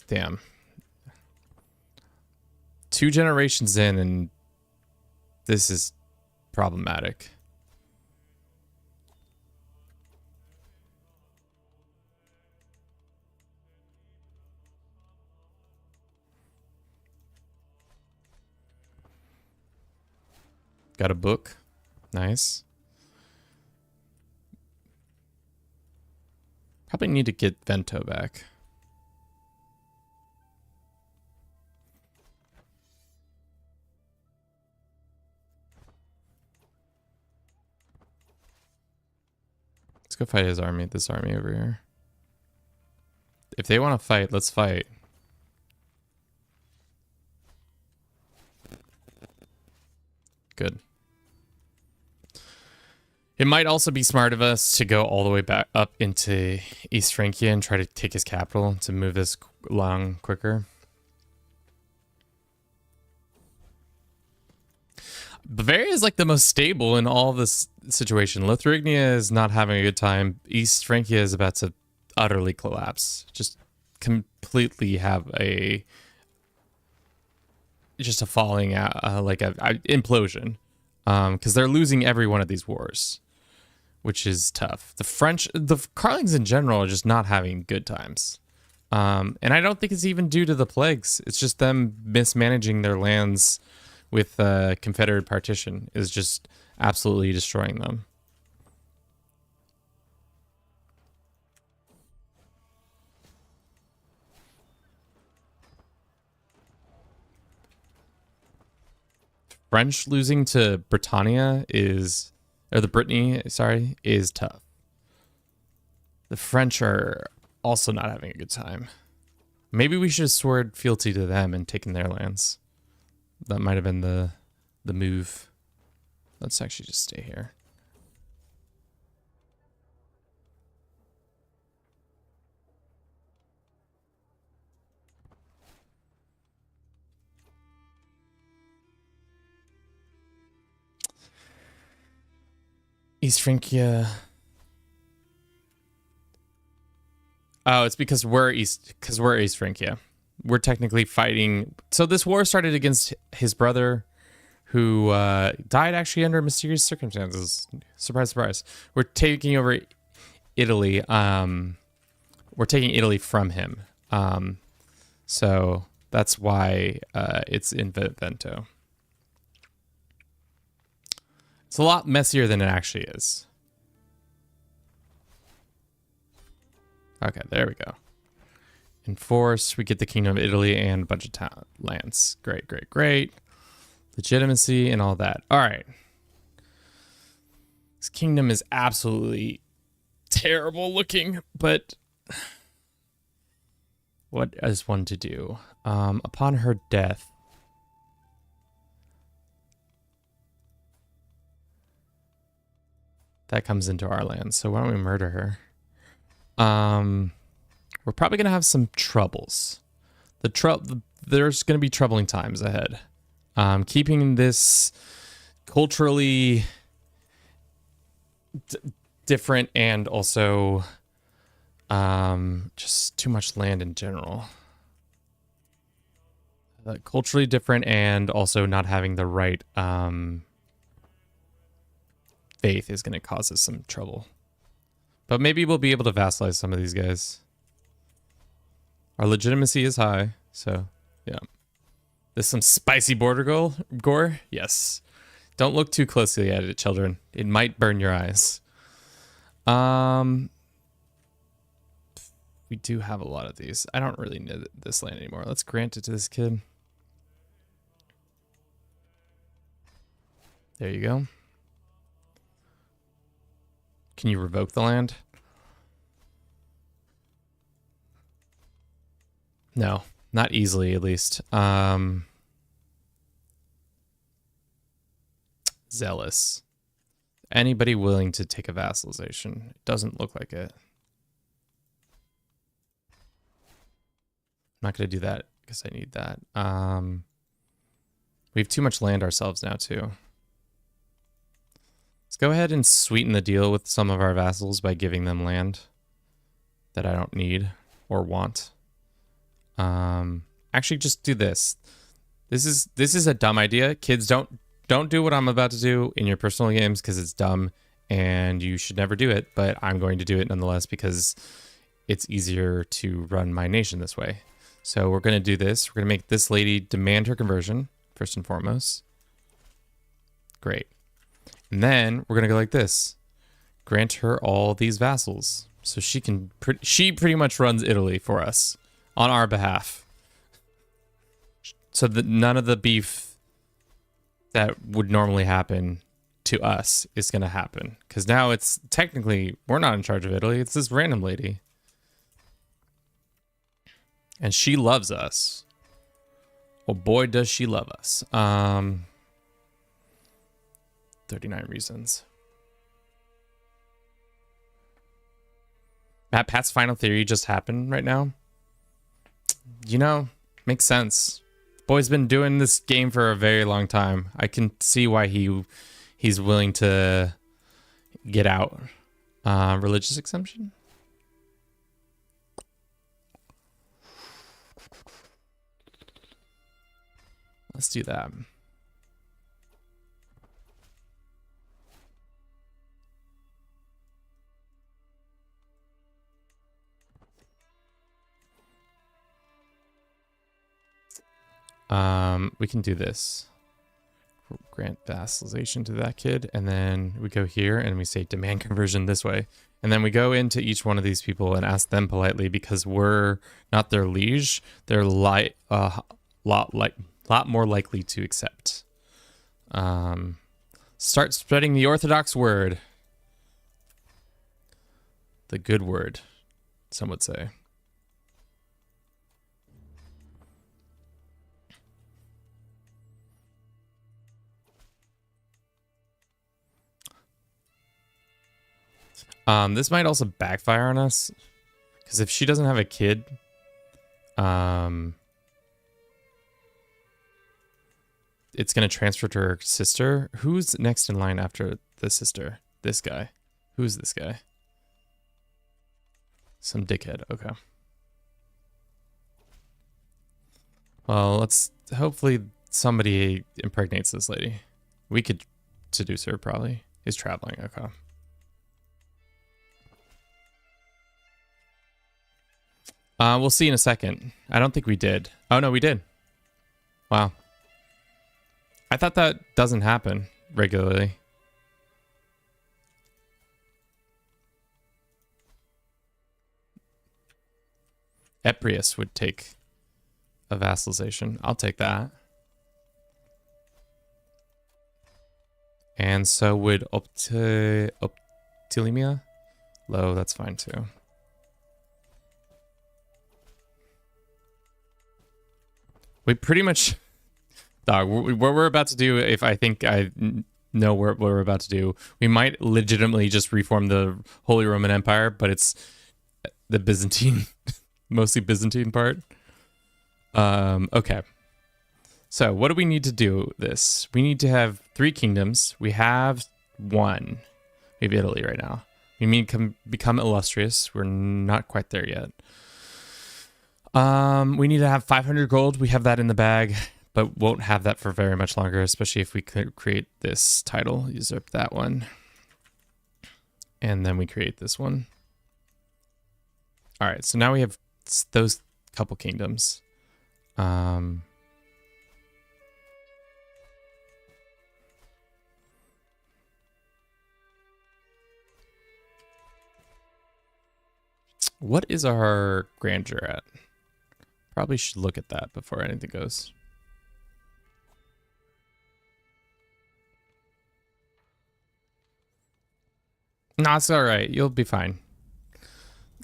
Damn. 2 generations in, and this is problematic. Got a book. Nice. Probably need to get Vento back. Let's go fight his army, this army over here. If they want to fight, let's fight. Good. It might also be smart of us to go all the way back up into East Francia and try to take his capital to move this along quicker. Bavaria is like the most stable in all this situation. Lithuania is not having a good time. East Francia is about to utterly collapse. Just completely have a falling out, like a implosion, because they're losing every one of these wars, which is tough. The Carlings in general are just not having good times, and I don't think it's even due to the plagues. It's just them mismanaging their lands with Confederate partition is just absolutely destroying them. French losing to Britannia is tough. The French are also not having a good time. Maybe we should have sworn fealty to them and taken their lands. That might have been the move. Let's actually just stay here. East Francia. Oh, it's because we're East Francia. We're technically fighting. So this war started against his brother, who died actually under mysterious circumstances. Surprise, surprise. We're taking over Italy. We're taking Italy from him. So that's why it's in Vento. It's a lot messier than it actually is. Okay, there we go. Enforce, we get the Kingdom of Italy and a bunch of lands. Great, great, great. Legitimacy and all that. All right. This kingdom is absolutely terrible looking, but what is one to do? Upon her death, that comes into our land, so why don't we murder her? We're probably gonna have some troubles. There's gonna be troubling times ahead. Keeping this culturally different and also just too much land in general. Culturally different and also not having the right faith is going to cause us some trouble. But maybe we'll be able to vassalize some of these guys. Our legitimacy is high, so yeah. There's some spicy border gore? Yes. Don't look too closely at it, children. It might burn your eyes. We do have a lot of these. I don't really need this land anymore. Let's grant it to this kid. There you go. Can you revoke the land? No, not easily, at least. Zealous. Anybody willing to take a vassalization? It doesn't look like it. I'm not going to do that because I need that. We have too much land ourselves now, too. Let's go ahead and sweeten the deal with some of our vassals by giving them land that I don't need or want. Actually, just do this. This is a dumb idea. Kids, don't don't do what I'm about to do in your personal games because it's dumb and you should never do it, but I'm going to do it nonetheless because it's easier to run my nation this way. So we're going to do this. We're going to make this lady demand her conversion, first and foremost. Great. And then we're going to go like this. Grant her all these vassals. So she can, she pretty much runs Italy for us on our behalf. So that none of the beef that would normally happen to us is going to happen. Because now it's technically, we're not in charge of Italy. It's this random lady. And she loves us. Well, boy, does she love us. 39 reasons. Pat's final theory just happened right now. You know, makes sense. Boy's been doing this game for a very long time. I can see why he's willing to get out. Religious exemption? Let's do that. We can do this. Grant vassalization to that kid, and then we go here and we say demand conversion this way. And then we go into each one of these people and ask them politely because we're not their liege. They're lot more likely to accept. Start spreading the Orthodox word. The good word, some would say. This might also backfire on us. Because if she doesn't have a kid, it's going to transfer to her sister. Who's next in line after the sister? This guy. Who's this guy? Some dickhead. Okay. Well, let's... Hopefully somebody impregnates this lady. We could seduce her, probably. He's traveling. Okay. We'll see in a second. I don't think we did. Oh, no, we did. Wow. I thought that doesn't happen regularly. Eprius would take a vassalization. I'll take that. And so would Optilimia? Low, that's fine too. We pretty much... Dog, what we're about to do, if I think I know what we're about to do, we might legitimately just reform the Holy Roman Empire, but it's the Byzantine, mostly Byzantine part. Okay. So what do we need to do this? We need to have 3 kingdoms. We have 1. We have Italy right now. We need to become illustrious. We're not quite there yet. We need to have 500 gold. We have that in the bag, but won't have that for very much longer, especially if we could create this title, usurp that one. And then we create this one. All right, so now we have those couple kingdoms. What is our grandeur at? Probably should look at that before anything goes. No, it's all right. You'll be fine.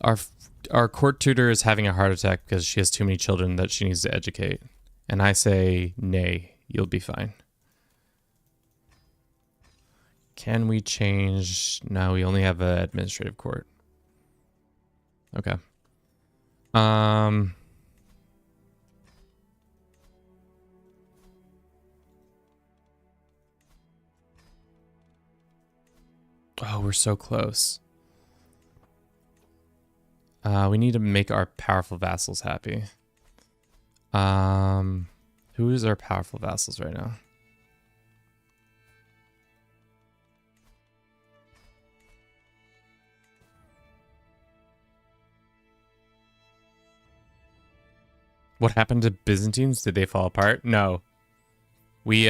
Our court tutor is having a heart attack because she has too many children that she needs to educate. And I say, nay, you'll be fine. Can we change? No, we only have an administrative court. Okay. Oh, we're so close. We need to make our powerful vassals happy. Who is our powerful vassals right now? What happened to Byzantines? Did they fall apart? No. We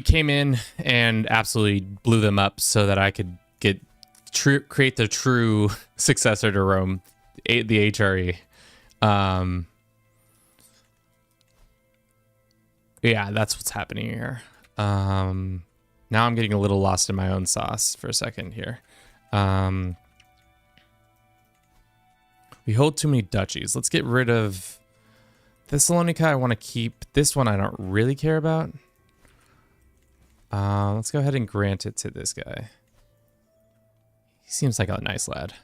came in and absolutely blew them up so that I could create the true successor to Rome, the HRE. Yeah, that's what's happening here. Now I'm getting a little lost in my own sauce for a second here. We hold too many duchies. Let's get rid of Thessalonica. I want to keep this one. I don't really care about. Let's go ahead and grant it to this guy. He seems like a nice lad.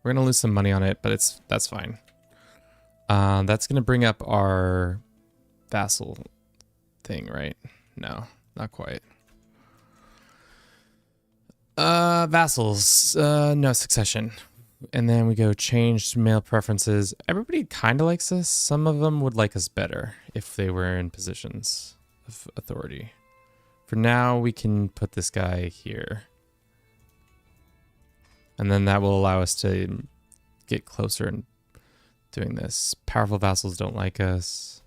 We're gonna lose some money on it, but that's fine. That's gonna bring up our vassal thing, right? No, not quite. Vassals, no succession. And then we go change male preferences. Everybody kind of likes us. Some of them would like us better if they were in positions of authority. For now, we can put this guy here. And then that will allow us to get closer in doing this. Powerful vassals don't like us.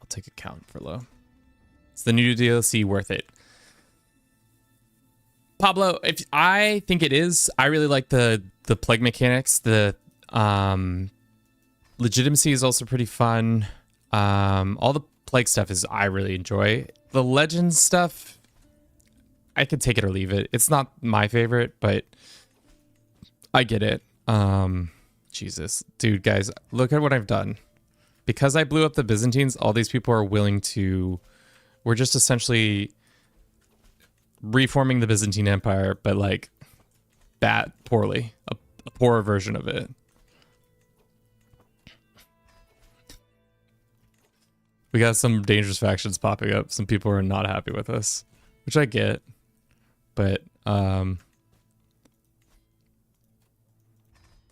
I'll take a count for low. Is the new DLC worth it? Pablo, if I think it is, I really like the plague mechanics. The legitimacy is also pretty fun. All the plague stuff is I really enjoy. The legends stuff, I could take it or leave it. It's not my favorite, but I get it. Jesus, dude, guys, look at what I've done. Because I blew up the Byzantines, all these people are willing to. We're just essentially reforming the Byzantine Empire, but like poorly, a poorer version of it. We got some dangerous factions popping up. Some people are not happy with us, which I get, but there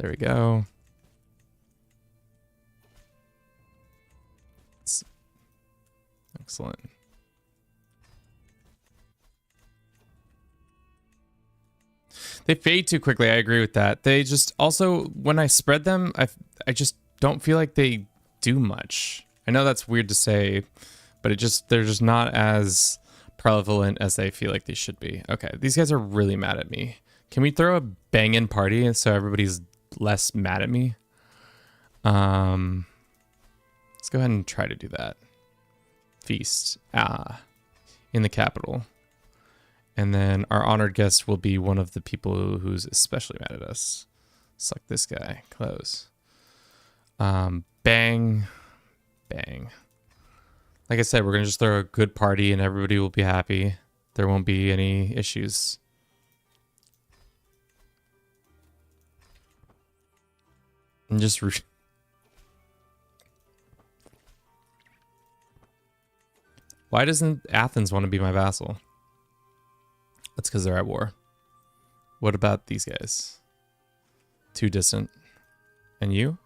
we go. Excellent. They fade too quickly. I agree with that. They just also, when I spread them, I just don't feel like they do much. I know that's weird to say, but they're just not as prevalent as they feel like they should be. Okay, these guys are really mad at me. Can we throw a bangin' party so everybody's less mad at me? Let's go ahead and try to do that. Feast. In the capital. And then our honored guest will be one of the people who's especially mad at us. Select this guy. Close. Bang. Bang. Like I said, we're going to just throw a good party and everybody will be happy. There won't be any issues. And just... Why doesn't Athens want to be my vassal? That's because they're at war. What about these guys? Too distant. And you?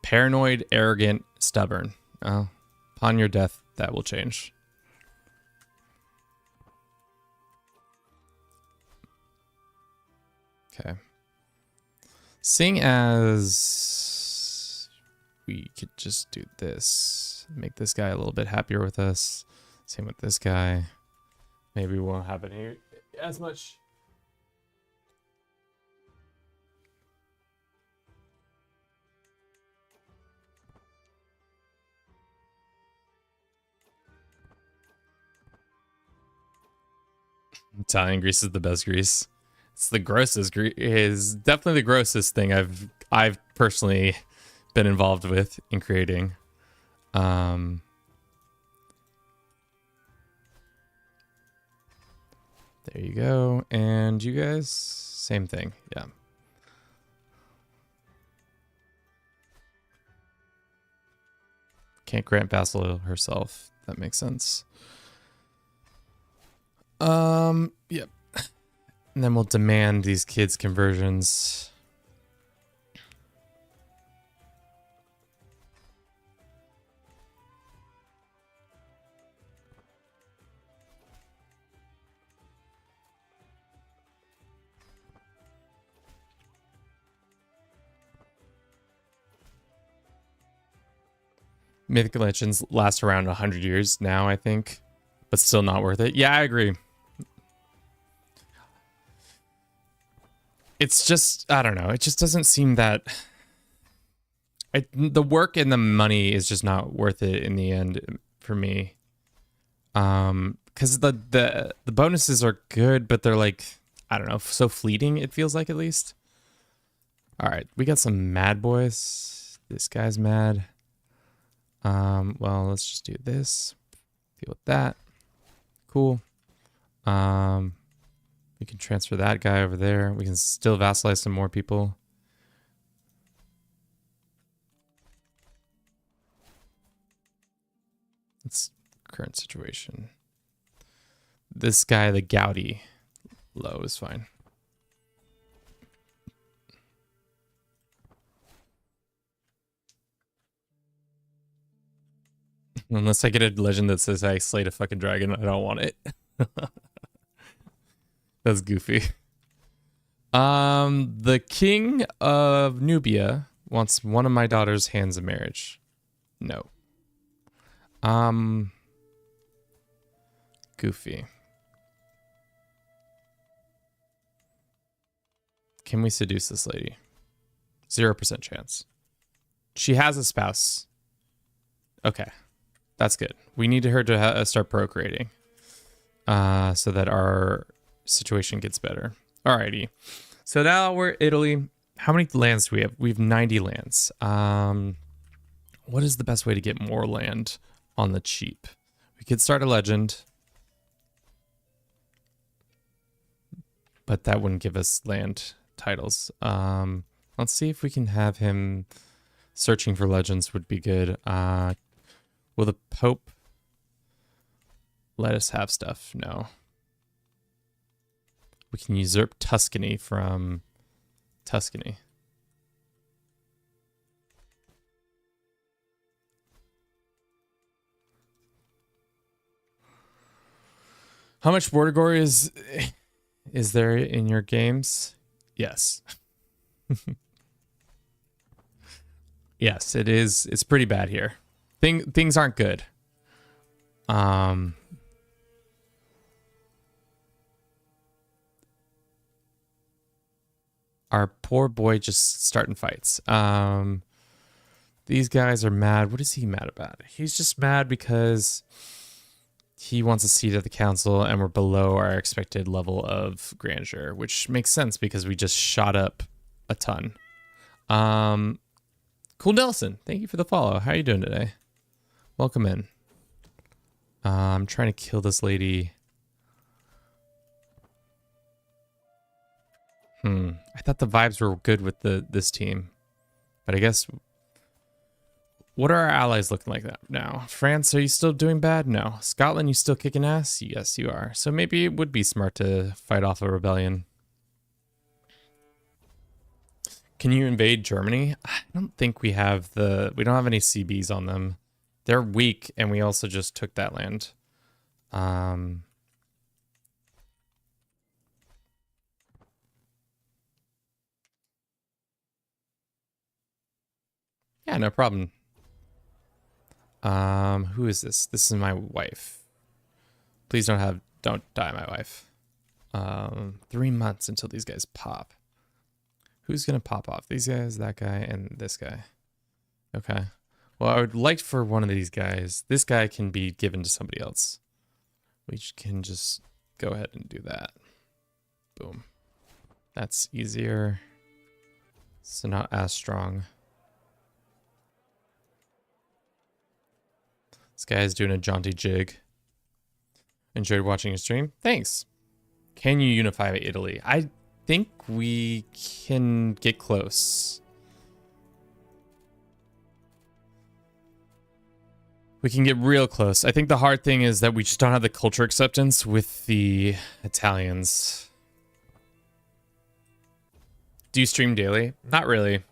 Paranoid, arrogant, stubborn. Oh, upon your death, that will change. Okay. Seeing as we could just do this, make this guy a little bit happier with us. Same with this guy. Maybe we won't have any as much. Italian grease is the best grease. It's the grossest grease. Is definitely the grossest thing I've personally been involved with in creating. There you go. And you guys, same thing. Yeah. Can't grant vassal herself. That makes sense. Yep. And then we'll demand these kids' conversions. Mythic Legends last around 100 years now, I think, but still not worth it. Yeah, I agree. It's just, I don't know. It just doesn't seem that the work and the money is just not worth it in the end for me. Because the bonuses are good, but they're like, I don't know, so fleeting. It feels like, at least. All right, we got some mad boys. This guy's mad. Well, let's just do this. Deal with that. Cool. We can transfer that guy over there. We can still vassalize some more people. That's current situation. This guy, the Gaudi, low is fine. Unless I get a legend that says I slayed a fucking dragon, I don't want it. That's goofy. The king of Nubia wants one of my daughter's hands in marriage. No. Goofy. Can we seduce this lady? 0% chance. She has a spouse. Okay. That's good. We need her to start procreating. So that our situation gets better. Alrighty. So now we're Italy. How many lands do we have? We have 90 lands. What is the best way to get more land on the cheap? We could start a legend. But that wouldn't give us land titles. Let's see if we can have him searching for legends would be good. Will the Pope let us have stuff? No. We can usurp Tuscany from Tuscany. How much border gore is there in your games? Yes. Yes, it is. It's pretty bad here. Things aren't good. Our poor boy just starting fights. These guys are mad. What is he mad about? He's just mad because he wants a seat at the council and we're below our expected level of grandeur, which makes sense because we just shot up a ton. Cool Nelson, thank you for the follow. How are you doing today? Welcome in. I'm trying to kill this lady. I thought the vibes were good with this team, but I guess. What are our allies looking like that now? France, are you still doing bad? No. Scotland, you still kicking ass? Yes, you are. So maybe it would be smart to fight off a rebellion. Can you invade Germany? I don't think we have we don't have any CBs on them. They're weak, and we also just took that land. Yeah, no problem. Who is this? This is my wife. Please don't die, my wife. 3 months until these guys pop. Who's gonna pop off? These guys, that guy, and this guy. Okay. Well, I would like for one of these guys. This guy can be given to somebody else. We can just go ahead and do that. Boom. That's easier. So not as strong. This guy's doing a jaunty jig. Enjoyed watching your stream. Thanks. Can you unify Italy? I think we can get close. We can get real close. I think the hard thing is that we just don't have the culture acceptance with the Italians. Do you stream daily? Not really.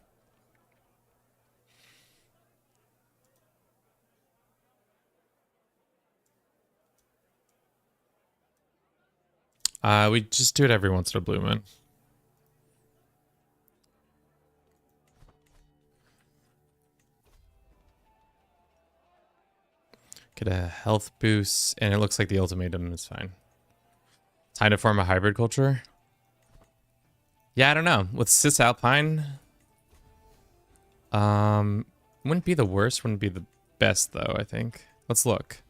We just do it every once in a blue moon. Get a health boost, and it looks like the ultimatum is fine. Time to form a hybrid culture. Yeah, I don't know. With Cisalpine, wouldn't be the worst, wouldn't be the best though, I think. Let's look.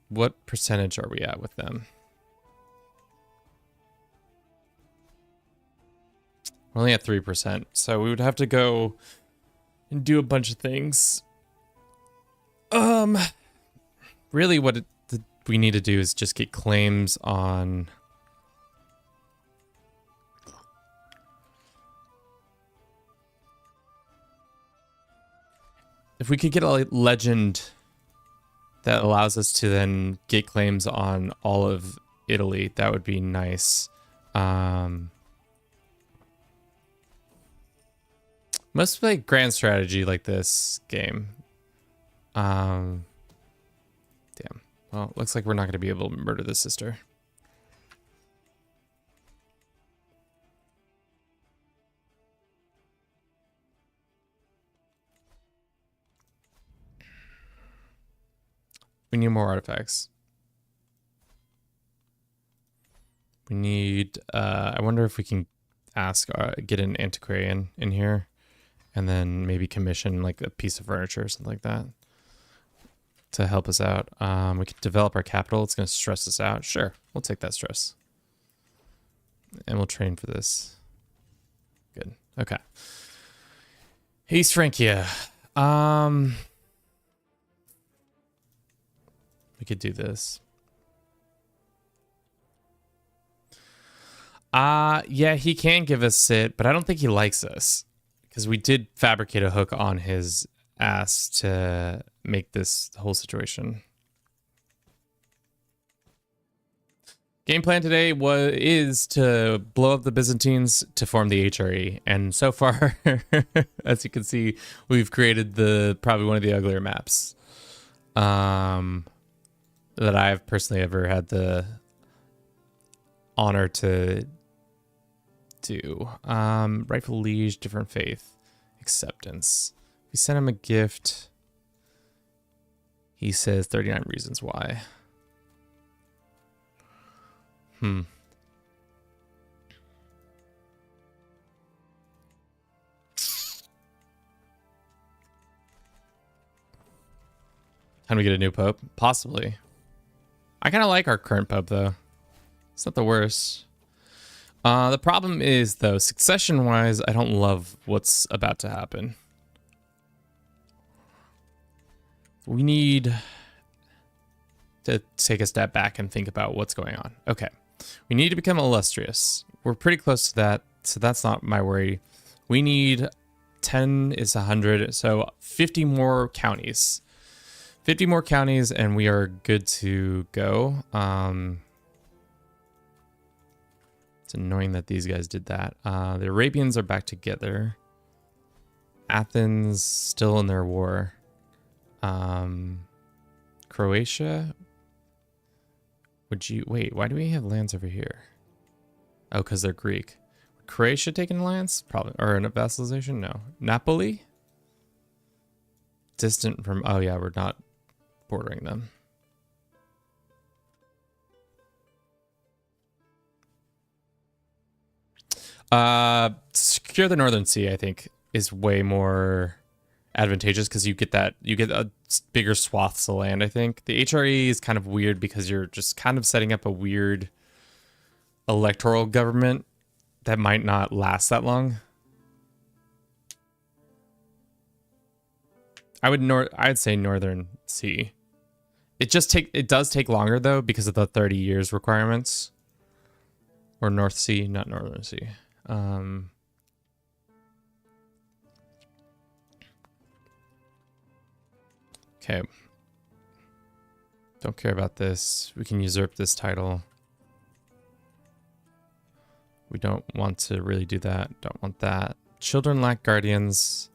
What percentage are we at with them? We're only at 3%, so we would have to go and do a bunch of things. Really what we need to do is just get claims on... If we could get a legend that allows us to then get claims on all of Italy, that would be nice. Most play grand strategy like this game. Damn. Well, looks like we're not going to be able to murder the sister. We need more artifacts. We need, I wonder if we can ask, get an antiquarian in here and then maybe commission like a piece of furniture or something like that to help us out. We can develop our capital. It's going to stress us out. Sure, we'll take that stress. And we'll train for this. Good. Okay. East Francia. We could do this. Yeah, he can give us sit, but I don't think he likes us because we did fabricate a hook on his ass to make this whole situation. Game plan today is to blow up the Byzantines to form the HRE, and so far, as you can see, we've created probably one of the uglier maps that I've personally ever had the honor to do. Rightful liege, different faith, acceptance. We sent him a gift. He says 39 reasons why. Time to get a new pope? Possibly. I kind of like our current pope, though. It's not the worst. The problem is, though, succession-wise, I don't love what's about to happen. We need to take a step back and think about what's going on. Okay. We need to become illustrious. We're pretty close to that, so that's not my worry. We need 10 is 100, so 50 more counties. 50 more counties, and we are good to go. It's annoying that these guys did that. The Arabians are back together. Athens still in their war. Croatia. Would you wait? Why do we have lands over here? Oh, because they're Greek. Croatia taking lands? Probably, or a vassalization? No. Napoli. Distant from. Oh yeah, we're not bordering them. Secure the Northern Sea, I think, is way more advantageous because you get a bigger swaths of land. I think the HRE is kind of weird because you're just kind of setting up a weird electoral government that might not last that long. I'd say Northern Sea. It does take longer though because of the 30 years requirements. Or North Sea, not Northern Sea. Okay. Don't care about this. We can usurp this title. We don't want to really do that. Don't want that. Children lack guardians.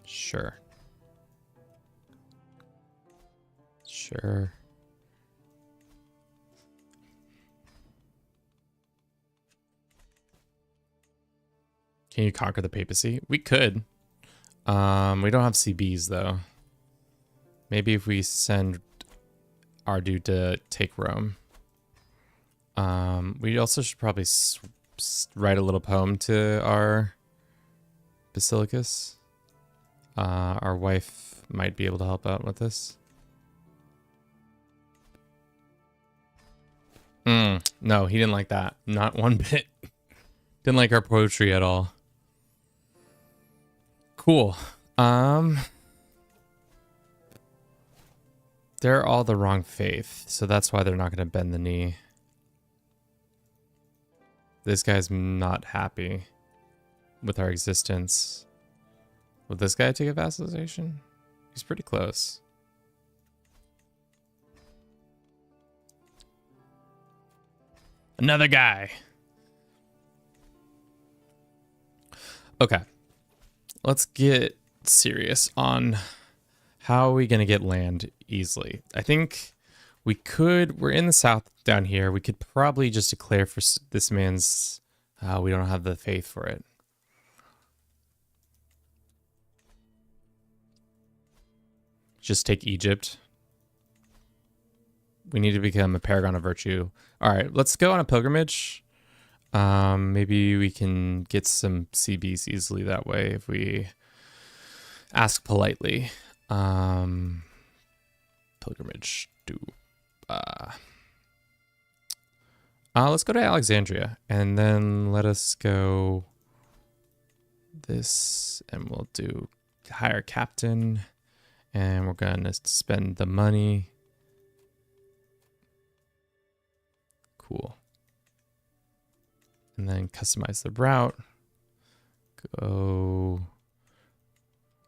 Sure. Sure. Can you conquer the papacy? We could. We don't have CBs though. Maybe if we send our dude to take Rome. We also should probably write a little poem to our basilicus. Our wife might be able to help out with this. No, he didn't like that. Not one bit. Didn't like our poetry at all. Cool. They're all the wrong faith, so that's why they're not going to bend the knee. This guy's not happy with our existence. Will this guy take a vassalization? He's pretty close. Another guy. Okay. Let's get serious on how are we going to get land easily. I think we could, we're in the south down here. We could probably just declare for this man's, we don't have the faith for it. Just take Egypt. We need to become a paragon of virtue. All right, let's go on a pilgrimage. Maybe we can get some CBs easily that way if we ask politely. Pilgrimage do. Let's go to Alexandria and then let us go this, and we'll do hire captain, and we're gonna spend the money. Cool. And then customize the route. Go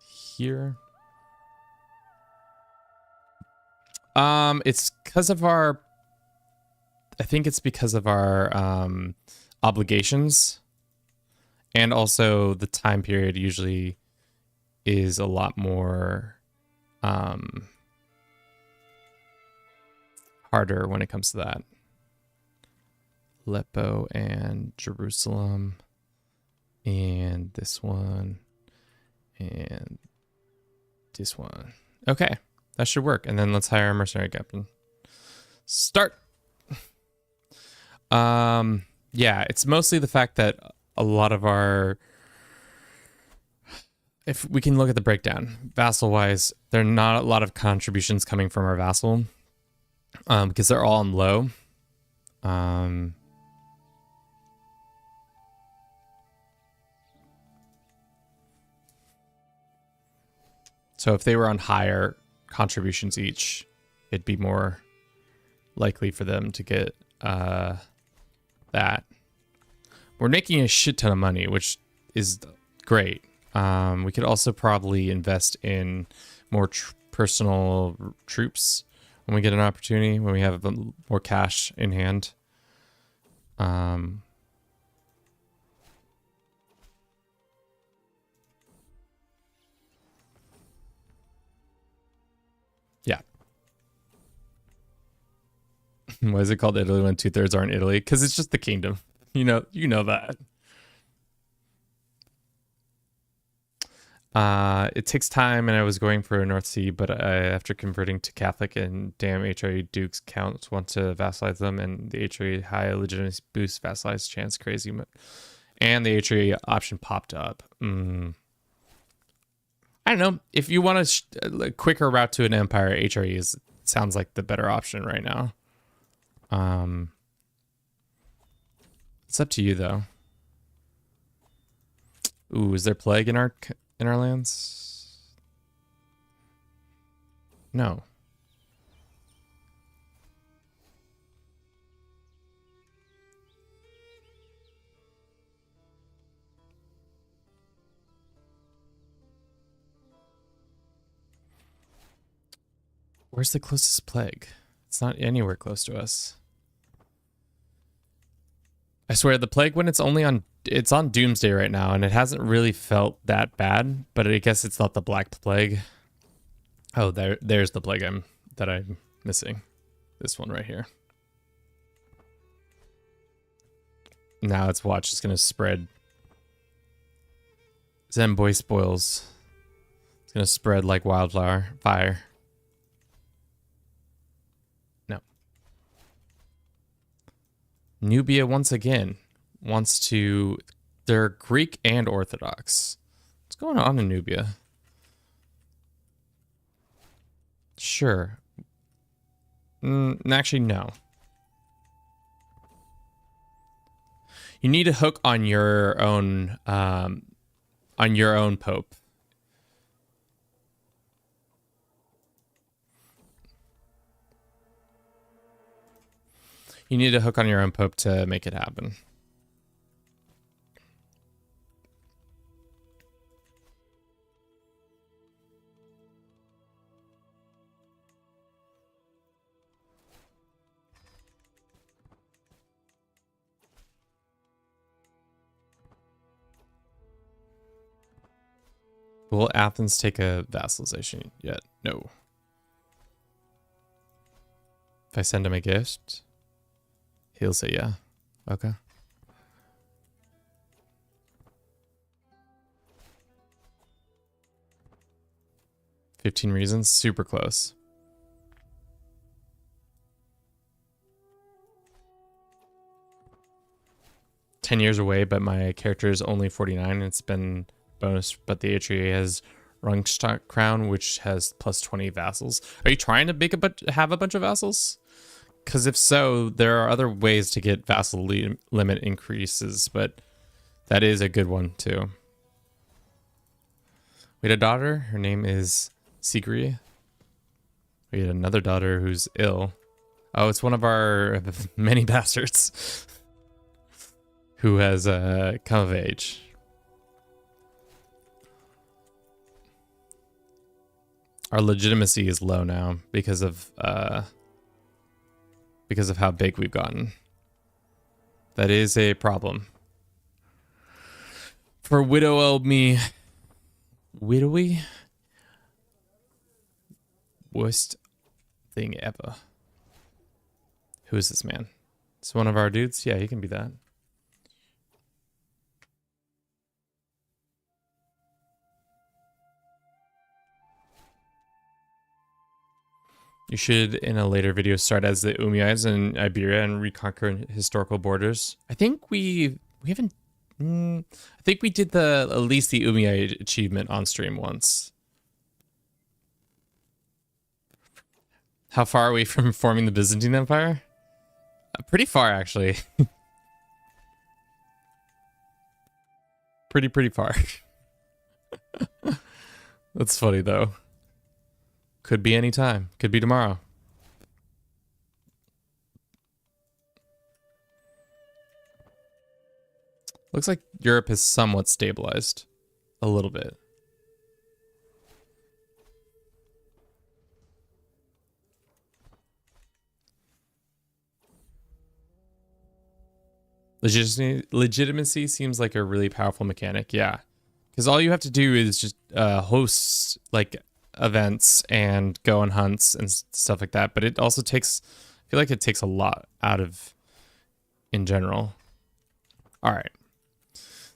here. It's because of our, I think it's because of our obligations, and also the time period usually is a lot more harder when it comes to that. Aleppo and Jerusalem, and this one, and this one. Okay, that should work. And then let's hire a mercenary captain. Start. Yeah, it's mostly the fact that a lot of our, if we can look at the breakdown, vassal-wise, there are not a lot of contributions coming from our vassal, because they're all on low. So if they were on higher contributions each, it'd be more likely for them to get that. We're making a shit ton of money, which is great. We could also probably invest in more personal troops when we get an opportunity, when we have more cash in hand. Yeah. Why is it called Italy when 2/3 aren't Italy? Because it's just the kingdom. You know that. It takes time, and I was going for a North Sea, but after converting to Catholic, and damn HRE dukes counts want to vassalize them, and the HRE high legitimacy boost vassalize chance crazy, and the HRE option popped up. I don't know, if you want a quicker route to an empire, HRE sounds like the better option right now. It's up to you though. Ooh, is there plague in our lands? No. Where's the closest plague? It's not anywhere close to us. I swear, the plague, when it's on Doomsday right now, and it hasn't really felt that bad, but I guess it's not the Black Plague. Oh, there's the plague that I'm missing. This one right here. Now it's gonna spread. Zemboy spoils. It's gonna spread like wildfire. Fire. No. Nubia once again wants to... They're Greek and Orthodox. What's going on in Nubia? Sure. Actually, no. You need a hook on your own pope. You need a hook on your own pope to make it happen. Will Athens take a vassalization yet? No. If I send him a gift, he'll say yeah. Okay. "15 reasons, super close. "10 years away, but my character is only 49. It's been bonus, but the HRE has Rungstock Crown, which has plus 20 vassals. Are you trying to have a bunch of vassals? Because if so, there are other ways to get vassal limit increases, but that is a good one too. We had a daughter. Her name is CK3. We had another daughter who's ill. Oh, it's one of our many bastards who has come of age. Our legitimacy is low now because of how big we've gotten. That is a problem. For widowy, worst thing ever. Who is this man? It's one of our dudes? Yeah, he can be that. You should, in a later video, start as the Umayyads in Iberia and reconquer historical borders. I think we haven't... I think we did at least the Umayyad achievement on stream once. How far are we from forming the Byzantine Empire? Pretty far, actually. pretty far. That's funny, though. Could be any time. Could be tomorrow. Looks like Europe has somewhat stabilized. A little bit. Legitimacy seems like a really powerful mechanic. Yeah. Because all you have to do is just host, like, events and go on hunts and stuff like that, but it also takes, I feel like it takes a lot out of in general. All right,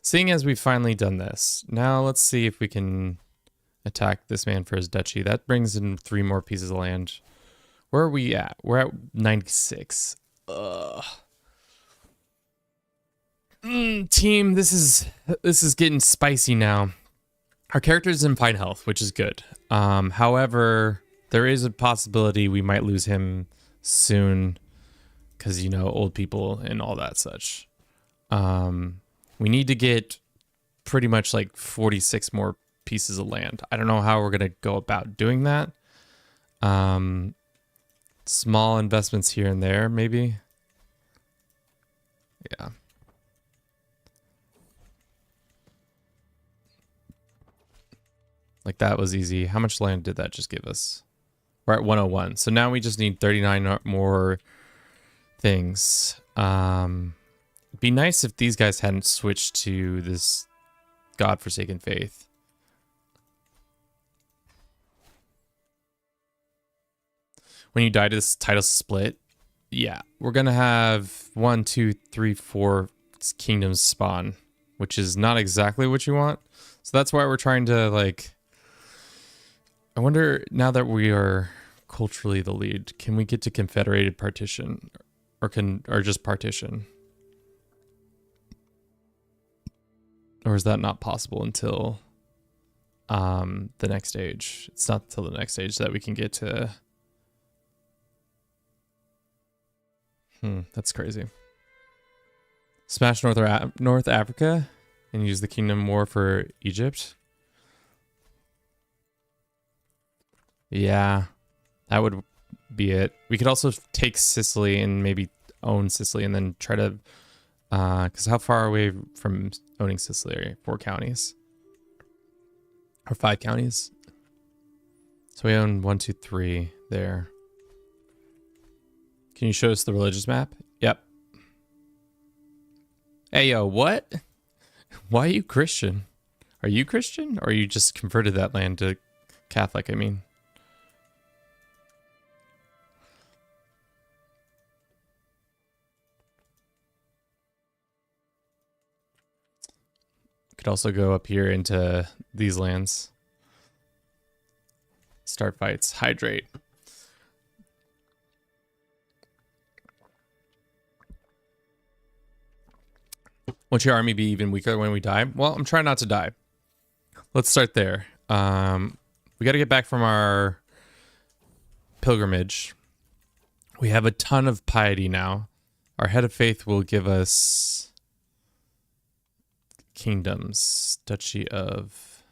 seeing as we've finally done this, now let's see if we can attack this man for his duchy. That brings in 3 more pieces of land. Where are we at? We're at 96. Team, this is getting spicy now. Our character is in fine health, which is good. However, there is a possibility we might lose him soon because, you know, old people and all that such. We need to get pretty much like 46 more pieces of land. I don't know how we're going to go about doing that. Small investments here and there, maybe. Yeah. Like, that was easy. How much land did that just give us? We're at 101. So now we just need 39 more things. It'd be nice if these guys hadn't switched to this godforsaken faith. When you die to this title split, yeah, we're going to have 1, 2, 3, 4 kingdoms spawn, which is not exactly what you want. So that's why we're trying to, like... I wonder, now that we are culturally the lead, can we get to confederated partition, or just partition? Or is that not possible until the next stage? It's not until the next stage that we can get to. That's crazy. Smash North Africa and use the Kingdom War for Egypt. Yeah, that would be it. We could also take Sicily and maybe own Sicily and then try to, because how far are we from owning Sicily? 4 counties or 5 counties. So we own 1, 2, 3 there. Can you show us the religious map? Yep. Hey, yo, what? Why are you Christian? Are you Christian? Or you just converted that land to Catholic, I mean? Could also go up here into these lands. Start fights. Hydrate. Won't your army be even weaker when we die? Well, I'm trying not to die. Let's start there. We got to get back from our pilgrimage. We have a ton of piety now. Our head of faith will give us kingdoms. Duchy of...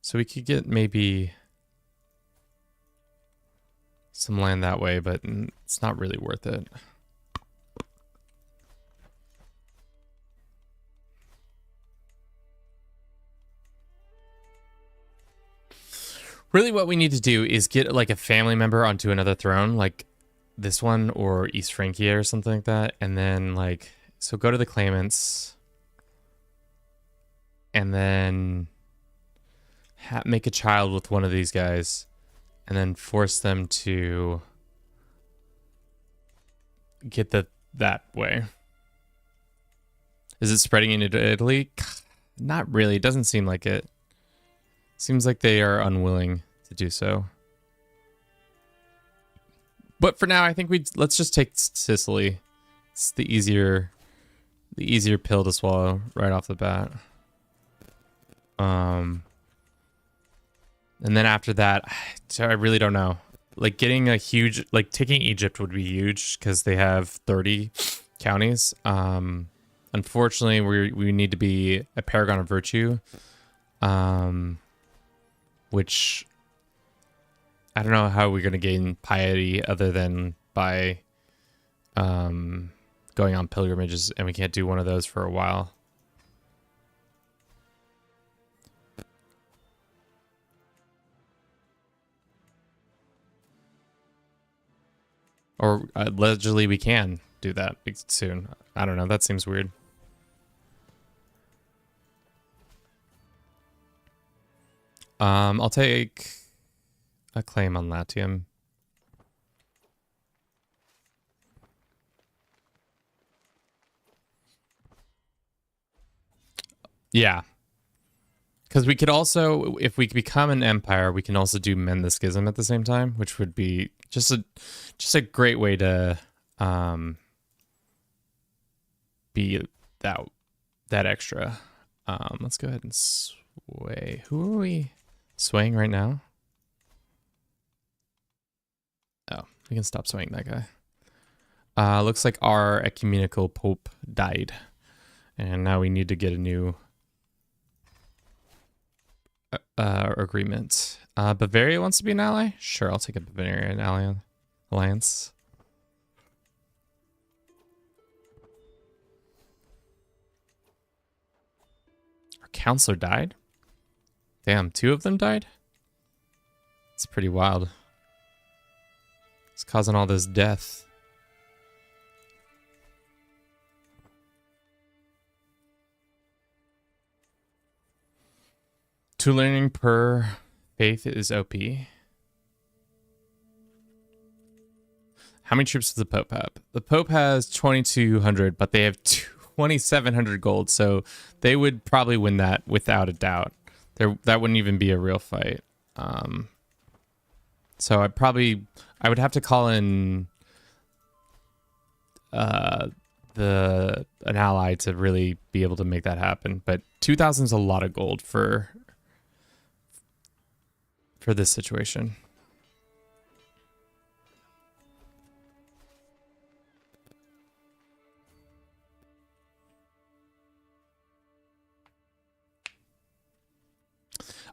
So we could get maybe some land that way, but it's not really worth it. Really what we need to do is get like a family member onto another throne, like this one or East Francia or something like that. And then like, so go to the claimants and then make a child with one of these guys and then force them to get that way. Is it spreading into Italy? Not really. It doesn't seem like it. Seems like they are unwilling to do so. But for now, I think let's just take Sicily. It's the easier pill to swallow right off the bat. And then after that, I really don't know. Like getting a huge, like taking Egypt would be huge because they have 30 counties. Unfortunately, we need to be a paragon of virtue. Which I don't know how we're going to gain piety other than by going on pilgrimages, and we can't do one of those for a while. Or allegedly we can do that soon. I don't know. That seems weird. I'll take a claim on Latium. Yeah. Because we could also, if we become an empire, we can also do mend the schism at the same time, which would be just a great way to be that extra. Let's go ahead and sway. Who are we swaying right now? Oh, we can stop swaying that guy. Looks like our ecumenical pope died, and now we need to get a new agreement. Bavaria wants to be an ally? Sure, I'll take a Bavarian alliance. Our counselor died? Damn, 2 of them died? It's pretty wild. It's causing all this death. Two learning per faith is OP. How many troops does the Pope have? The Pope has 2,200, but they have 2,700 gold, so they would probably win that without a doubt. That wouldn't even be a real fight. So I would have to call in an ally to really be able to make that happen. But 2,000 is a lot of gold for this situation.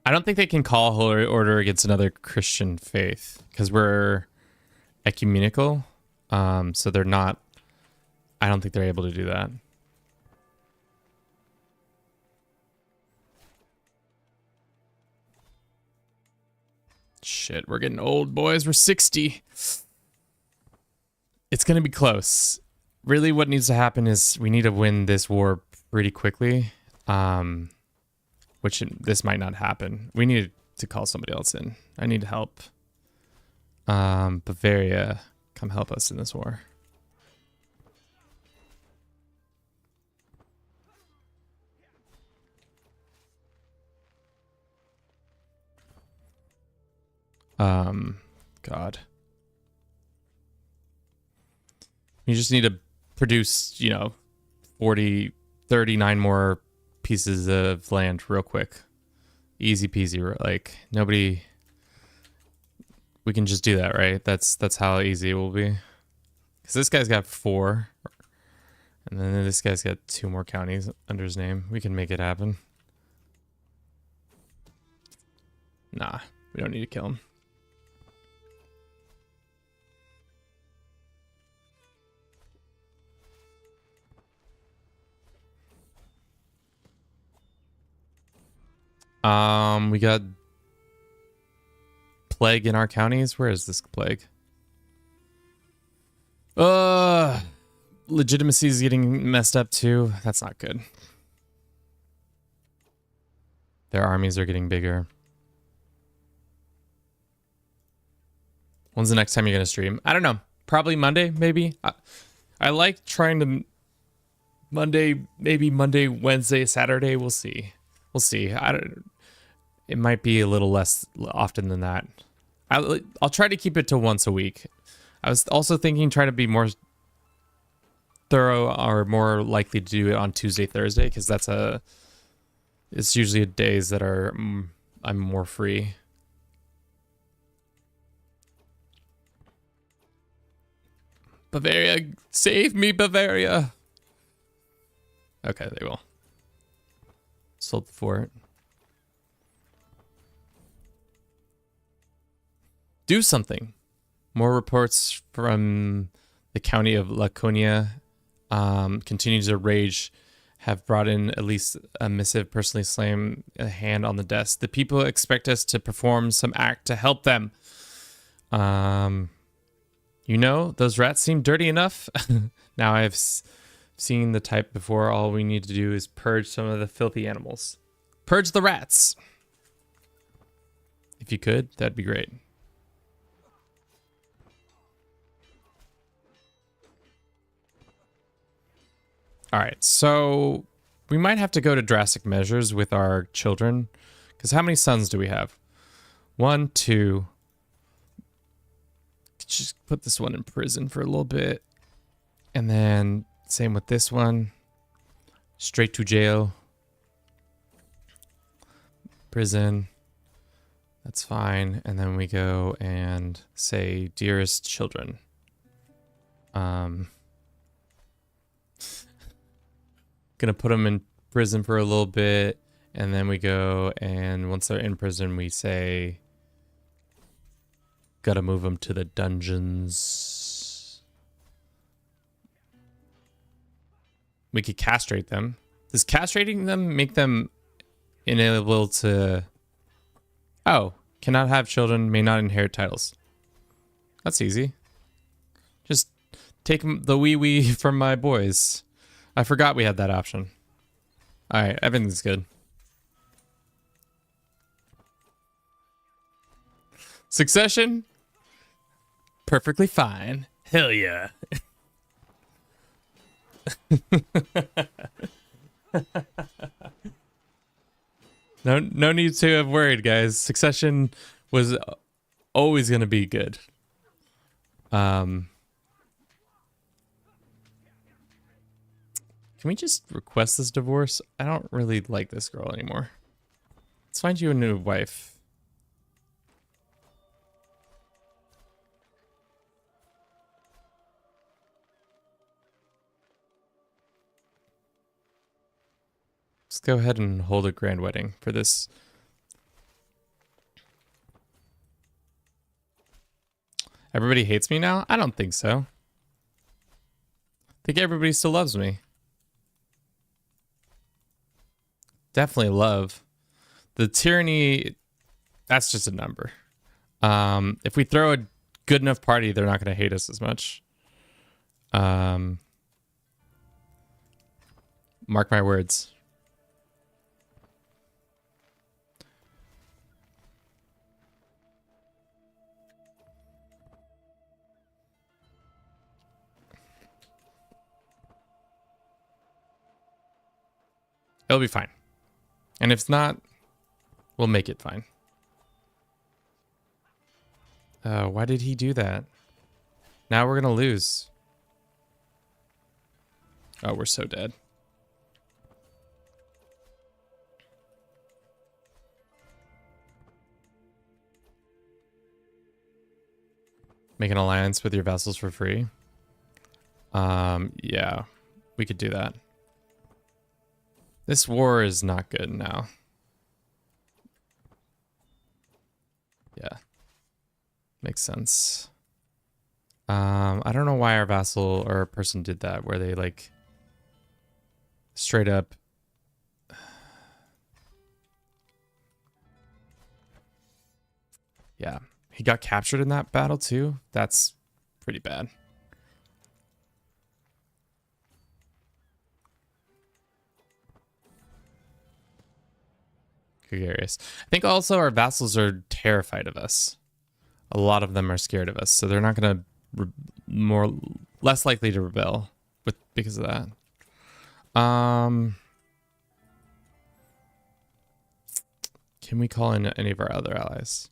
I don't think they can call Holy Order against another Christian faith because we're ecumenical. So they're not. I don't think they're able to do that. Shit, we're getting old, boys. We're 60. It's going to be close. Really, what needs to happen is we need to win this war pretty quickly. This might not happen. We need to call somebody else in. I need help. Bavaria, come help us in this war. God. You just need to produce, 39 more pieces of land real quick. Easy peasy. Like, nobody... We can just do that, right? That's how easy it will be. Because this guy's got 4. And then this guy's got 2 more counties under his name. We can make it happen. Nah, we don't need to kill him. We got plague in our counties. Where is this plague? Legitimacy is getting messed up too. That's not good. Their armies are getting bigger. When's the next time you're gonna stream? I don't know. Probably Monday, maybe. I like trying to maybe Monday, Wednesday, Saturday. We'll see. We'll see. It might be a little less often than that. I'll try to keep it to once a week. I was also thinking trying to be more thorough or more likely to do it on Tuesday, Thursday, because it's usually days that I'm more free. Bavaria, save me, Bavaria. Okay, they will. Sold the fort. Do something. More reports from the county of Laconia continues to rage. Have brought in at least a missive, personally slam a hand on the desk. The people expect us to perform some act to help them. Those rats seem dirty enough. Now I've seen the type before. All we need to do is purge some of the filthy animals. Purge the rats. If you could, that'd be great. All right, so we might have to go to drastic measures with our children. Because how many sons do we have? 1, 2. Just put this one in prison for a little bit. And then same with this one. Straight to jail. Prison. That's fine. And then we go and say, dearest children. Gonna put them in prison for a little bit, and then we go, and once they're in prison, we say, gotta move them to the dungeons. We could castrate them. Does castrating them make them unable to... Oh, cannot have children, may not inherit titles. That's easy. Just take the wee from my boys. I forgot we had that option. Alright, everything's good. Succession? Perfectly fine. Hell yeah. No need to have worried, guys. Succession was always going to be good. Can we just request this divorce? I don't really like this girl anymore. Let's find you a new wife. Let's go ahead and hold a grand wedding for this. Everybody hates me now? I don't think so. I think everybody still loves me. Definitely love. The tyranny, that's just a number. If we throw a good enough party, they're not going to hate us as much. Mark my words. It'll be fine. And if it's not, we'll make it fine. Why did he do that? Now we're going to lose. Oh, we're so dead. Make an alliance with your vassals for free. Yeah, we could do that. This war is not good now. Yeah. Makes sense. I don't know why our vassal or person did that, where they like straight up yeah. He got captured in that battle too. That's pretty bad. Gregarious. I think also our vassals are terrified of us. A lot of them are scared of us, so they're not going to less likely to rebel because of that. Can we call in any of our other allies?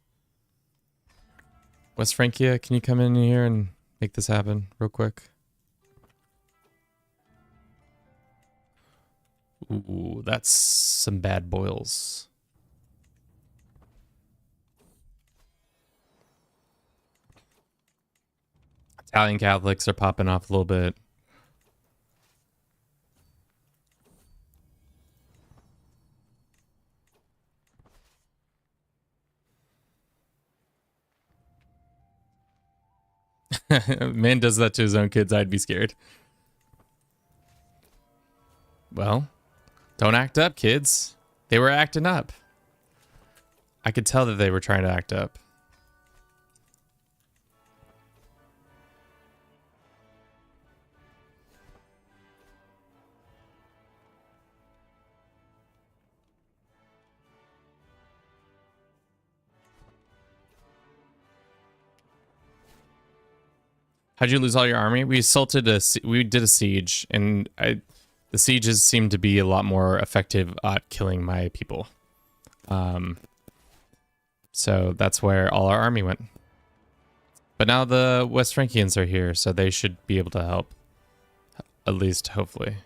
West Francia, can you come in here and make this happen real quick? Ooh, that's some bad boils. Italian Catholics are popping off a little bit. Man does that to his own kids, I'd be scared. Well, don't act up, kids. They were acting up. I could tell that they were trying to act up. How'd you lose all your army? We did a siege, and the sieges seemed to be a lot more effective at killing my people. So that's where all our army went. But now the West Frankians are here, so they should be able to help. At least, hopefully.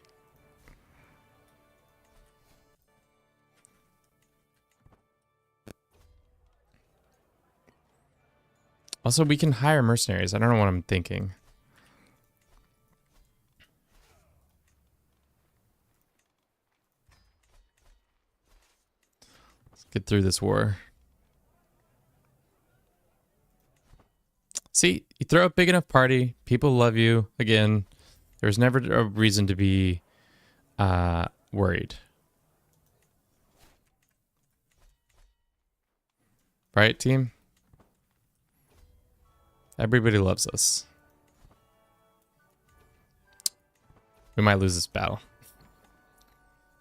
Also, we can hire mercenaries. I don't know what I'm thinking. Let's get through this war. See, you throw a big enough party, people love you. Again, there's never a reason to be worried. Right, team? Everybody loves us. We might lose this battle.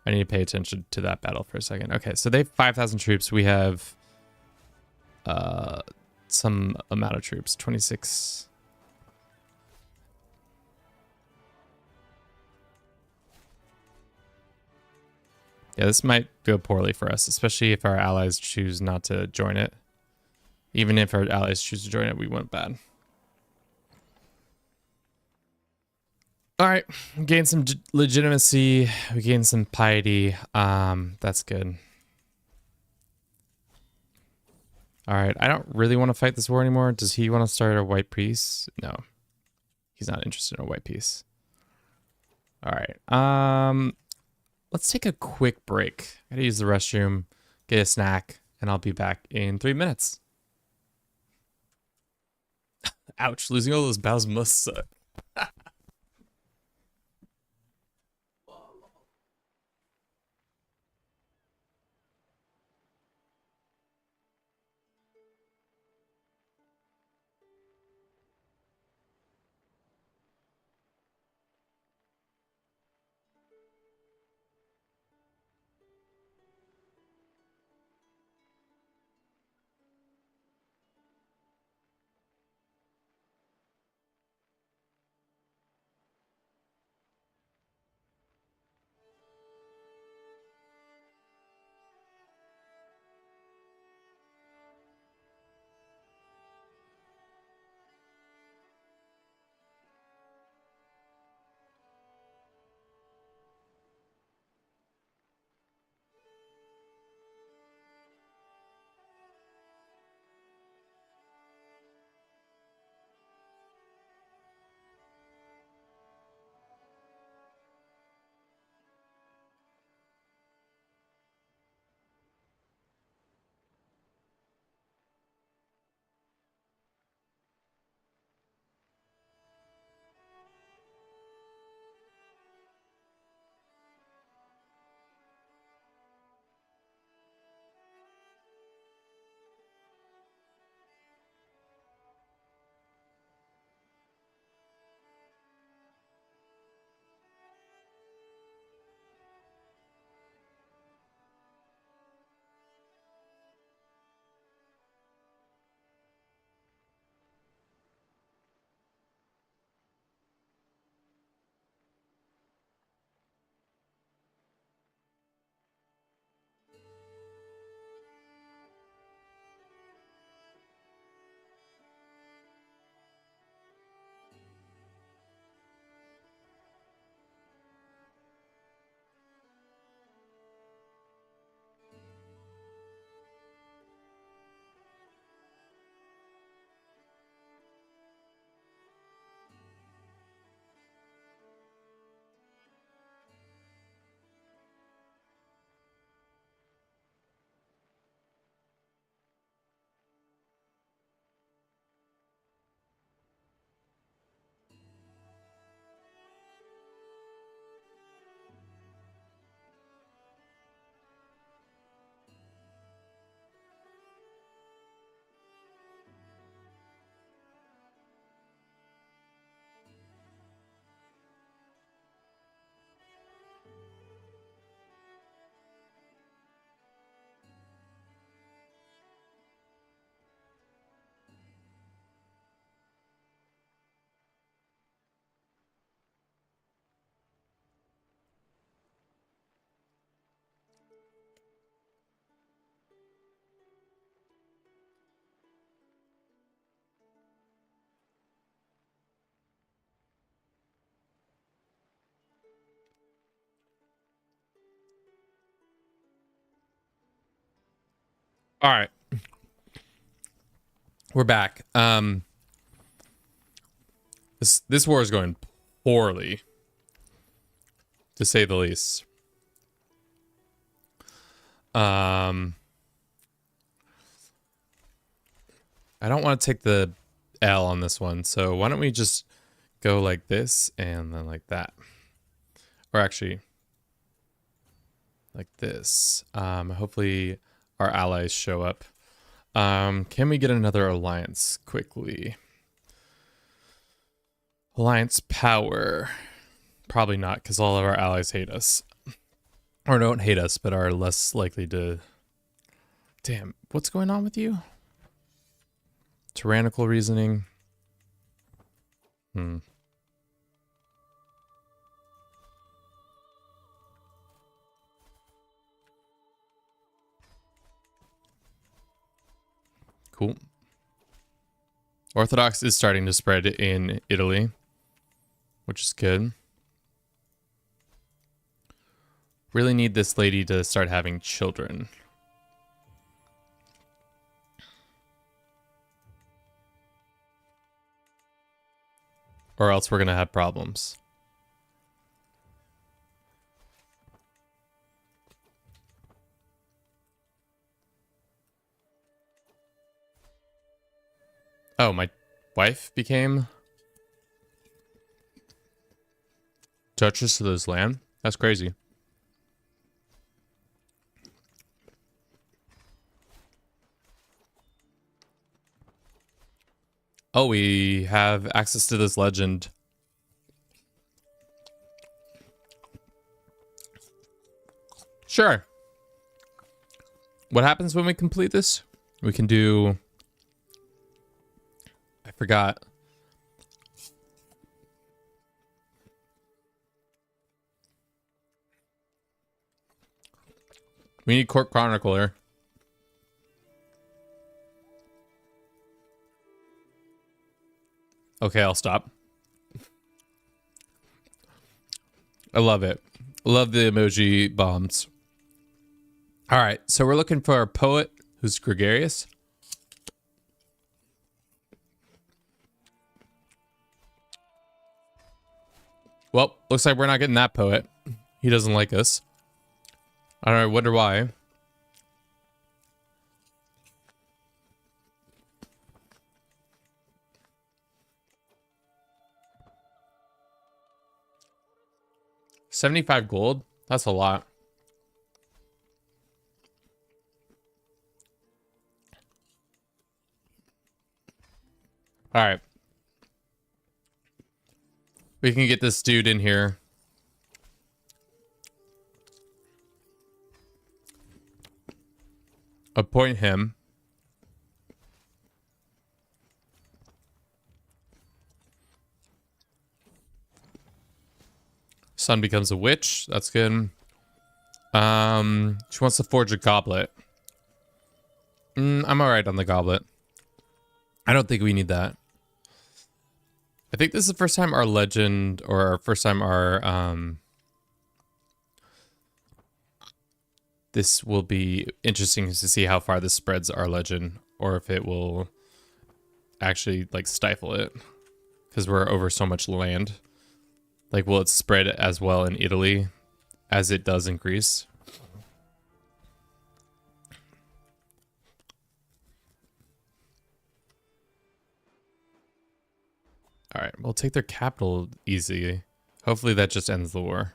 I need to pay attention to that battle for a second. Okay, so they have 5,000 troops. We have some amount of troops, 26. Yeah, this might go poorly for us, especially if our allies choose not to join it. Even if our allies choose to join it, we went bad. All right, gain some legitimacy. We gain some piety. That's good. All right, I don't really want to fight this war anymore. Does he want to start a white peace? No, he's not interested in a white peace. All right. Let's take a quick break. I gotta use the restroom, get a snack, and I'll be back in 3 minutes. Ouch, losing all those bows must suck. All right, we're back. This war is going poorly, to say the least. I don't want to take the L on this one, so why don't we just go like this and then like that, or actually like this. Hopefully our allies show up. Can we get another alliance quickly? Alliance power. Probably not, because all of our allies hate us. Or don't hate us, but are less likely to... Damn, what's going on with you? Tyrannical reasoning. Cool. Orthodox is starting to spread in Italy, which is good. Really need this lady to start having children. Or else we're going to have problems. Oh, my wife became Duchess of this land? That's crazy. Oh, we have access to this legend. Sure. What happens when we complete this? We can do... I forgot. We need Court Chronicler. Okay, I'll stop. I love it. Love the emoji bombs. All right, so we're looking for a poet who's gregarious. Well, looks like we're not getting that poet. He doesn't like us. I don't know, I wonder why. $75 gold? That's a lot. All right. We can get this dude in here. Appoint him. Son becomes a witch. That's good. She wants to forge a goblet. I'm alright on the goblet. I don't think we need that. I think this is the first time our legend, or our first time our, this will be interesting to see how far this spreads our legend, or if it will actually, like, stifle it. Because we're over so much land. Like, will it spread as well in Italy as it does in Greece? All right, we'll take their capital easy. Hopefully that just ends the war.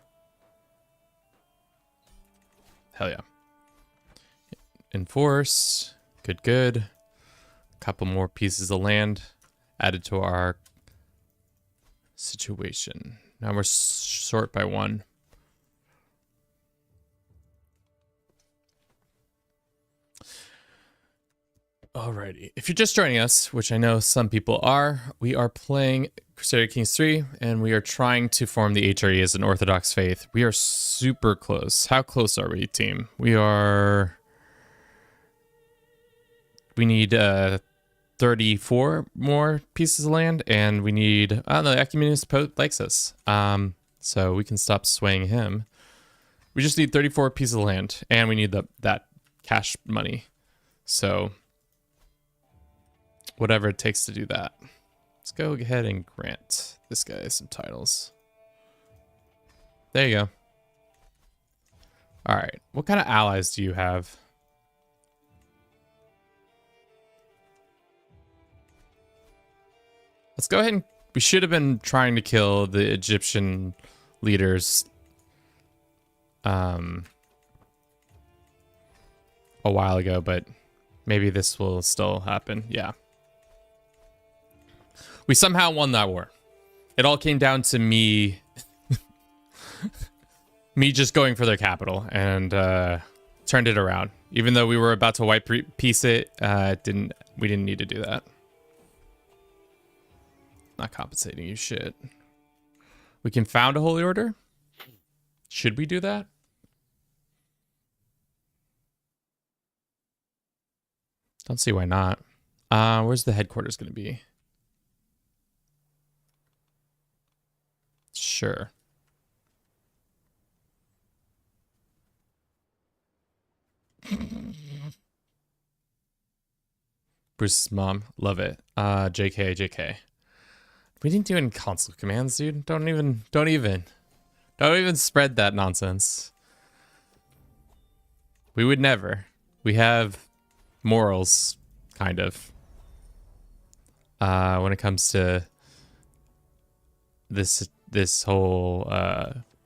Hell yeah. Enforce. Good, good. A couple more pieces of land added to our situation. Now we're short by one. Alrighty. If you're just joining us, which I know some people are, we are playing Crusader Kings 3, and we are trying to form the HRE as an Orthodox faith. We are super close. How close are we, team? We need 34 more pieces of land, and we need... I don't know, the Ecumenes Pope likes us. So we can stop swaying him. We just need 34 pieces of land, and we need that cash money. So... whatever it takes to do that. Let's go ahead and grant this guy some titles. There you go. All right. What kind of allies do you have? Let's go ahead and... we should have been trying to kill the Egyptian leaders a while ago, but maybe this will still happen. Yeah. We somehow won that war. It all came down to me me just going for their capital and turned it around. Even though we were about to white piece it, we didn't need to do that. Not compensating you shit. We can found a holy order? Should we do that? Don't see why not. Where's the headquarters going to be? Sure. Bruce's mom. Love it. JK. We didn't do any console commands, dude. Don't even spread that nonsense. We would never. We have morals, kind of. When it comes to this whole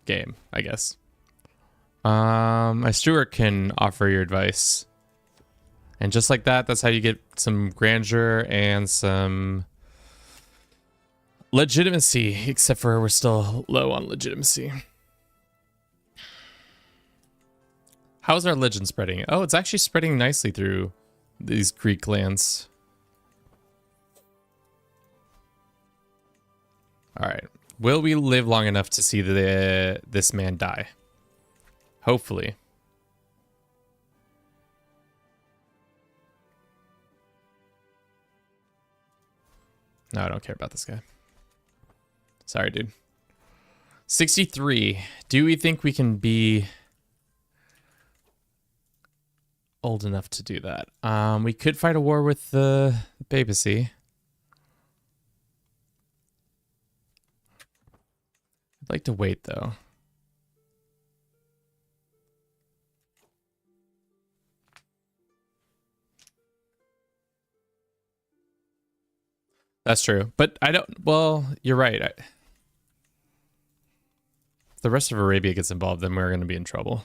game, I guess. My steward can offer your advice. And just like that, that's how you get some grandeur and some legitimacy, except for we're still low on legitimacy. How's our legend spreading? Oh, it's actually spreading nicely through these Greek lands. All right. Will we live long enough to see this man die? Hopefully. No, I don't care about this guy. Sorry, dude. 63. Do we think we can be old enough to do that? We could fight a war with the papacy. I'd like to wait, though. That's true. But I don't... Well, you're right. If the rest of Arabia gets involved, then we're going to be in trouble.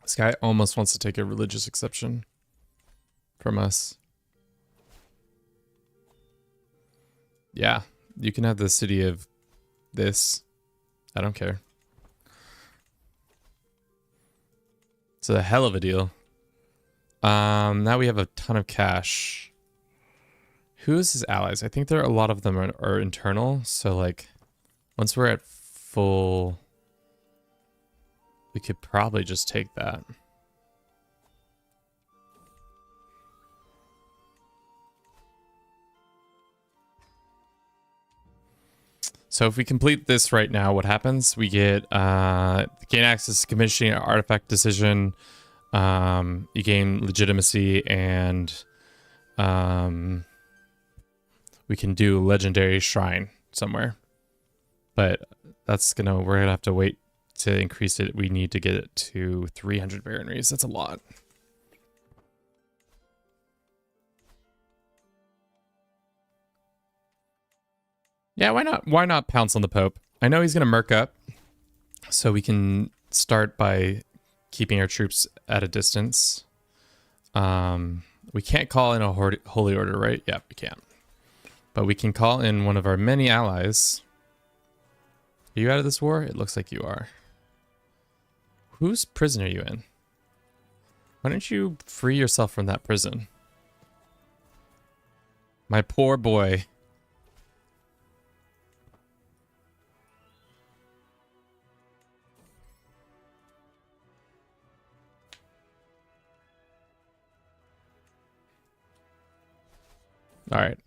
This guy almost wants to take a religious exception from us. Yeah, you can have the city of this. I don't care. It's a hell of a deal. Now we have a ton of cash. Who's his allies? I think a lot of them are internal. So like, once we're at full, we could probably just take that. So if we complete this right now, what happens? We get gain access to commissioning an artifact decision. You gain legitimacy, and we can do a legendary shrine somewhere. But we're gonna have to wait to increase it. We need to get it to 300 baronries. That's a lot. Yeah, why not? Why not pounce on the Pope? I know he's gonna murk up, so we can start by keeping our troops at a distance. We can't call in a holy order, right? Yeah, we can't. But we can call in one of our many allies. Are you out of this war? It looks like you are. Whose prison are you in? Why don't you free yourself from that prison? My poor boy. All right.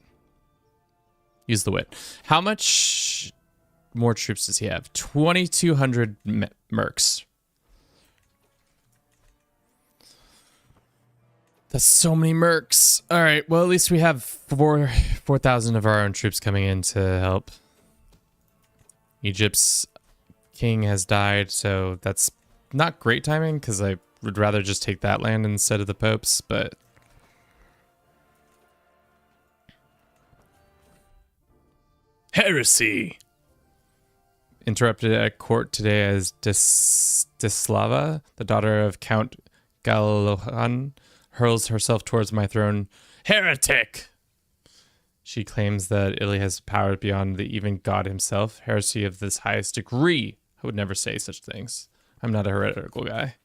Use the wit. How much more troops does he have? 2,200 mercs. That's so many mercs. All right. Well, at least we have 4,000 of our own troops coming in to help. Egypt's king has died, so that's not great timing because I would rather just take that land instead of the Pope's, but... Heresy! Interrupted at court today as Dislava, the daughter of Count Galohan, hurls herself towards my throne. Heretic! She claims that Italy has power beyond even God himself. Heresy of this highest degree. I would never say such things. I'm not a heretical guy.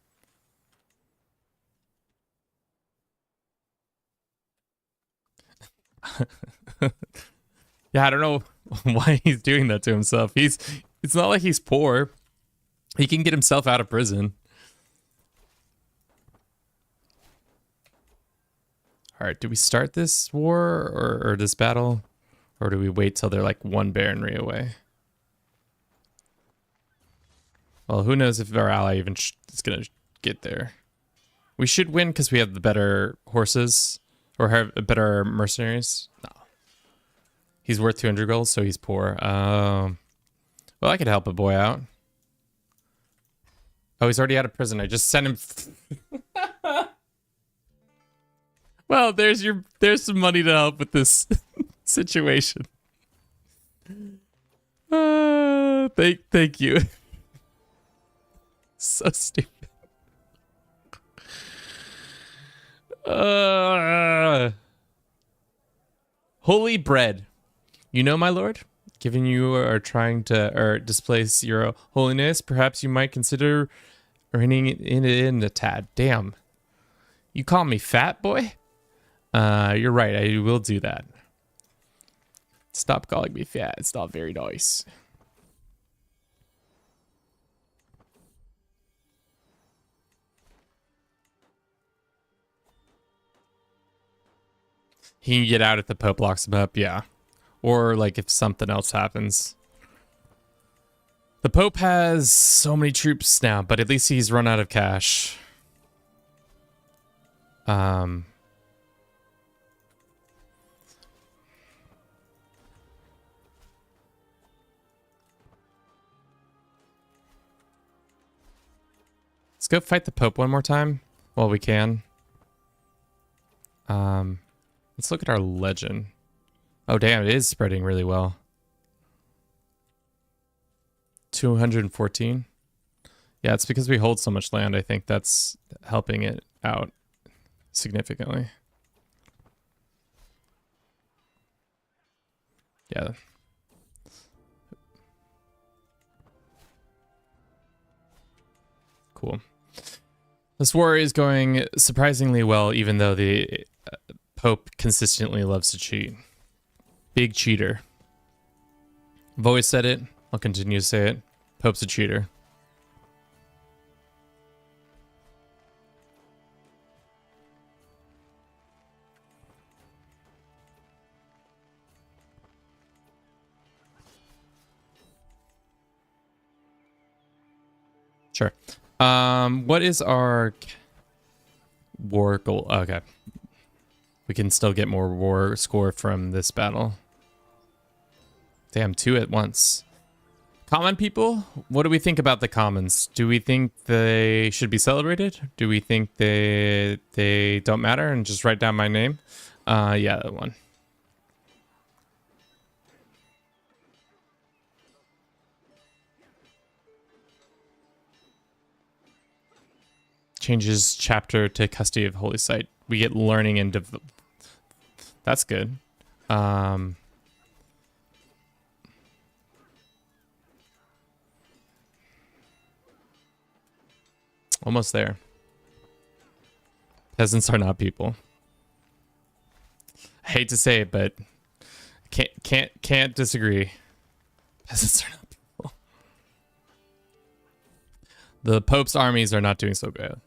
Yeah, I don't know why he's doing that to himself. It's not like he's poor. He can get himself out of prison. All right, do we start this war or this battle? Or do we wait till they're like one baronry away? Well, who knows if our ally even is going to get there. We should win because we have the better horses or have better mercenaries. No. He's worth 200 gold, so he's poor. Well, I could help a boy out. Oh, he's already out of prison. I just sent him. Well, there's some money to help with this situation. Thank you. So stupid. Holy bread. You know, my lord, given you are trying to displace your holiness, perhaps you might consider reining it in a tad. Damn. You call me fat, boy? You're right. I will do that. Stop calling me fat. It's not very nice. He can get out if the Pope locks him up, yeah. Or like if something else happens. The Pope has so many troops now, but at least he's run out of cash. Let's go fight the Pope one more time while we can. Let's look at our legend. Oh, damn, it is spreading really well. 214. Yeah, it's because we hold so much land. I think that's helping it out significantly. Yeah. Cool. This war is going surprisingly well, even though the Pope consistently loves to cheat. Big cheater. I've always said it. I'll continue to say it. Pope's a cheater. Sure. What is our war goal? Okay. We can still get more war score from this battle. Damn, 2 at once. Common people? What do we think about the commons? Do we think they should be celebrated? Do we think they don't matter and just write down my name? Yeah, that one. Changes chapter to custody of holy site. We get learning and that's good. Almost there. Peasants are not people. I hate to say it, but can't disagree. Peasants are not people. The Pope's armies are not doing so good.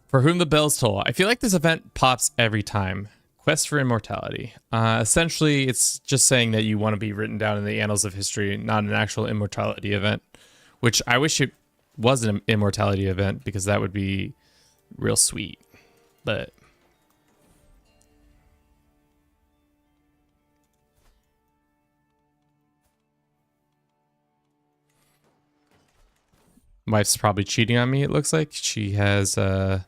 For whom the bells toll. I feel like this event pops every time. Quest for immortality. Essentially, it's just saying that you want to be written down in the annals of history, not an actual immortality event. Which I wish it was an immortality event, because that would be real sweet. But wife's probably cheating on me, it looks like. She has the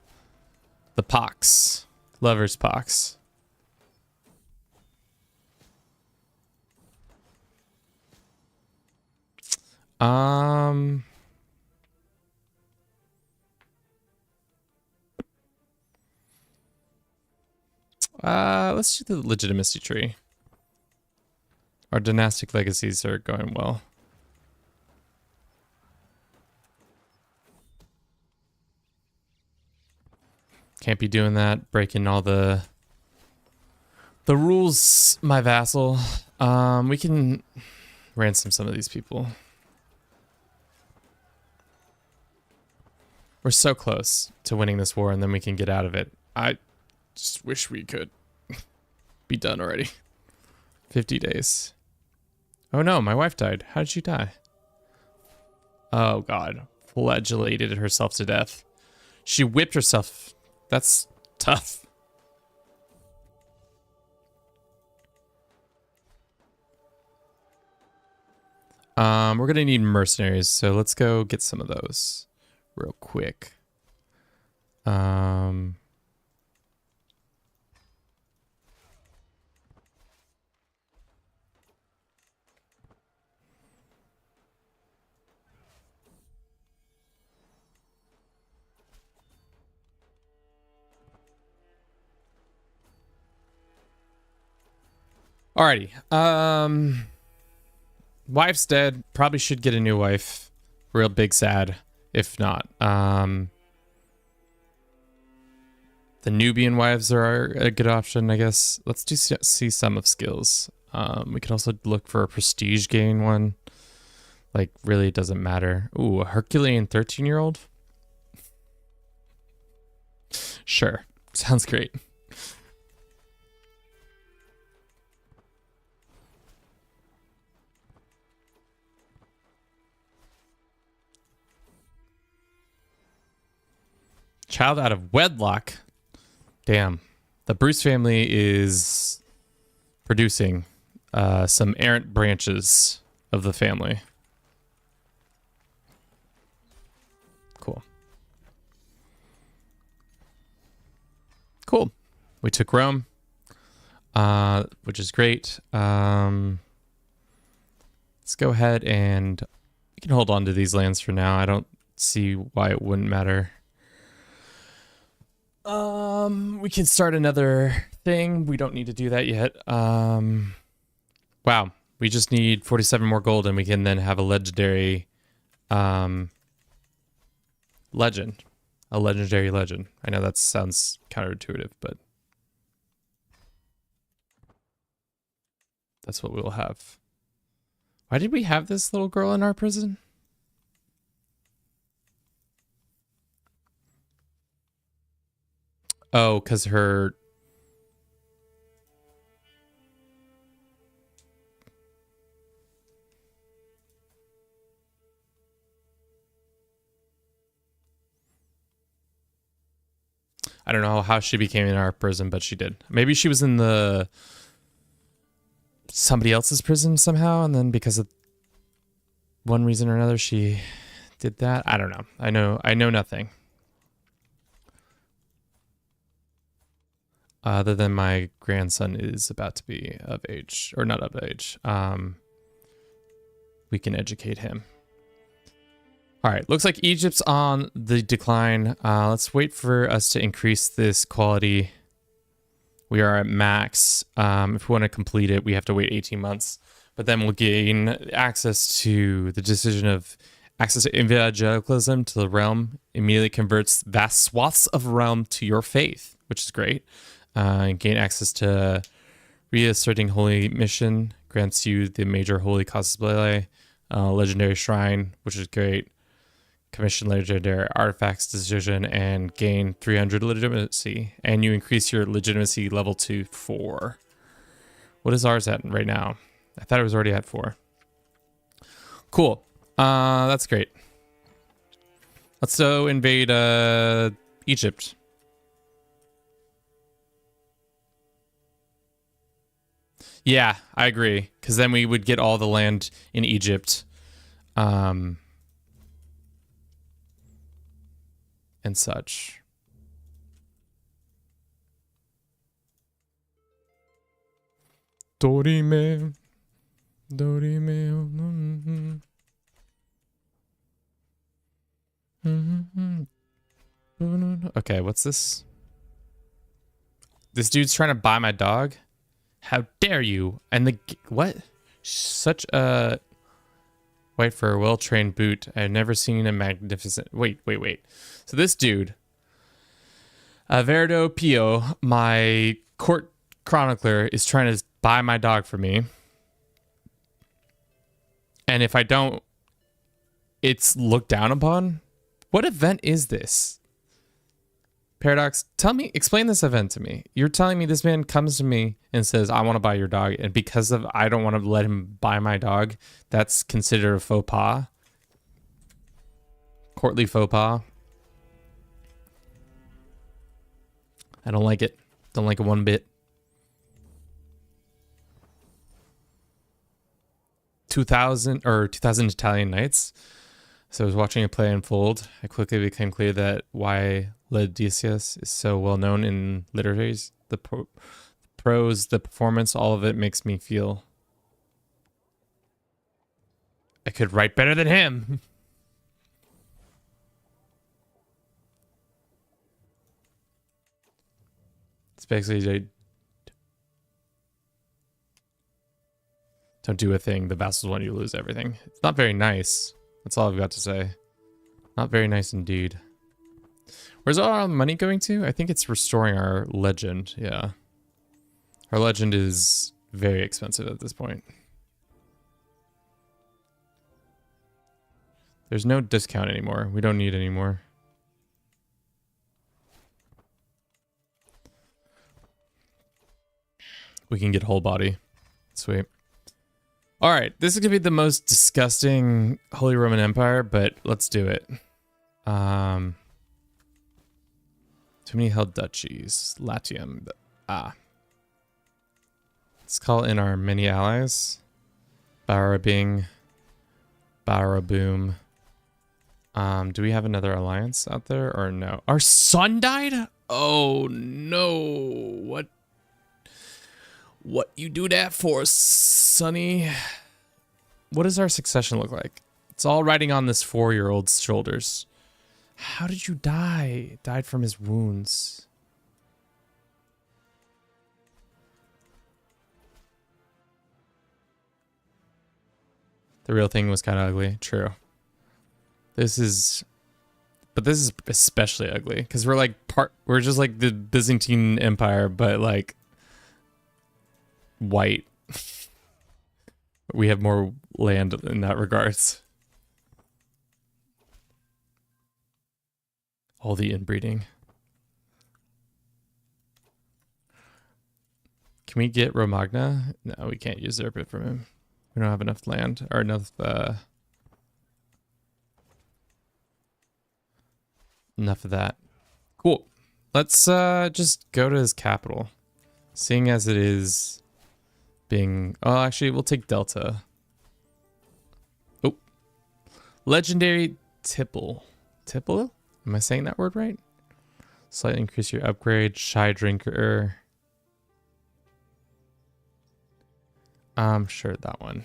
pox. Lover's pox. Let's do the legitimacy tree. Our dynastic legacies are going well. Can't be doing that, breaking all the The rules, my vassal. We can ransom some of these people. We're so close to winning this war, and then we can get out of it. I just wish we could be done already. 50 days. Oh no, my wife died. How did she die? Oh god. Flagellated herself to death. She whipped herself. That's tough. We're gonna need mercenaries, so let's go get some of those real quick. Alrighty. Wife's dead. Probably should get a new wife. Real big sad if not. The Nubian wives are a good option, I guess. Let's see some of skills. We could also look for a prestige gain one. Like, really doesn't matter. Ooh, a Herculean 13-year-old? Sure. Sounds great. Child out of wedlock. Damn. The Bruce family is producing some errant branches of the family. Cool. Cool. We took Rome, which is great. Let's go ahead and we can hold on to these lands for now. I don't see why it wouldn't matter. We can start another thing. We don't need to do that yet. Wow. We just need 47 more gold and we can then have a legendary, legend. A legendary legend. I know that sounds counterintuitive, but that's what we'll have. Why did we have this little girl in our prison? Oh, because her... I don't know how she became in our prison, but she did. Maybe she was in the... somebody else's prison somehow, and then because of one reason or another, she did that. I don't know. I know nothing. Other than my grandson is about to be of age, or not of age. We can educate him. All right, looks like Egypt's on the decline. Let's wait for us to increase this quality. We are at max. If we want to complete it, we have to wait 18 months. But then we'll gain access to the decision of access to evangelicalism to the realm. Immediately converts vast swaths of realm to your faith, which is great. And gain access to reasserting holy mission. Grants you the major holy cosplay. Legendary shrine, which is great. Commission legendary artifacts decision and gain 300 legitimacy. And you increase your legitimacy level to 4. What is ours at right now? I thought it was already at 4. Cool. That's great. Let's go invade Egypt. Yeah, I agree. Because then we would get all the land in Egypt. And such. Dorime. Dorime. Okay, what's this? This dude's trying to buy my dog? How dare you? And the... What? Such a... Wait for a well-trained boot. I've never seen a magnificent... Wait. So this dude... Verdo Pio, my court chronicler is trying to buy my dog for me. And if I don't, it's looked down upon? What event is this? Paradox, explain this event to me. You're telling me this man comes to me and says, I want to buy your dog. And because of I don't want to let him buy my dog, that's considered a faux pas? Courtly faux pas? I don't like it. Don't like it one bit. 2000 Italian Nights. So I was watching a play unfold. It quickly became clear that why Odysseus is so well known in literatures. The prose, the performance, all of it makes me feel I could write better than him. It's basically don't do a thing. The vassals want you to lose everything. It's not very nice. That's all I've got to say. Not very nice indeed. Where's all our money going to? I think it's restoring our legend. Yeah. Our legend is very expensive at this point. There's no discount anymore. We don't need any more. We can get whole body. Sweet. All right, this is gonna be the most disgusting Holy Roman Empire, but let's do it. Too many held duchies. Latium. Let's call in our many allies. Barabing. Baraboom. Do we have another alliance out there or no? Our son died? Oh no. What you do that for, Sonny? What does our succession look like? It's all riding on this 4-year-old's shoulders. How did you die? Died from his wounds. The real thing was kind of ugly. True. This is especially ugly because we're just like the Byzantine Empire, but like white. We have more land in that regards. All the inbreeding. Can we get Romagna? No, we can't usurp it from him. We don't have enough land or enough enough of that. Cool. Let's just go to his capital. Seeing as it is being... Oh, actually, we'll take Delta. Oh. Legendary Tipple. Tipple? Am I saying that word right? Slightly increase your upgrade. Shy Drinker. Sure, that one.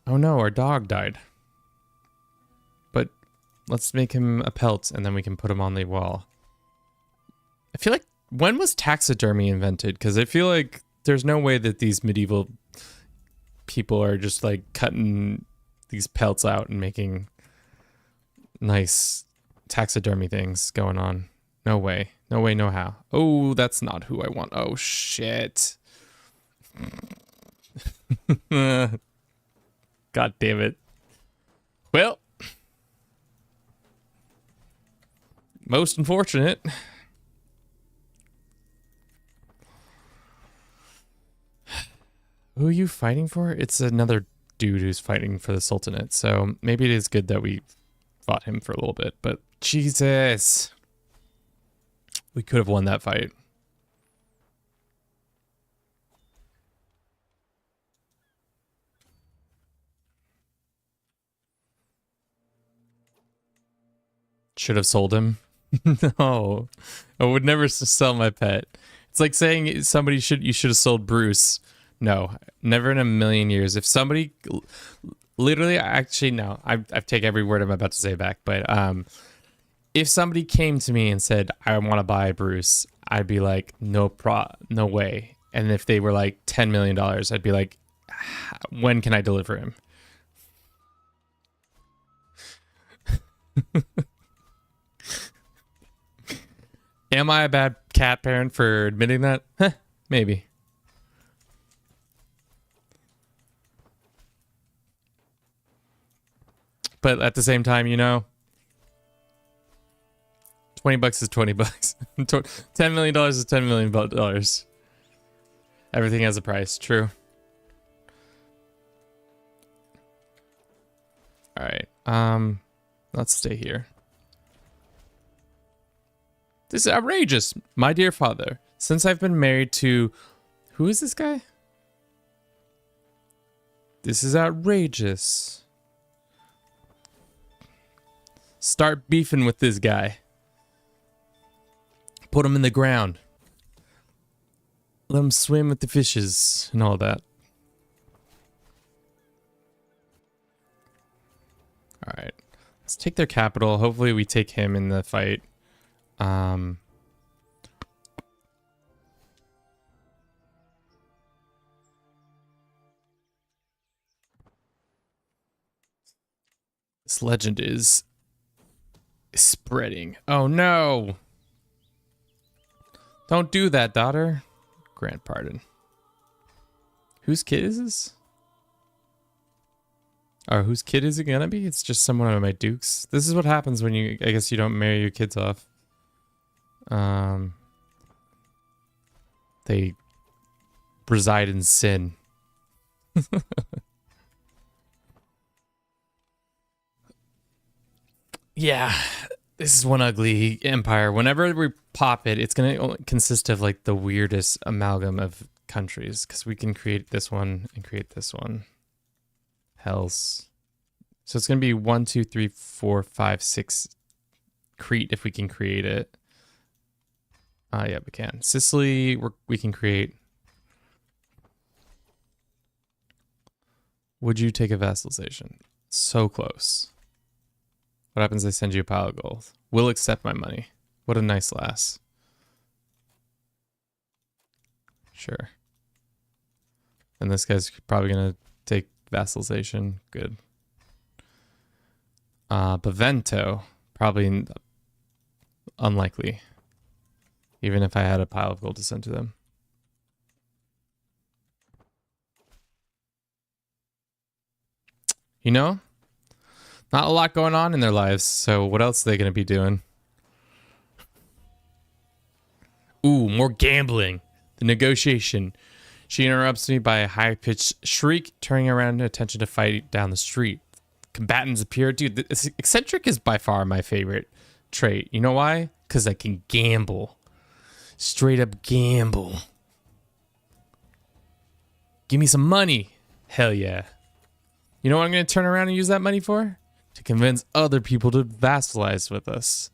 Oh no, our dog died. But let's make him a pelt and then we can put him on the wall. I feel like, when was taxidermy invented? Because I feel like there's no way that these medieval people are just like cutting these pelts out and making nice taxidermy things going on. No way. No way, no how. Oh, that's not who I want. Oh, shit. God damn it. Well. Most unfortunate. Who are you fighting for? It's another dude who's fighting for the Sultanate. So maybe it is good that we fought him for a little bit. But Jesus. We could have won that fight. Should have sold him. No. I would never sell my pet. It's like saying you should have sold Bruce. No, never in a million years. If somebody literally, actually, no, I take every word I'm about to say back, but if somebody came to me and said, I want to buy Bruce, I'd be like, no way. And if they were like $10 million, I'd be like, when can I deliver him? Am I a bad cat parent for admitting that? Heh, maybe. But at the same time, you know, 20 bucks is 20 bucks. $10 million is $10 million. Everything has a price. True. All right. Let's stay here. This is outrageous, my dear father. Since I've been married to... Who is this guy? This is outrageous. Start beefing with this guy. Put him in the ground. Let him swim with the fishes and all that. Alright. Let's take their capital. Hopefully we take him in the fight. This legend is spreading. Oh no! Don't do that, daughter. Grant pardon. Whose kid is this? Or whose kid is it gonna be? It's just someone of my dukes. This is what happens when you, I guess you don't marry your kids off. They reside in sin. Yeah, this is one ugly empire. Whenever we pop it, it's gonna consist of like the weirdest amalgam of countries, because we can create this one and create this one. Hells. So it's gonna be 1, 2, 3, 4, 5, 6 Crete if we can create it. Yeah, we can. Sicily, we can create. Would you take a vassalization? So close. What happens if they send you a pile of gold? Will accept my money. What a nice lass. Sure. And this guy's probably going to take vassalization. Good. Bavento. Probably unlikely. Even if I had a pile of gold to send to them. You know? Not a lot going on in their lives, so what else are they going to be doing? Ooh, more gambling. The negotiation. She interrupts me by a high-pitched shriek, turning around attention to fight down the street. Combatants appear. Dude, eccentric is by far my favorite trait. You know why? Because I can gamble. Straight up gamble. Give me some money. Hell yeah. You know what I'm going to turn around and use that money for? To convince other people to vassalize with us.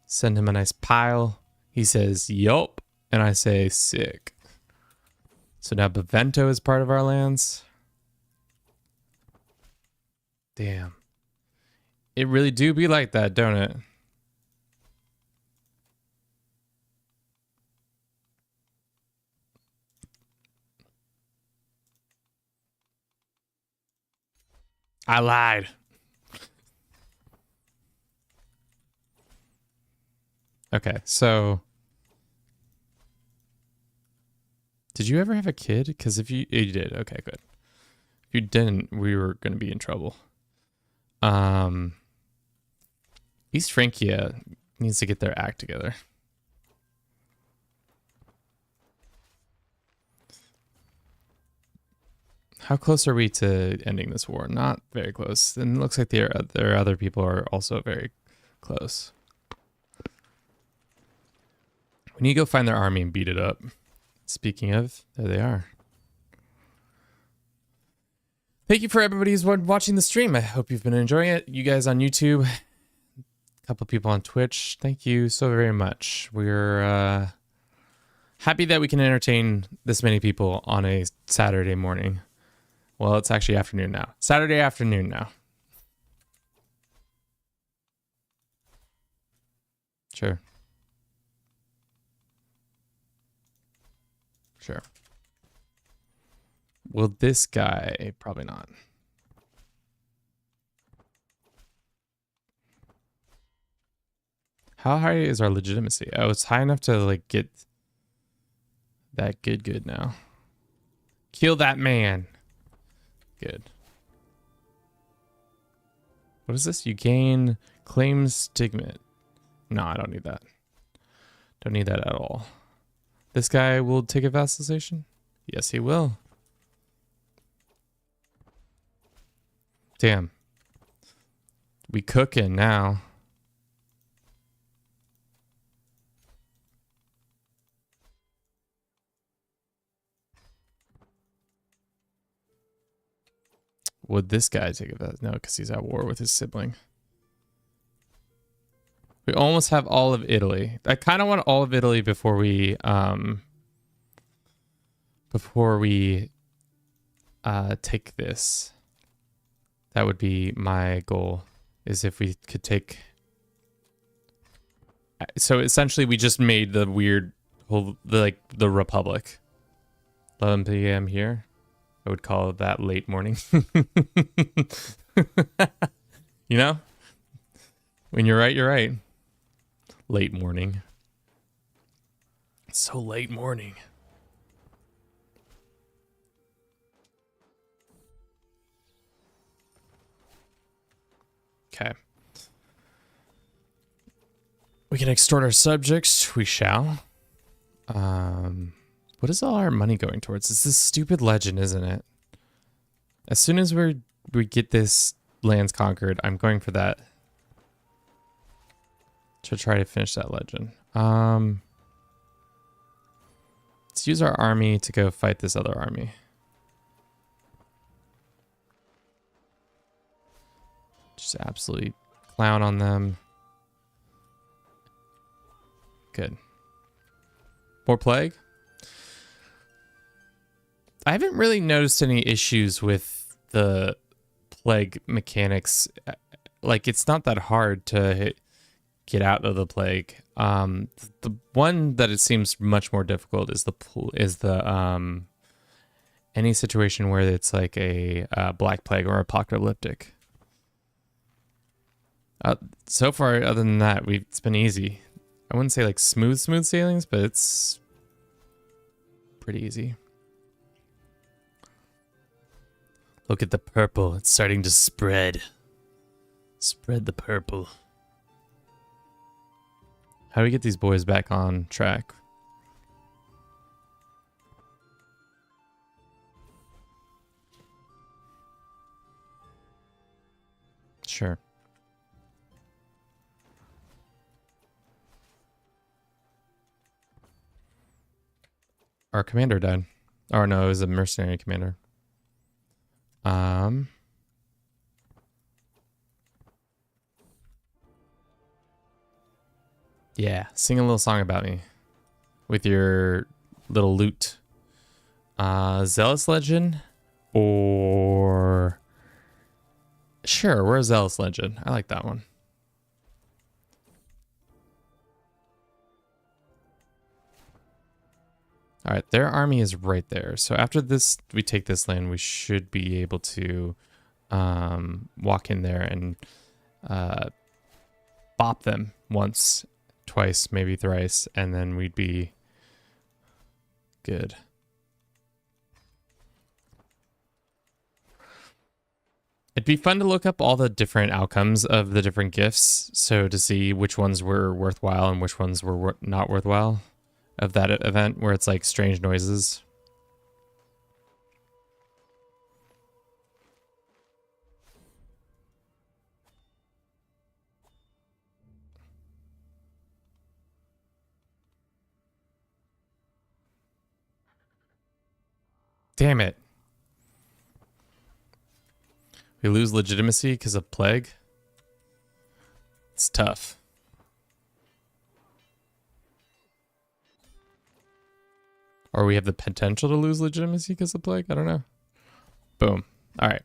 Send him a nice pile. He says, yup. And I say, sick. So now Bavento is part of our lands. Damn. It really do be like that, don't it? I lied. Okay, so did you ever have a kid? Because if you did, okay, good. If you didn't, we were going to be in trouble. East Francia needs to get their act together. How close are we to ending this war? Not very close. And it looks like there are other people are also very close. We need to go find their army and beat it up. Speaking of, there they are. Thank you for everybody who's watching the stream. I hope you've been enjoying it. You guys on YouTube, a couple people on Twitch. Thank you so very much. We're happy that we can entertain this many people on a Saturday morning. Well, it's actually afternoon now. Saturday afternoon now. Sure. Sure. Will this guy? Probably not. How high is our legitimacy? Oh, it's high enough to like get that good now. Kill that man. Good. What is this? You gain claim stigma. No, I don't need that. Don't need that at all. This guy will take a vassalization? Yes, he will. Damn. We cooking now. Would this guy take a vassal? No, because he's at war with his sibling. We almost have all of Italy. I kind of want all of Italy before we take this. That would be my goal, is if we could take... So essentially we just made the weird whole, the Republic. 11 p.m. here. I would call that late morning. You know? When you're right, you're right. Late morning. It's so late morning. Okay. We can extort our subjects. We shall. What is all our money going towards? It's this stupid legend, isn't it? As soon as we get this lands conquered, I'm going for that. To try to finish that legend. Let's use our army to go fight this other army. Just absolutely clown on them. Good. More plague? I haven't really noticed any issues with the plague mechanics. Like, it's not that hard to get out of the plague. The one that it seems much more difficult is the any situation where it's like a black plague or apocalyptic. So far, other than that, it's been easy. I wouldn't say like smooth sailings, but it's pretty easy. Look at the purple. It's starting to spread. Spread the purple. How do we get these boys back on track? Sure. Our commander died. Oh no, it was a mercenary commander. Yeah, sing a little song about me with your little lute. Zealous Legend or... Sure, we're a Zealous Legend. I like that one. All right, their army is right there. So after this, we take this land, we should be able to walk in there and bop them once, twice, maybe thrice, and then we'd be good. It'd be fun to look up all the different outcomes of the different gifts, so to see which ones were worthwhile and which ones were not worthwhile of that event, where it's like strange noises. Damn it. We lose legitimacy because of plague. It's tough. Or we have the potential to lose legitimacy because of plague? I don't know. Boom. All right.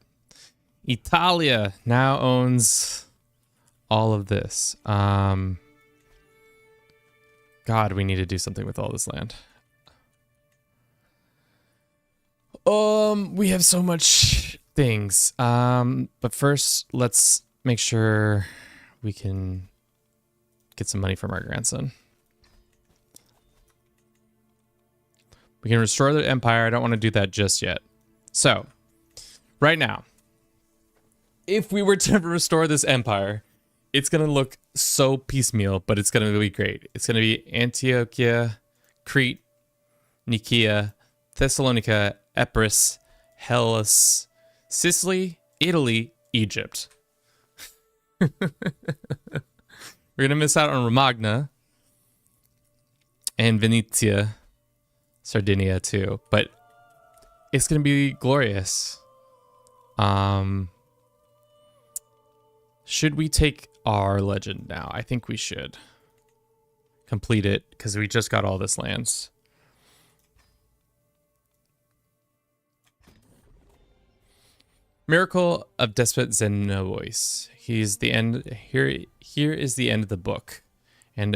Italia now owns all of this. God, we need to do something with all this land. We have so much things. But first, let's make sure we can get some money from our grandson. We can restore the empire. I don't want to do that just yet. So, right now, if we were to restore this empire, it's going to look so piecemeal, but it's going to be great. It's going to be Antiochia, Crete, Nicaea, Thessalonica, Epirus, Hellas, Sicily, Italy, Egypt. We're going to miss out on Romagna and Venetia, Sardinia too, but it's going to be glorious. Should we take our legend now? I think we should complete it because we just got all this lands. Miracle of Despot Zenobois. He's the end. Here is the end of the book, and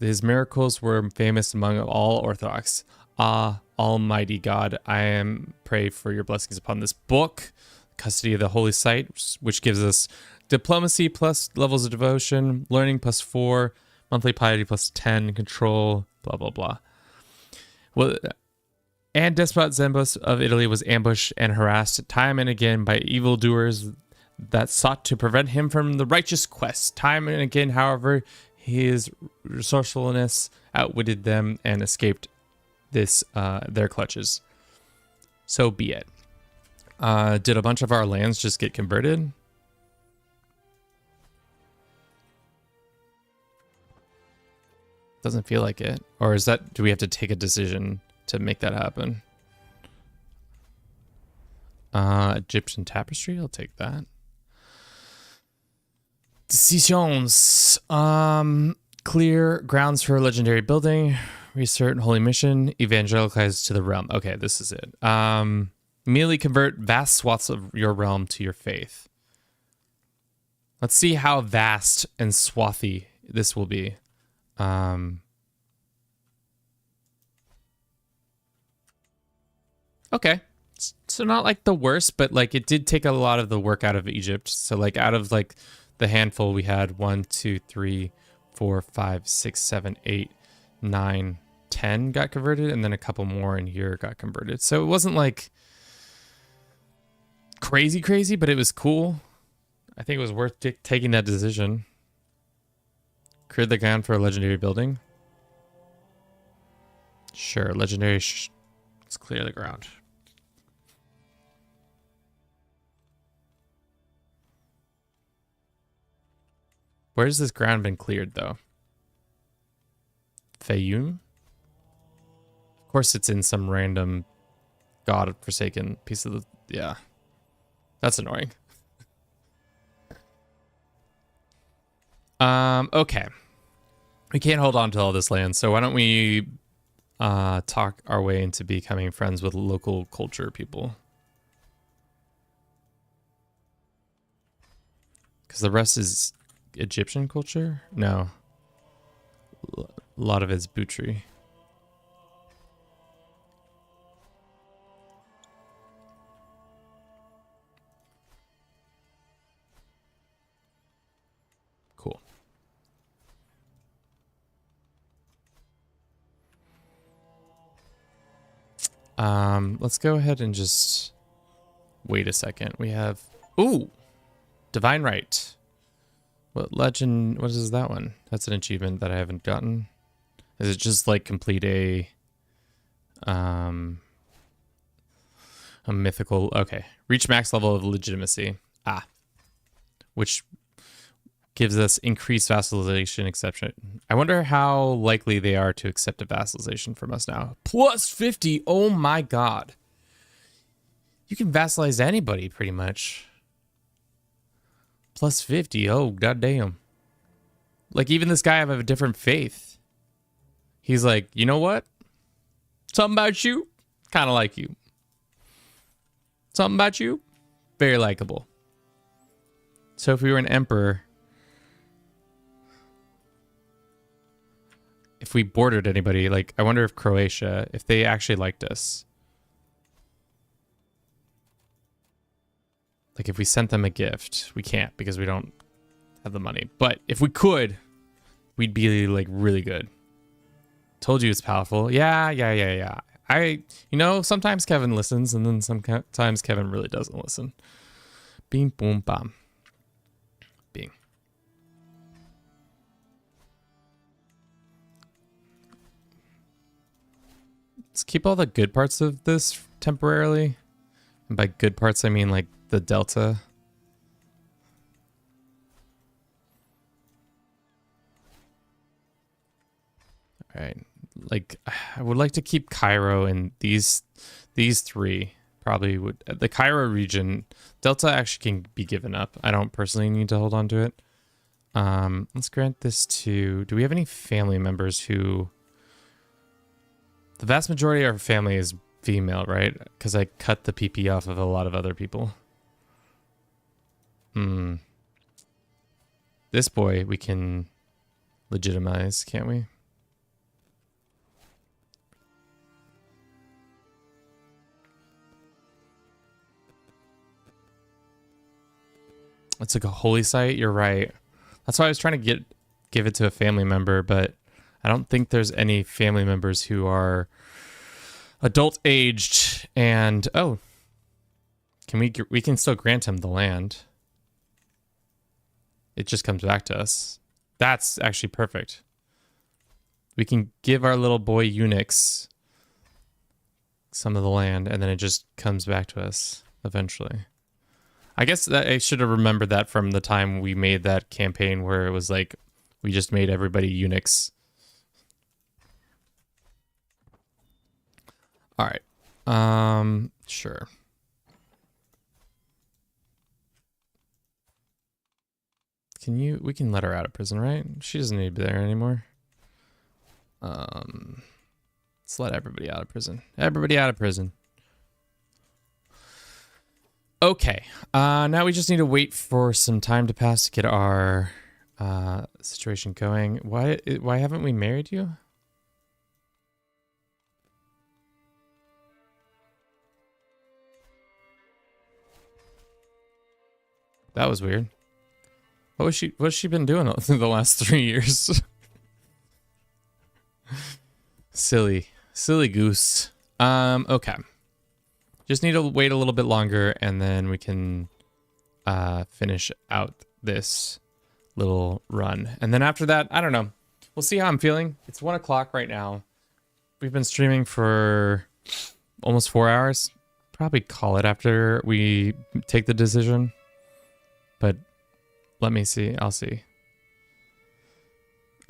his miracles were famous among all Orthodox. Ah, Almighty God, I am pray for your blessings upon this book, custody of the holy site, which gives us diplomacy plus levels of devotion, learning plus 4, monthly piety plus 10, control, blah blah blah. Well. And Despot Zembos of Italy was ambushed and harassed time and again by evildoers that sought to prevent him from the righteous quest. Time and again, however, his resourcefulness outwitted them and escaped their clutches. So be it. Did a bunch of our lands just get converted? Doesn't feel like it. Or is that, do we have to take a decision to make that happen? Egyptian tapestry, I'll take that. Decisions. Clear grounds for a legendary building. Reassert holy mission. Evangelize to the realm. Okay, this is it. Immediately convert vast swaths of your realm to your faith. Let's see how vast and swathy this will be. Okay, so not like the worst, but like it did take a lot of the work out of Egypt. So like out of like the handful we had 1, 2, 3, 4, 5, 6, 7, 8, 9, 10 got converted, and then a couple more in here got converted. So it wasn't like crazy, but it was cool. I think it was worth taking that decision. Cleared the ground for a legendary building. Sure, legendary. Let's clear the ground. Where's this ground been cleared, though? Fayoum? Of course it's in some random god-forsaken piece of the... Yeah. That's annoying. Okay. We can't hold on to all this land, so why don't we talk our way into becoming friends with local culture people? Because the rest is... Egyptian culture? No. A lot of it's Butri. Cool. Let's go ahead and just wait a second. We have... Ooh! Divine Right. What legend? What is that one? That's an achievement that I haven't gotten. Is it just like complete a mythical? Okay, reach max level of legitimacy. Which gives us increased vassalization exception. I wonder how likely they are to accept a vassalization from us now. Plus 50. Oh my god. You can vassalize anybody pretty much. Plus 50. Oh, goddamn. Like, even this guy, I have a different faith. He's like, you know what? Something about you, kind of like you. Something about you, very likable. So if we were an emperor, if we bordered anybody, like, I wonder if Croatia, if they actually liked us. Like, if we sent them a gift, we can't because we don't have the money. But if we could, we'd be like really good. Told you it's powerful. Yeah. Sometimes Kevin listens, and then sometimes Kevin really doesn't listen. Bing, boom, bam. Bing. Let's keep all the good parts of this temporarily. And by good parts, I mean like the delta. All right. Like, I would like to keep Cairo and these three probably would. The Cairo region, delta actually can be given up. I don't personally need to hold on to it. Let's grant this to, do we have any family members who, the vast majority of our family is female, right? Because I cut the PP off of a lot of other people. This boy we can legitimize, can't we? It's like a holy site. You're right. That's why I was trying to give it to a family member, but I don't think there's any family members who are adult aged. And we can still grant him the land. It just comes back to us. That's actually perfect. We can give our little boy eunuchs some of the land, and then it just comes back to us eventually. I guess that I should have remembered that from the time we made that campaign where it was like we just made everybody eunuchs. All right. Sure. We can let her out of prison, right? She doesn't need to be there anymore. Let's let everybody out of prison. Everybody out of prison. Okay, now we just need to wait for some time to pass to get our situation going. Why haven't we married you? That was weird. What's she been doing the last 3 years? Silly goose. Okay. Just need to wait a little bit longer, and then we can finish out this little run. And then after that, I don't know. We'll see how I'm feeling. It's 1 o'clock right now. We've been streaming for almost 4 hours. Probably call it after we take the decision. But let me see. I'll see.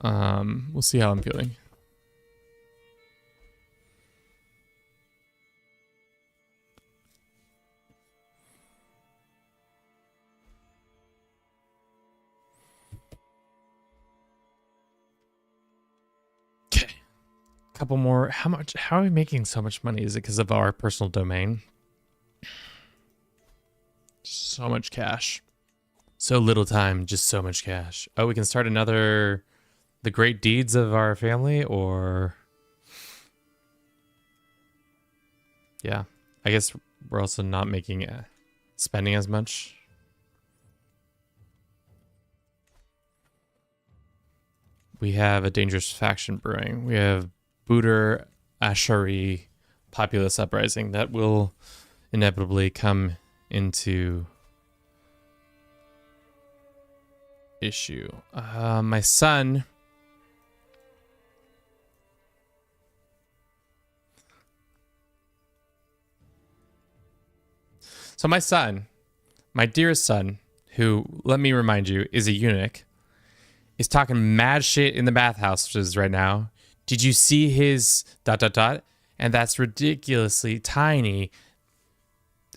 We'll see how I'm feeling. Couple more. How are we making so much money? Is it because of our personal domain? So much cash. So little time, just so much cash. Oh, we can start another the great deeds of our family, or yeah. I guess we're also not making spending as much. We have a dangerous faction brewing. We have Booter HRE populist uprising that will inevitably come into issue. My son. So my son, my dearest son, who, let me remind you, is a eunuch, is talking mad shit in the bathhouses right now. Did you see his ... And that's ridiculously tiny.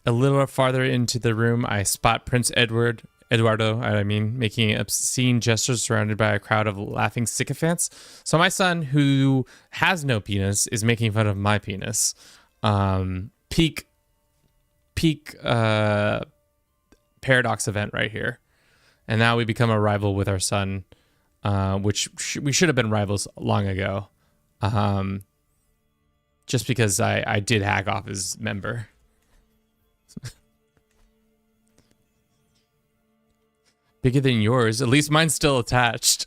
A little farther into the room, I spot Prince Eduardo, making obscene gestures surrounded by a crowd of laughing sycophants. So my son, who has no penis, is making fun of my penis. Peak paradox event right here. And now we become a rival with our son, which we should have been rivals long ago. Just because I did hack off his member. Bigger than yours. At least mine's still attached.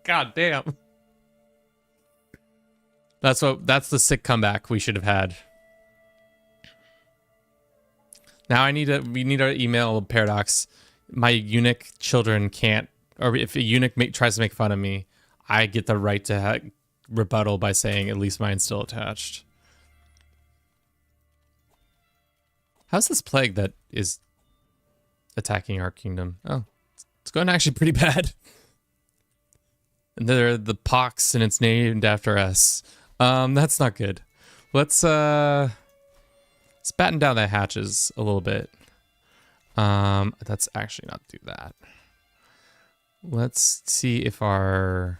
God damn. That's the sick comeback we should have had. Now we need our email paradox. My eunuch children can't, or if a eunuch tries to make fun of me, I get the right to rebuttal by saying at least mine's still attached. How's this plague that is attacking our kingdom? Oh, it's going actually pretty bad. And they're the pox, and it's named after us. That's not good. Let's batten down the hatches a little bit. Let's actually not do that. Let's see if our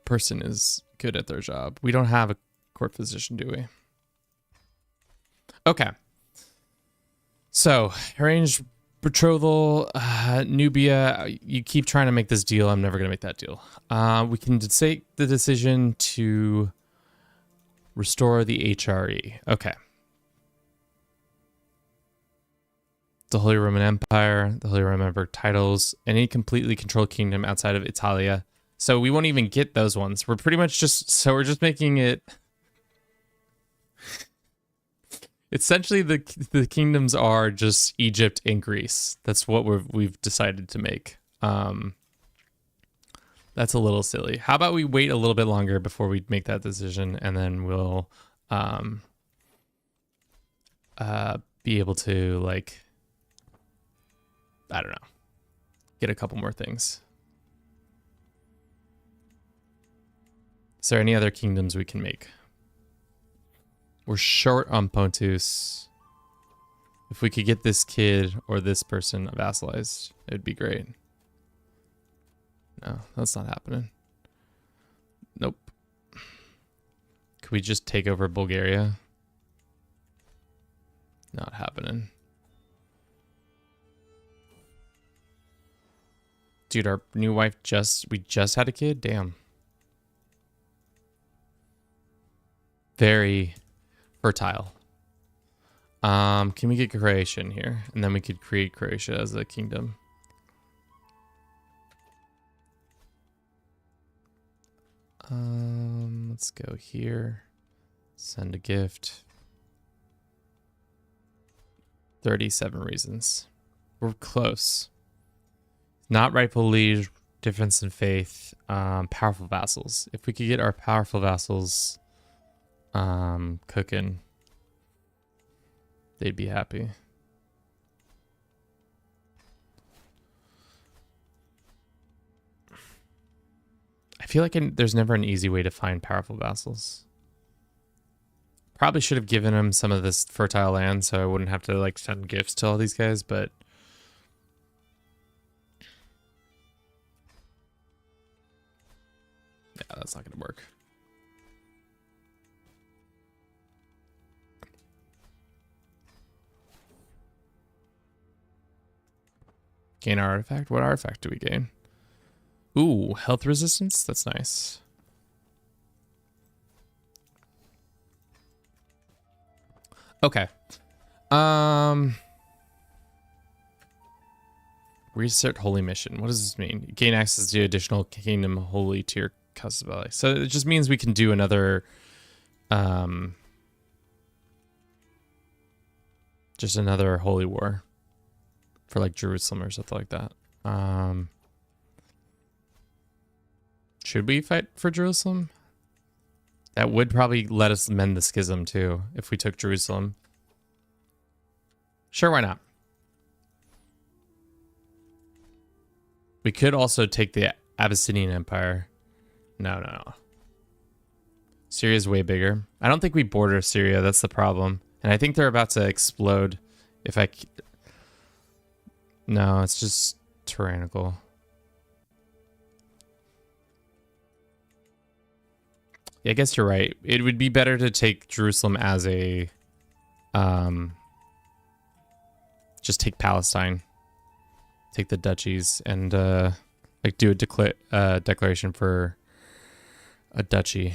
person is good at their job. We don't have a court physician, do we? Okay. So, arranged betrothal, Nubia, you keep trying to make this deal. I'm never going to make that deal. We can take the decision to restore the HRE. Okay. The Holy Roman Empire, the Holy Roman Empire titles, any completely controlled kingdom outside of Italia. So we won't even get those ones. We're pretty much we're just making it... Essentially, the kingdoms are just Egypt and Greece. That's what we've decided to make. That's a little silly. How about we wait a little bit longer before we make that decision, and then we'll be able to, like, I don't know, get a couple more things. Is there any other kingdoms we can make? We're short on Pontus. If we could get this kid or this person vassalized, it would be great. No, that's not happening. Nope. Could we just take over Bulgaria? Not happening. Dude, our new wife we just had a kid? Damn. Very fertile. Can we get Croatia in here? And then we could create Croatia as a kingdom. Let's go here. Send a gift. 37 reasons. We're close. Not rightful liege, difference in faith, powerful vassals. If we could get our powerful vassals cooking, they'd be happy. I feel like there's never an easy way to find powerful vassals. Probably should have given him some of this fertile land so I wouldn't have to like send gifts to all these guys, but yeah, that's not gonna work. Gain our artifact? What artifact do we gain? Ooh, health resistance? That's nice. Okay. Reset holy mission. What does this mean? Gain access to additional kingdom holy to your custom ally. So it just means we can do another just another holy war for like Jerusalem or something like that. Should we fight for Jerusalem? That would probably let us mend the schism too, if we took Jerusalem. Sure, why not? We could also take the Abyssinian Empire. No. Syria's way bigger. I don't think we border Syria, that's the problem. And I think they're about to explode if I... No, it's just tyrannical. Yeah, I guess you're right. It would be better to take Jerusalem as a... just take Palestine. Take the duchies and like do a declaration for a duchy.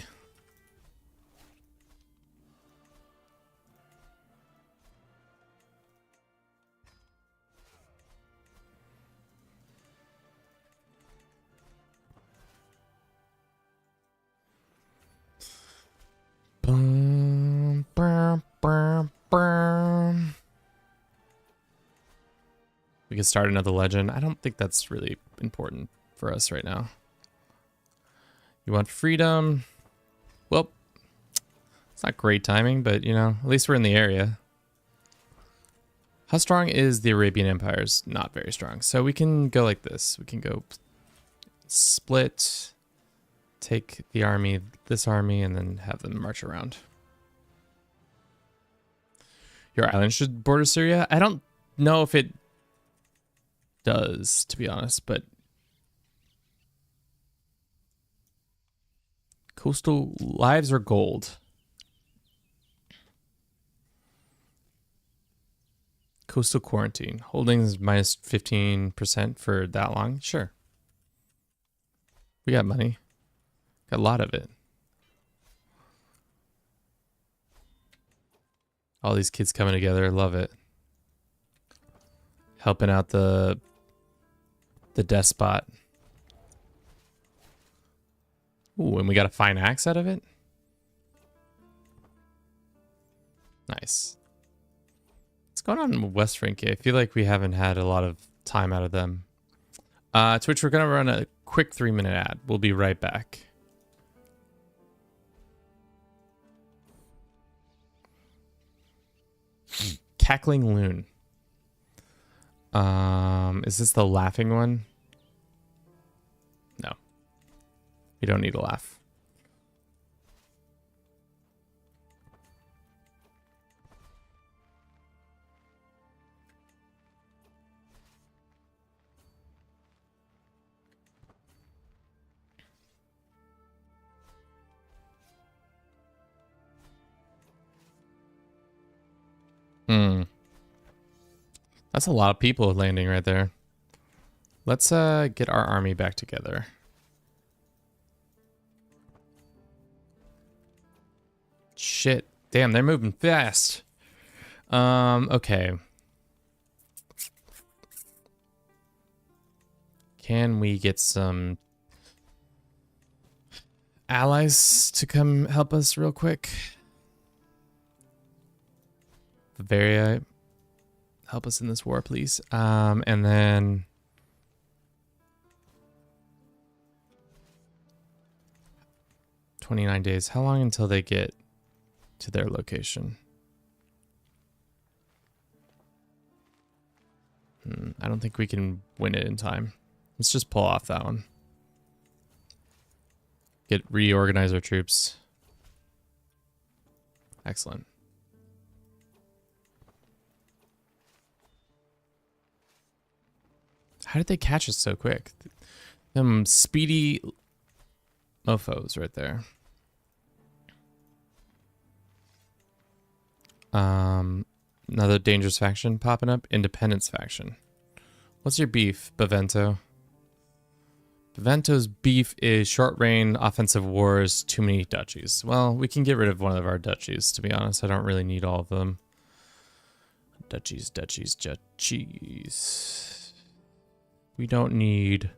We can start another legend. I don't think that's really important for us right now. You want freedom? Well, it's not great timing, but you know, at least we're in the area. How strong is the Arabian Empire? Is not very strong. So we can go like this. We can go split, take the army, this army, and then have them march around. Your island should border Syria? I don't know if it does, to be honest, but coastal lives are gold. Coastal quarantine. Holdings minus 15% for that long? Sure. We got money. Got a lot of it. All these kids coming together. Love it. Helping out the despot. Ooh, and we got a fine axe out of it? Nice. What's going on in West Frankie? I feel like we haven't had a lot of time out of them. Twitch, we're going to run a quick 3-minute ad. We'll be right back. Cackling Loon. Is this the laughing one? No. We don't need a laugh. That's a lot of people landing right there. Let's get our army back together. Shit. Damn, they're moving fast. Okay. Can we get some allies to come help us real quick? Bavaria, help us in this war, please. And then 29 days. How long until they get to their location? I don't think we can win it in time. Let's just pull off that one. Reorganize our troops. Excellent. How did they catch us so quick? Them speedy mofos right there. Another dangerous faction popping up. Independence faction. What's your beef, Bavento? Bavento's beef is short reign, offensive wars, too many duchies. Well, we can get rid of one of our duchies, to be honest. I don't really need all of them. Duchies. We don't need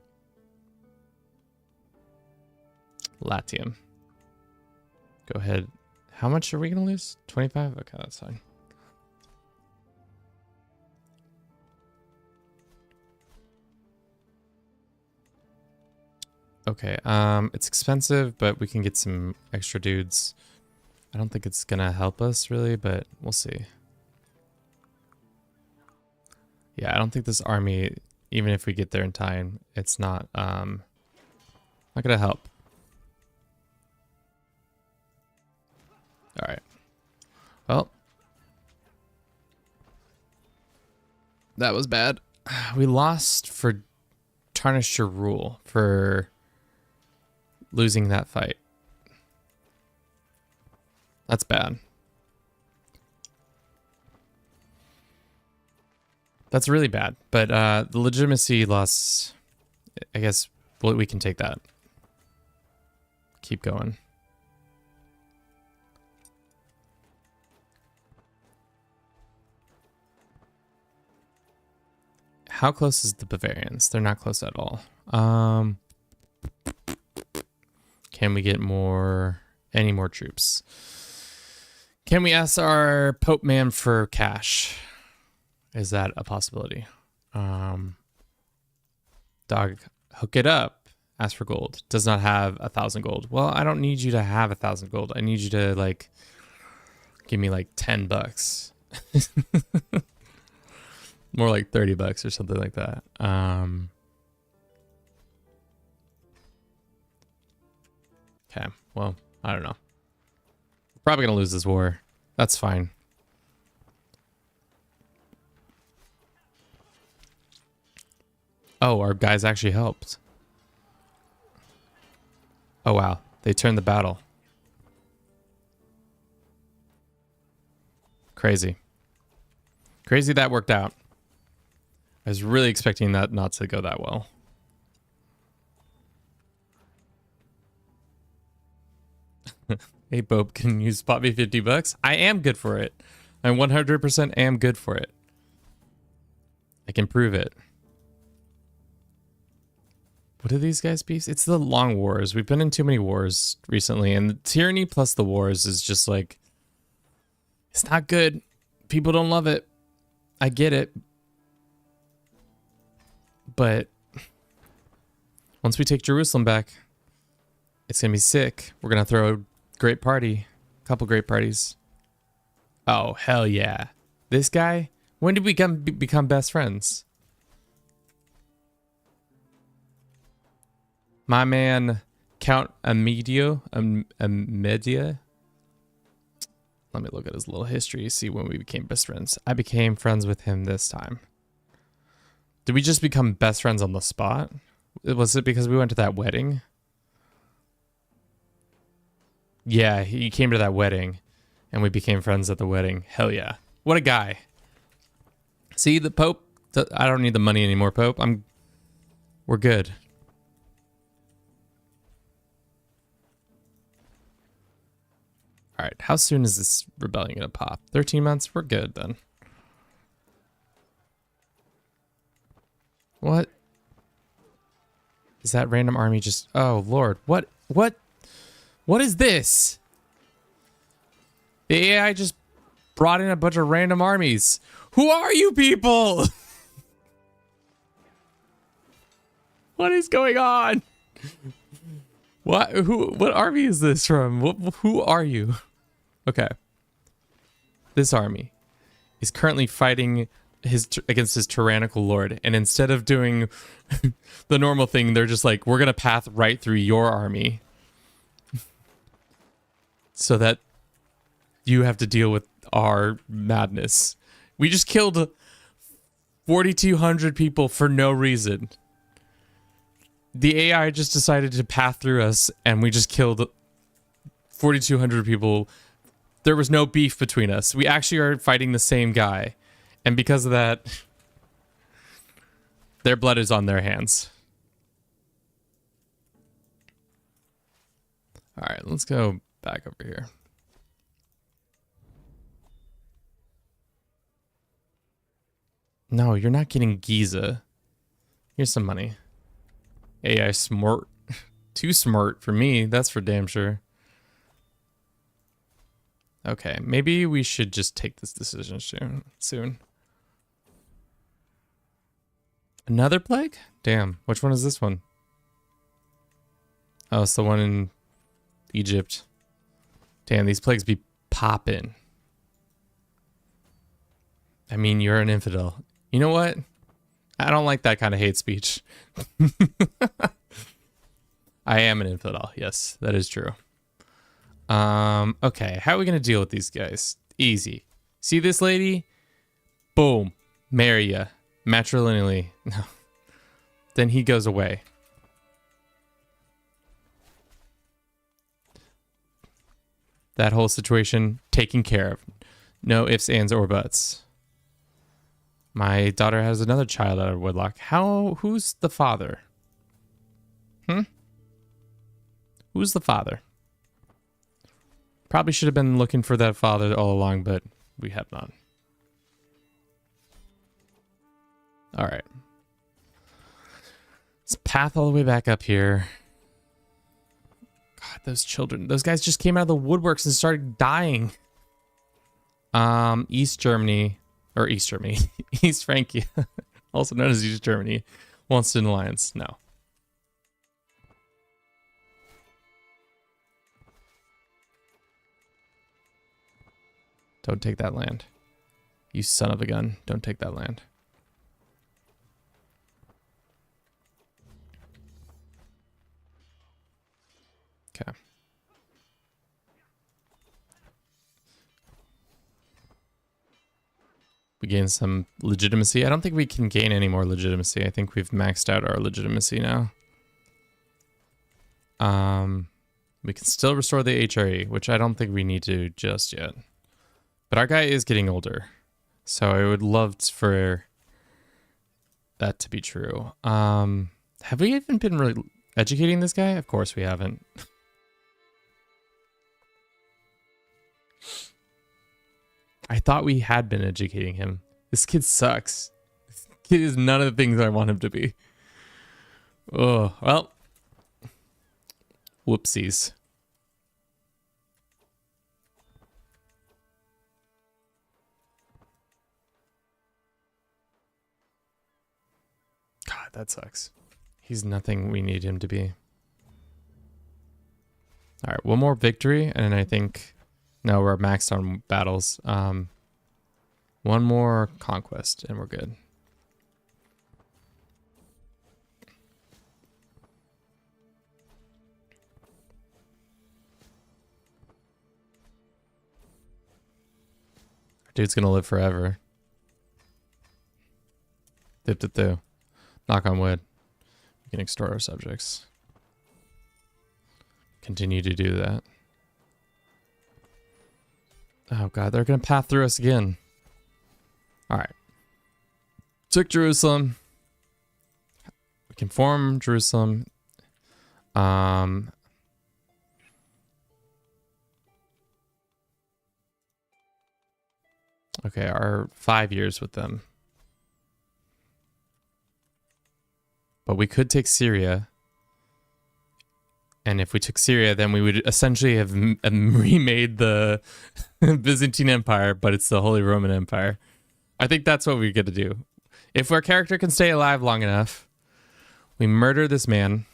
Latium. Go ahead. How much are we going to lose? 25? Okay, that's fine. Okay, it's expensive, but we can get some extra dudes. I don't think it's gonna help us really, but we'll see. Yeah, I don't think this army, even if we get there in time, it's not gonna help. All right. Well, that was bad. We lost for Tarnish Your Rule, for losing that fight. That's bad. That's really bad. But the legitimacy loss, I guess we can take that. Keep going. How close is the Bavarians? They're not close at all. Can we get any more troops? Can we ask our Pope man for cash? Is that a possibility? Dog, hook it up. Ask for gold. Does not have 1,000 gold. Well, I don't need you to have 1,000 gold. I need you to like give me like $10. More like $30 or something like that. Okay, well, I don't know. We're probably gonna lose this war. That's fine. Oh, our guys actually helped. Oh wow, they turned the battle. Crazy. Crazy that worked out. I was really expecting that not to go that well. Hey, Pope, can you spot me $50? I am good for it. I 100% am good for it. I can prove it. What are these guys' beefs? It's the long wars. We've been in too many wars recently, and the tyranny plus the wars is just like, it's not good. People don't love it. I get it. But once we take Jerusalem back, it's going to be sick. We're going to throw a great party. A couple great parties. Oh, hell yeah. This guy? When did we become best friends? My man, Count Amedio. Amedia. Let me look at his little history, see when we became best friends. I became friends with him this time. Did we just become best friends on the spot? Was it because we went to that wedding? Yeah, he came to that wedding, and we became friends at the wedding. Hell yeah. What a guy. See, the Pope, I don't need the money anymore, Pope. We're good. All right, how soon is this rebellion gonna pop? 13 months? We're good then. What? Is that random army just... Oh, Lord. What is this? The AI just brought in a bunch of random armies. Who are you people? What is going on? What army is this from? Who are you? Okay. This army is currently fighting against his tyrannical lord, and instead of doing the normal thing, they're just like, we're gonna path right through your army so that you have to deal with our madness. We just killed 4,200 people for no reason. The AI just decided to path through us, and we just killed 4,200 people. There was no beef between us. We actually are fighting the same guy. And because of that, their blood is on their hands. All right, let's go back over here. No, you're not getting Giza. Here's some money. AI smart. Too smart for me, that's for damn sure. Okay, maybe we should just take this decision soon. Another plague? Damn, which one is this one? Oh, it's the one in Egypt. Damn, these plagues be popping. I mean, you're an infidel. You know what? I don't like that kind of hate speech. I am an infidel. Yes, that is true. Okay, how are we gonna deal with these guys? Easy. See this lady? Boom. Marry ya. Matrilineally. No. Then he goes away. That whole situation taken care of. No ifs, ands, or buts. My daughter has another child out of wedlock. Who's the father? Who's the father? Probably should have been looking for that father all along, but we have not. All right. Let's path all the way back up here. God, those children. Those guys just came out of the woodworks and started dying. East Germany. Or East Germany. East Francia. also known as East Germany, wants an alliance. No. Don't take that land. You son of a gun. Don't take that land. Okay. We gain some legitimacy. I don't think we can gain any more legitimacy. I think we've maxed out our legitimacy now. We can still restore the HRE, which I don't think we need to just yet. But our guy is getting older, so I would love for that to be true. Have we even been really educating this guy? Of course we haven't. I thought we had been educating him. This kid sucks. This kid is none of the things I want him to be. Oh, well. Whoopsies. God, that sucks. He's nothing we need him to be. All right, one more victory, and I think... No, we're maxed on battles. One more conquest, and we're good. Our dude's gonna live forever. Dip it through. Knock on wood. We can extort our subjects. Continue to do that. Oh god, they're gonna path through us again. Alright. Took Jerusalem. We can form Jerusalem. Okay, our 5 years with them. But we could take Syria. And if we took Syria, then we would essentially have remade the Byzantine Empire, but it's the Holy Roman Empire. I think that's what we get to do. If our character can stay alive long enough, we murder this man.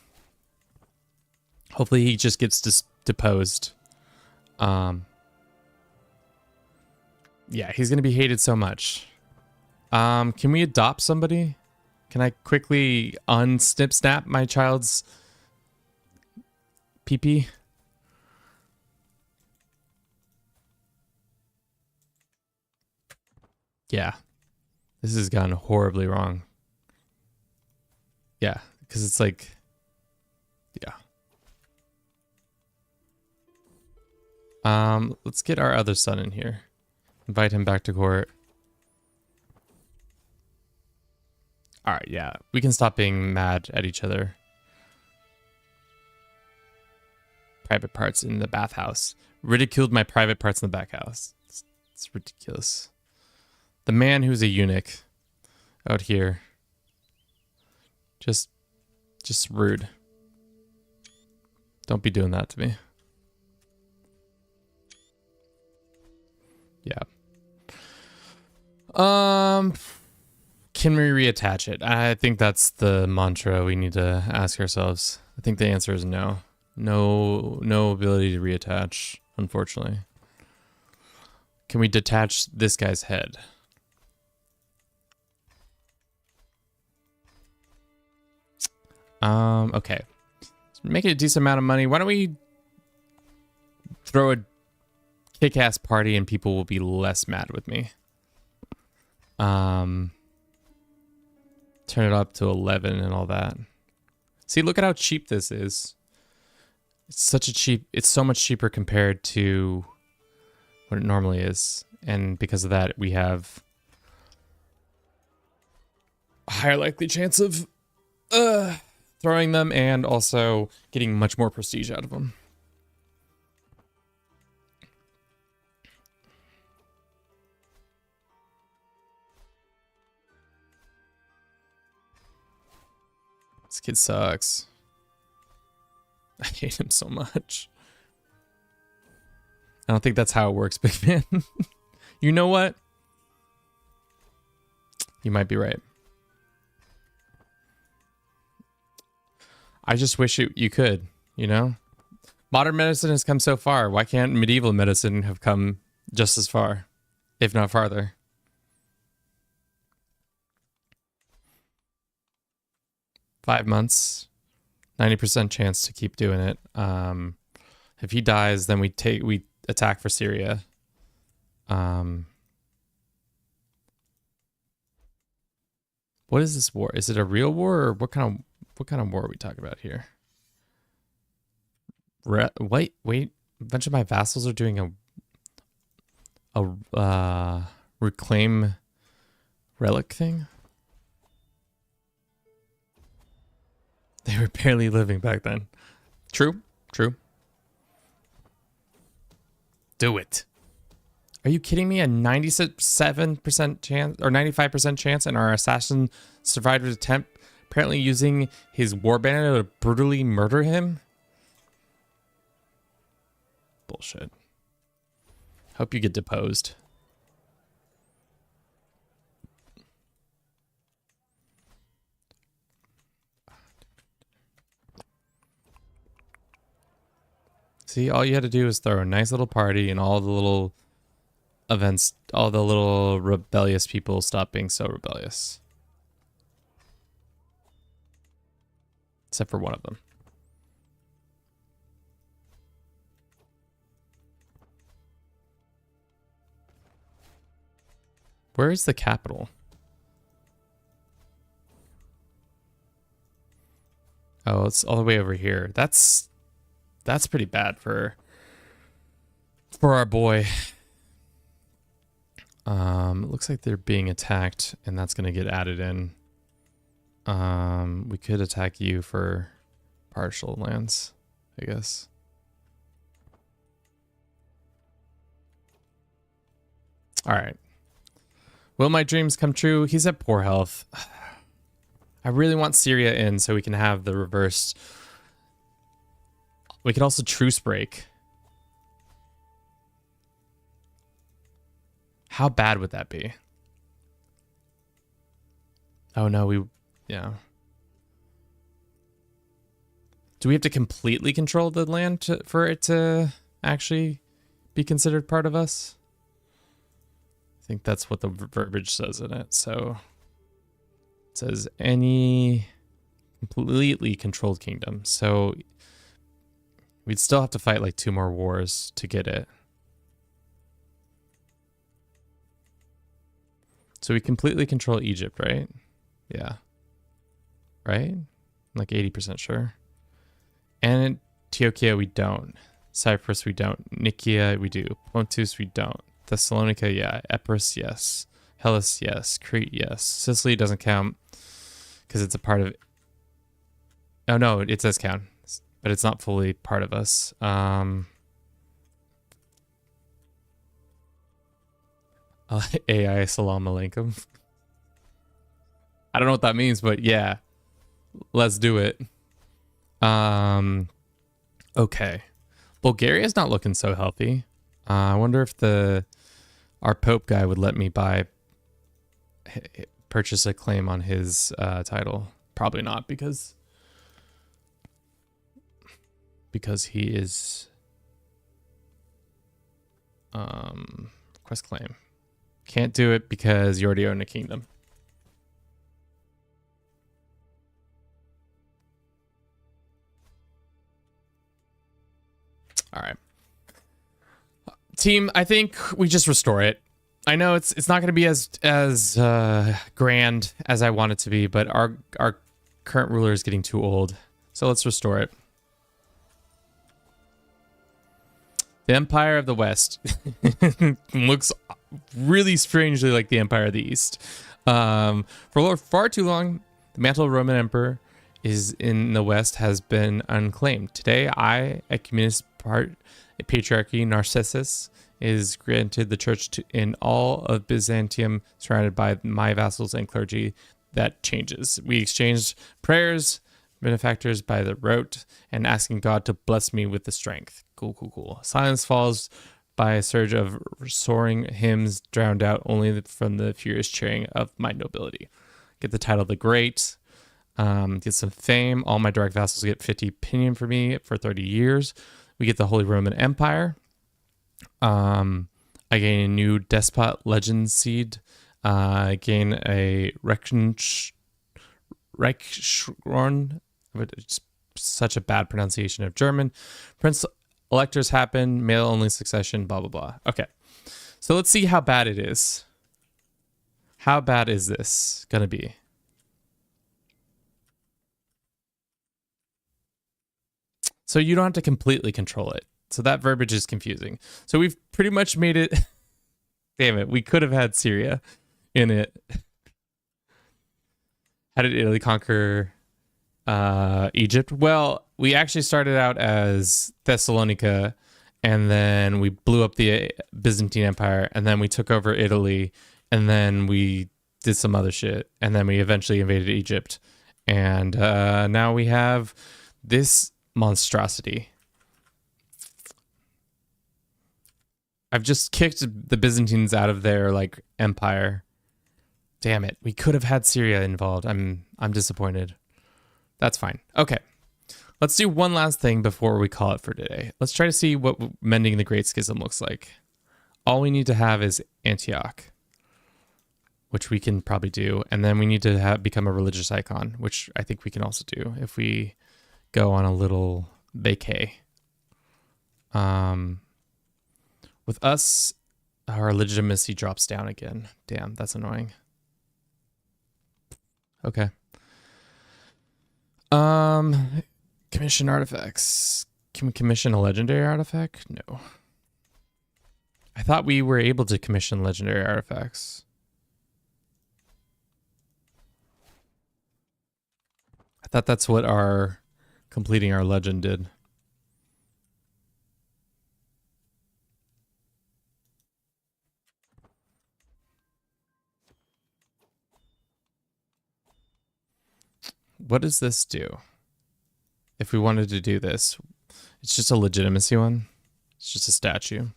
Hopefully he just gets deposed. Yeah, he's going to be hated so much. Can we adopt somebody? Can I quickly unsnip-snap my child's... PP. Yeah. This has gone horribly wrong. Yeah, because it's like... Yeah. Let's get our other son in here. Invite him back to court. Alright, yeah. We can stop being mad at each other. Private parts in the bathhouse. Ridiculed my private parts in the bathhouse. It's ridiculous. The man who's a eunuch out here. Just rude. Don't be doing that to me. Yeah. Can we reattach it? I think that's the mantra we need to ask ourselves. I think the answer is no. No ability to reattach, unfortunately. Can we detach this guy's head? Okay. Make it a decent amount of money. Why don't we throw a kick-ass party and people will be less mad with me. Turn it up to 11 and all that. See, look at how cheap this is. It's so much cheaper compared to what it normally is. And because of that, we have a higher likely chance of throwing them and also getting much more prestige out of them. This kid sucks. I hate him so much. I don't think that's how it works, big man. You know what? You might be right. I just wish you could, you know? Modern medicine has come so far. Why can't medieval medicine have come just as far, if not farther? Five months, 90% chance to keep doing it. If he dies, then we attack for Syria. What is this war? Is it a real war, or what kind of war are we talking about here? Wait. A bunch of my vassals are doing a reclaim relic thing. They were barely living back then. True. Do it. Are you kidding me? A 97% chance or 95% chance, and our assassin survived his attempt, apparently using his war banner to brutally murder him? Bullshit. Hope you get deposed. See, all you had to do is throw a nice little party, and all the little events, all the little rebellious people stop being so rebellious. Except for one of them. Where is the capital? Oh, it's all the way over here. That's pretty bad for our boy. It looks like they're being attacked, and that's gonna get added in. We could attack you for partial lands, I guess. All right. Will my dreams come true? He's at poor health. I really want Syria in so we can have the reversed. We could also truce break. How bad would that be? Oh no, yeah. Do we have to completely control the land for it to actually be considered part of us? I think that's what the verbiage says in it. So it says any completely controlled kingdom. So we'd still have to fight like 2 more wars to get it. So we completely control Egypt, right? Yeah. Right? I'm like 80% sure. And Antiochia we don't. Cyprus we don't. Nicaea we do. Pontus we don't. Thessalonica, yeah. Epirus, yes. Hellas, yes. Crete, yes. Sicily doesn't count because it's a part of... Oh no, it does count, but it's not fully part of us. AI salam alaikum. I don't know what that means, but yeah, let's do it. Okay, Bulgaria's not looking so healthy. I wonder if our Pope guy would let me purchase a claim on his title. Probably not, because he is request claim. Can't do it because you already own a kingdom. All right. Team, I think we just restore it. I know it's not going to be as grand as I want it to be, but our current ruler is getting too old. So let's restore it. The Empire of the West looks really strangely like the Empire of the East. For far too long, the mantle of Roman Emperor is in the West has been unclaimed. Today, Ecumenis Patriarchy Narcissus is granted the church in all of Byzantium, surrounded by my vassals and clergy. That changes. We exchanged prayers, benefactors by the rote, and asking God to bless me with the strength. Cool. Silence falls by a surge of soaring hymns, drowned out only from the furious cheering of my nobility. Get the title The Great. Get some fame. All my direct vassals get 50 opinion for me for 30 years. We get the Holy Roman Empire. I gain a new despot legend seed. I gain a Reichsschorn. It's such a bad pronunciation of German. Prince electors happen. Male only succession. Blah blah blah. Okay, so let's see how bad it is. How bad is this gonna be? So you don't have to completely control it. So that verbiage is confusing. So we've pretty much made it. Damn it, we could have had Syria in it. How did Italy conquer Egypt? Well, we actually started out as Thessalonica, and then we blew up the Byzantine Empire, and then we took over Italy, and then we did some other shit, and then we eventually invaded Egypt. And now we have this monstrosity. I've just kicked the Byzantines out of their like empire. Damn it. We could have had Syria involved. I'm disappointed. That's fine. Okay. Let's do one last thing before we call it for today. Let's try to see what mending the Great Schism looks like. All we need to have is Antioch, which we can probably do. And then we need to become a religious icon, which I think we can also do if we go on a little vacay. With us, our legitimacy drops down again. Damn, that's annoying. Okay. Commission artifacts. Can we commission a legendary artifact? No. I thought we were able to commission legendary artifacts. I thought that's what our completing our legend did. What does this do? If we wanted to do this, it's just a legitimacy one. It's just a statue.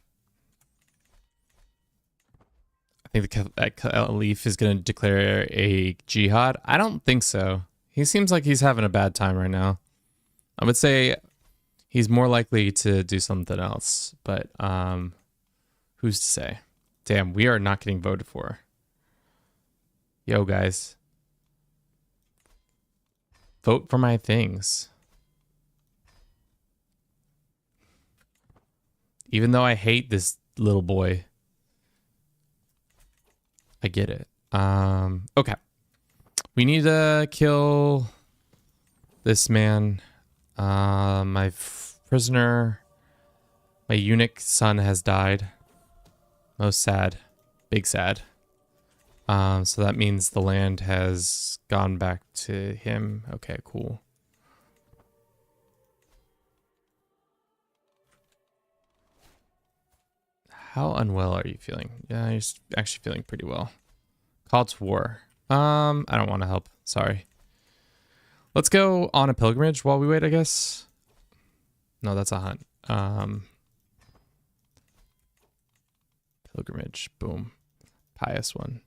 I think the Caliph is going to declare a jihad. I don't think so. He seems like he's having a bad time right now. I would say he's more likely to do something else, but who's to say? Damn, we are not getting voted for. Yo, guys. Vote for my things. Even though I hate this little boy, I get it. Okay. We need to kill this man. My prisoner, my eunuch son has died. Most sad. Big sad. So that means the land has gone back to him. Okay, cool. How unwell are you feeling? Yeah, you're actually feeling pretty well. Call to war. I don't want to help. Sorry. Let's go on a pilgrimage while we wait, I guess. No, that's a hunt. Pilgrimage. Boom. Pious one.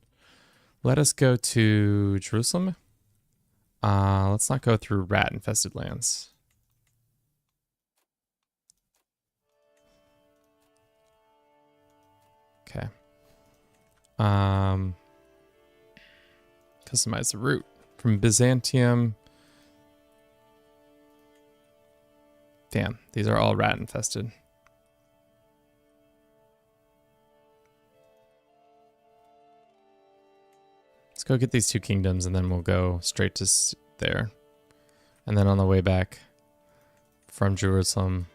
Let us go to Jerusalem. Let's not go through rat-infested lands. Okay. Customize the route from Byzantium. Damn, these are all rat-infested. Let's go get these two kingdoms, and then we'll go straight to there. And then on the way back from Jerusalem,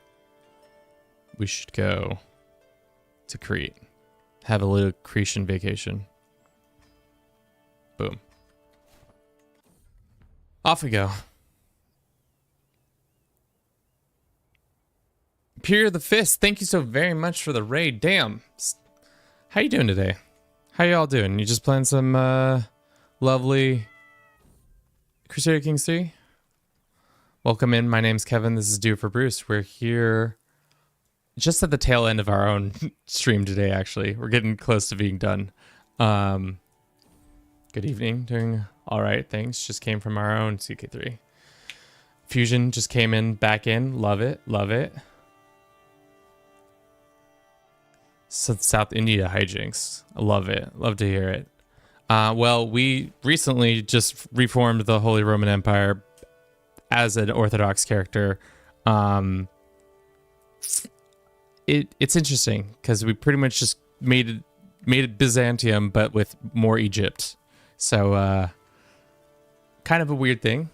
we should go to Crete. Have a little Cretan vacation. Boom. Off we go. Imperial the Fist, thank you so very much for the raid. Damn. How you doing today? How y'all doing? You just playing some lovely Crusader Kings 3? Welcome in. My name's Kevin. This is Due for Bruce. We're here just at the tail end of our own stream today, actually. We're getting close to being done. Good evening. Doing All right, thanks. Just came from our own CK3. Fusion just came in, back in. Love it, love it. South India hijinks. I love it. Love to hear it. Well, we recently just reformed the Holy Roman Empire as an Orthodox character. It's interesting because we pretty much just made it Byzantium, but with more Egypt. So kind of a weird thing.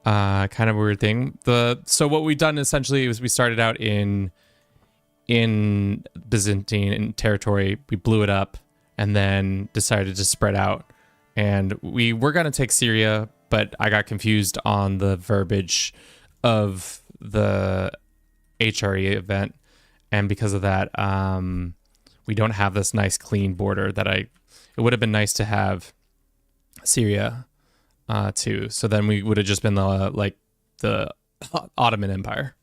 So what we've done essentially is we started out in Byzantine territory. We blew it up and then decided to spread out. And we were going to take Syria, but I got confused on the verbiage of the HRE event. And because of that, we don't have this nice clean border that it would have been nice to have Syria too. So then we would have just been the Ottoman Empire.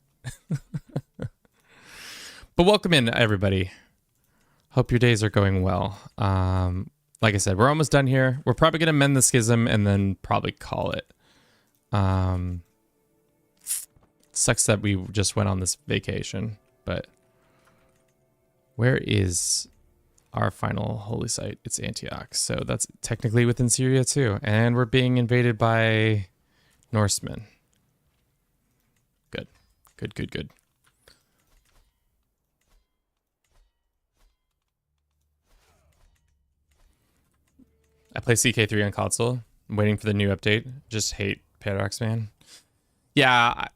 But welcome in, everybody. Hope your days are going well. Like I said, we're almost done here. We're probably going to mend the schism and then probably call it. Sucks that we just went on this vacation, but where is our final holy site? It's Antioch. So that's technically within Syria too. And we're being invaded by Norsemen. Good. I play CK3 on console. I'm waiting for the new update. Just hate Paradox, man. Yeah.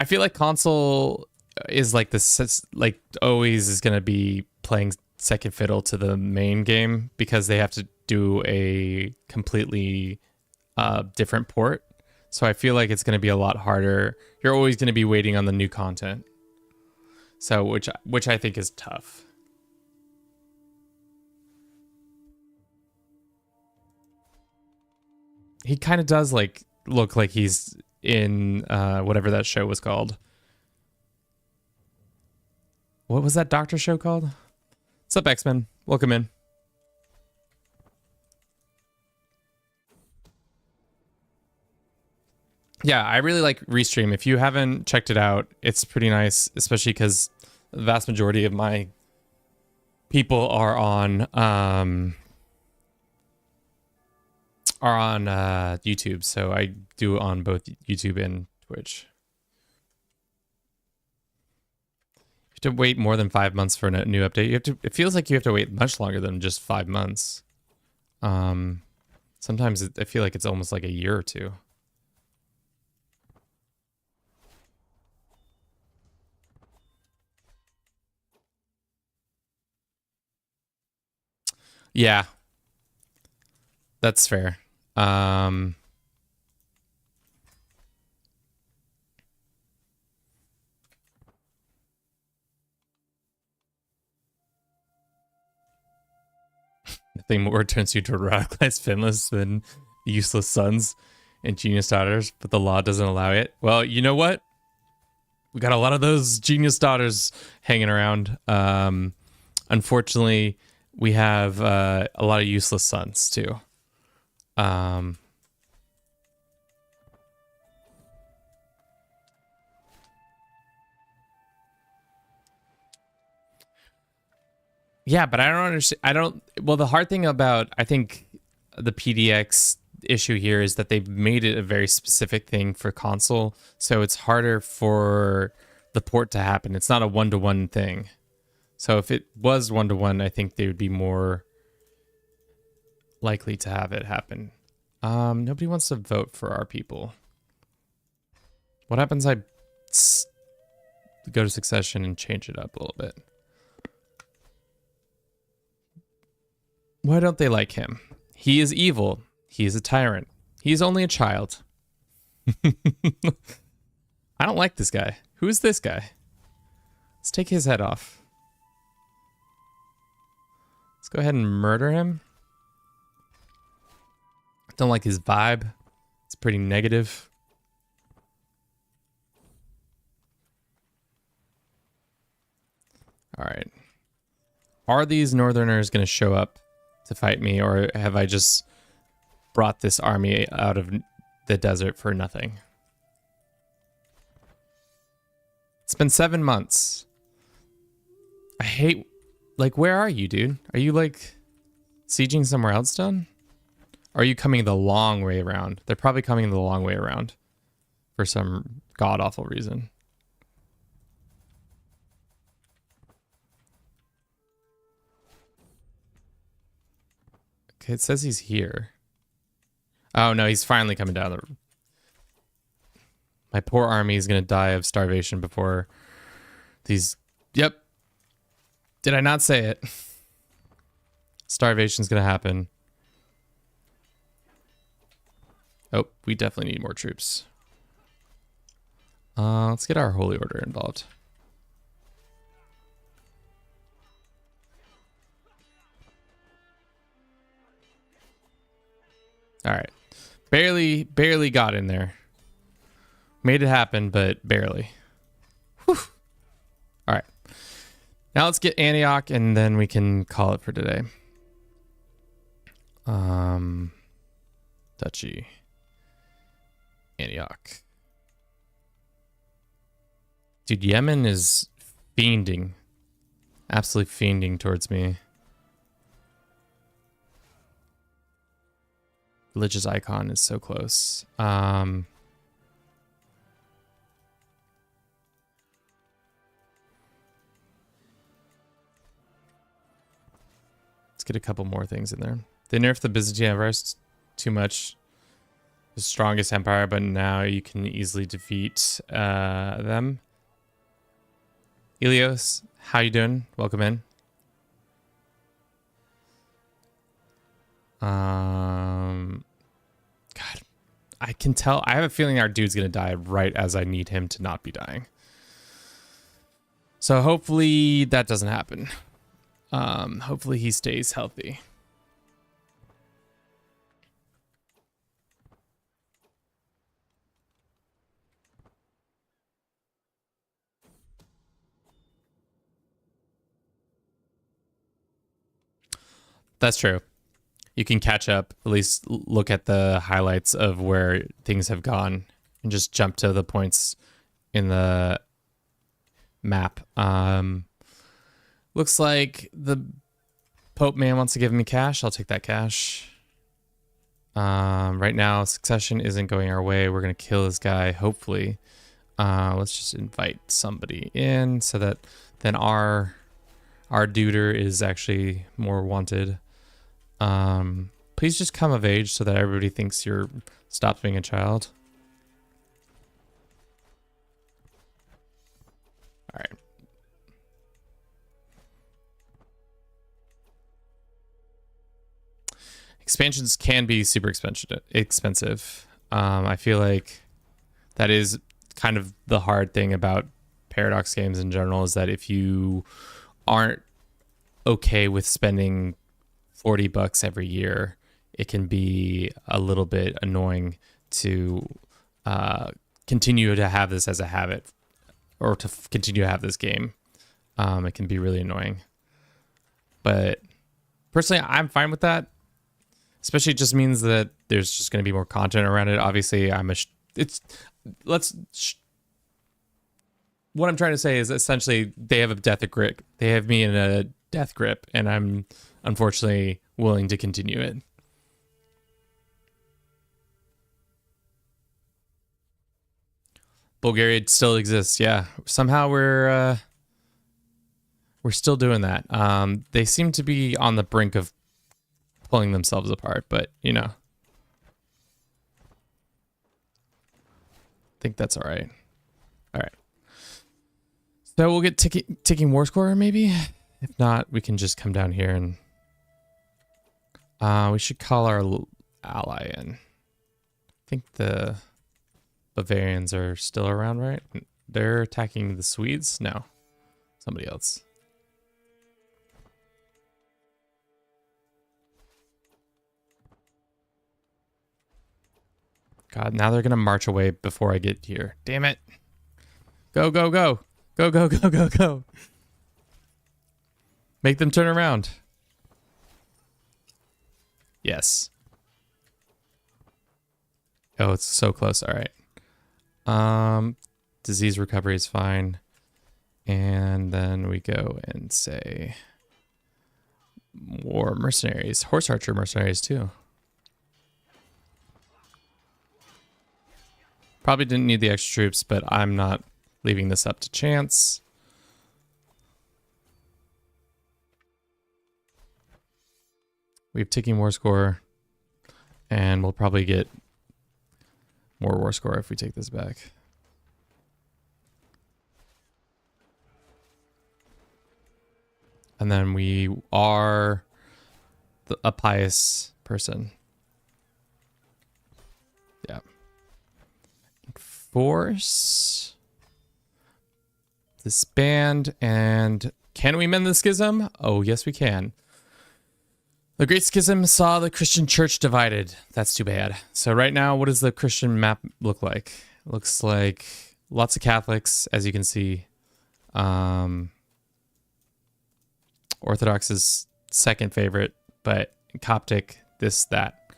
I feel like console is like this, like always is going to be playing second fiddle to the main game because they have to do a completely different port. So I feel like it's going to be a lot harder. You're always going to be waiting on the new content. So which I think is tough. He kind of does like look like he's in whatever that show was called. What was that doctor show called? What's up, X-Men? Welcome in. Yeah, I really like Restream. If you haven't checked it out, it's pretty nice, especially because the vast majority of my people are on YouTube, so I do on both YouTube and Twitch. You have to wait more than 5 months for a new update. It feels like you have to wait much longer than just 5 months. Sometimes I feel like it's almost like a year or two. Yeah, that's fair. The thing more turns you to radicalized finless than useless sons and genius daughters, but the law doesn't allow it. Well, you know what? We got a lot of those genius daughters hanging around. Unfortunately, we have a lot of useless sons too. Yeah, but I don't understand. Well, the hard thing about, I think, the PDX issue here is that they've made it a very specific thing for console, so it's harder for the port to happen. It's not a one-to-one thing. So if it was one-to-one, I think they would be more likely to have it happen. Nobody wants to vote for our people. What happens if I go to succession and change it up a little bit? Why don't they like him? He is evil. He is a tyrant. He is only a child. I don't like this guy. Who is this guy? Let's take his head off. Let's go ahead and murder him. Don't like his vibe. It's pretty negative. All right. Are these northerners going to show up to fight me, or have I just brought this army out of the desert for nothing? It's been 7 months. I hate... Like, where are you, dude? Are you, like, sieging somewhere else done? Or are you coming the long way around? They're probably coming the long way around for some god-awful reason. Okay, it says he's here. Oh, no, he's finally coming down. My poor army is going to die of starvation before these... Yep. Did I not say it? Starvation's going to happen. Oh, we definitely need more troops. Let's get our Holy Order involved. All right. Barely got in there. Made it happen, but barely. Whew. All right. Now let's get Antioch, and then we can call it for today. Duchy. Antioch. Dude, Yemen is fiending. Absolutely fiending towards me. Religious icon is so close. Let's get a couple more things in there. They nerfed the Byzantine Empire too much. The strongest empire, but now you can easily defeat them. Ilios, how you doing? Welcome in. God, I can tell. I have a feeling our dude's gonna die right as I need him to not be dying. So hopefully that doesn't happen. Hopefully he stays healthy. That's true. You can catch up, at least look at the highlights of where things have gone and just jump to the points in the map. Looks like the Pope man wants to give me cash. I'll take that cash. Right now, succession isn't going our way. We're going to kill this guy, hopefully. Let's just invite somebody in so that then our duder is actually more wanted. Please just come of age so that everybody thinks you're stopped being a child. All right. Expansions can be super expensive. I feel like that is kind of the hard thing about Paradox games in general, is that if you aren't okay with spending $40 every year, it can be a little bit annoying to continue to have this as a habit, or to continue to have this game. It can be really annoying. But personally, I'm fine with that. Especially, it just means that there's just going to be more content around it. Obviously, what I'm trying to say is essentially they have a death grip. They have me in a death grip, and I'm unfortunately willing to continue it. Bulgaria still exists. Yeah, somehow we're still doing that. They seem to be on the brink of pulling themselves apart, but you know, I think that's all right. All right. So we'll get ticking war score maybe. If not, we can just come down here and we should call our ally in. I think the Bavarians are still around, right? They're attacking the Swedes? No, somebody else. God, now they're gonna march away before I get here. Damn it. Go, go, go. Go, go, go, go, go. Make them turn around. Yes. Oh, it's so close. All right. Disease recovery is fine. And then we go and say war mercenaries, horse archer mercenaries too. Probably didn't need the extra troops, but I'm not leaving this up to chance. We have ticking war score, and we'll probably get more war score if we take this back. And then we are a pious person. Yeah. Force disband, and can we mend the schism? Oh, yes, we can. The Great Schism saw the Christian church divided. That's too bad. So right now, what does the Christian map look like? It looks like lots of Catholics, as you can see. Orthodox is second favorite, but Coptic, this, that.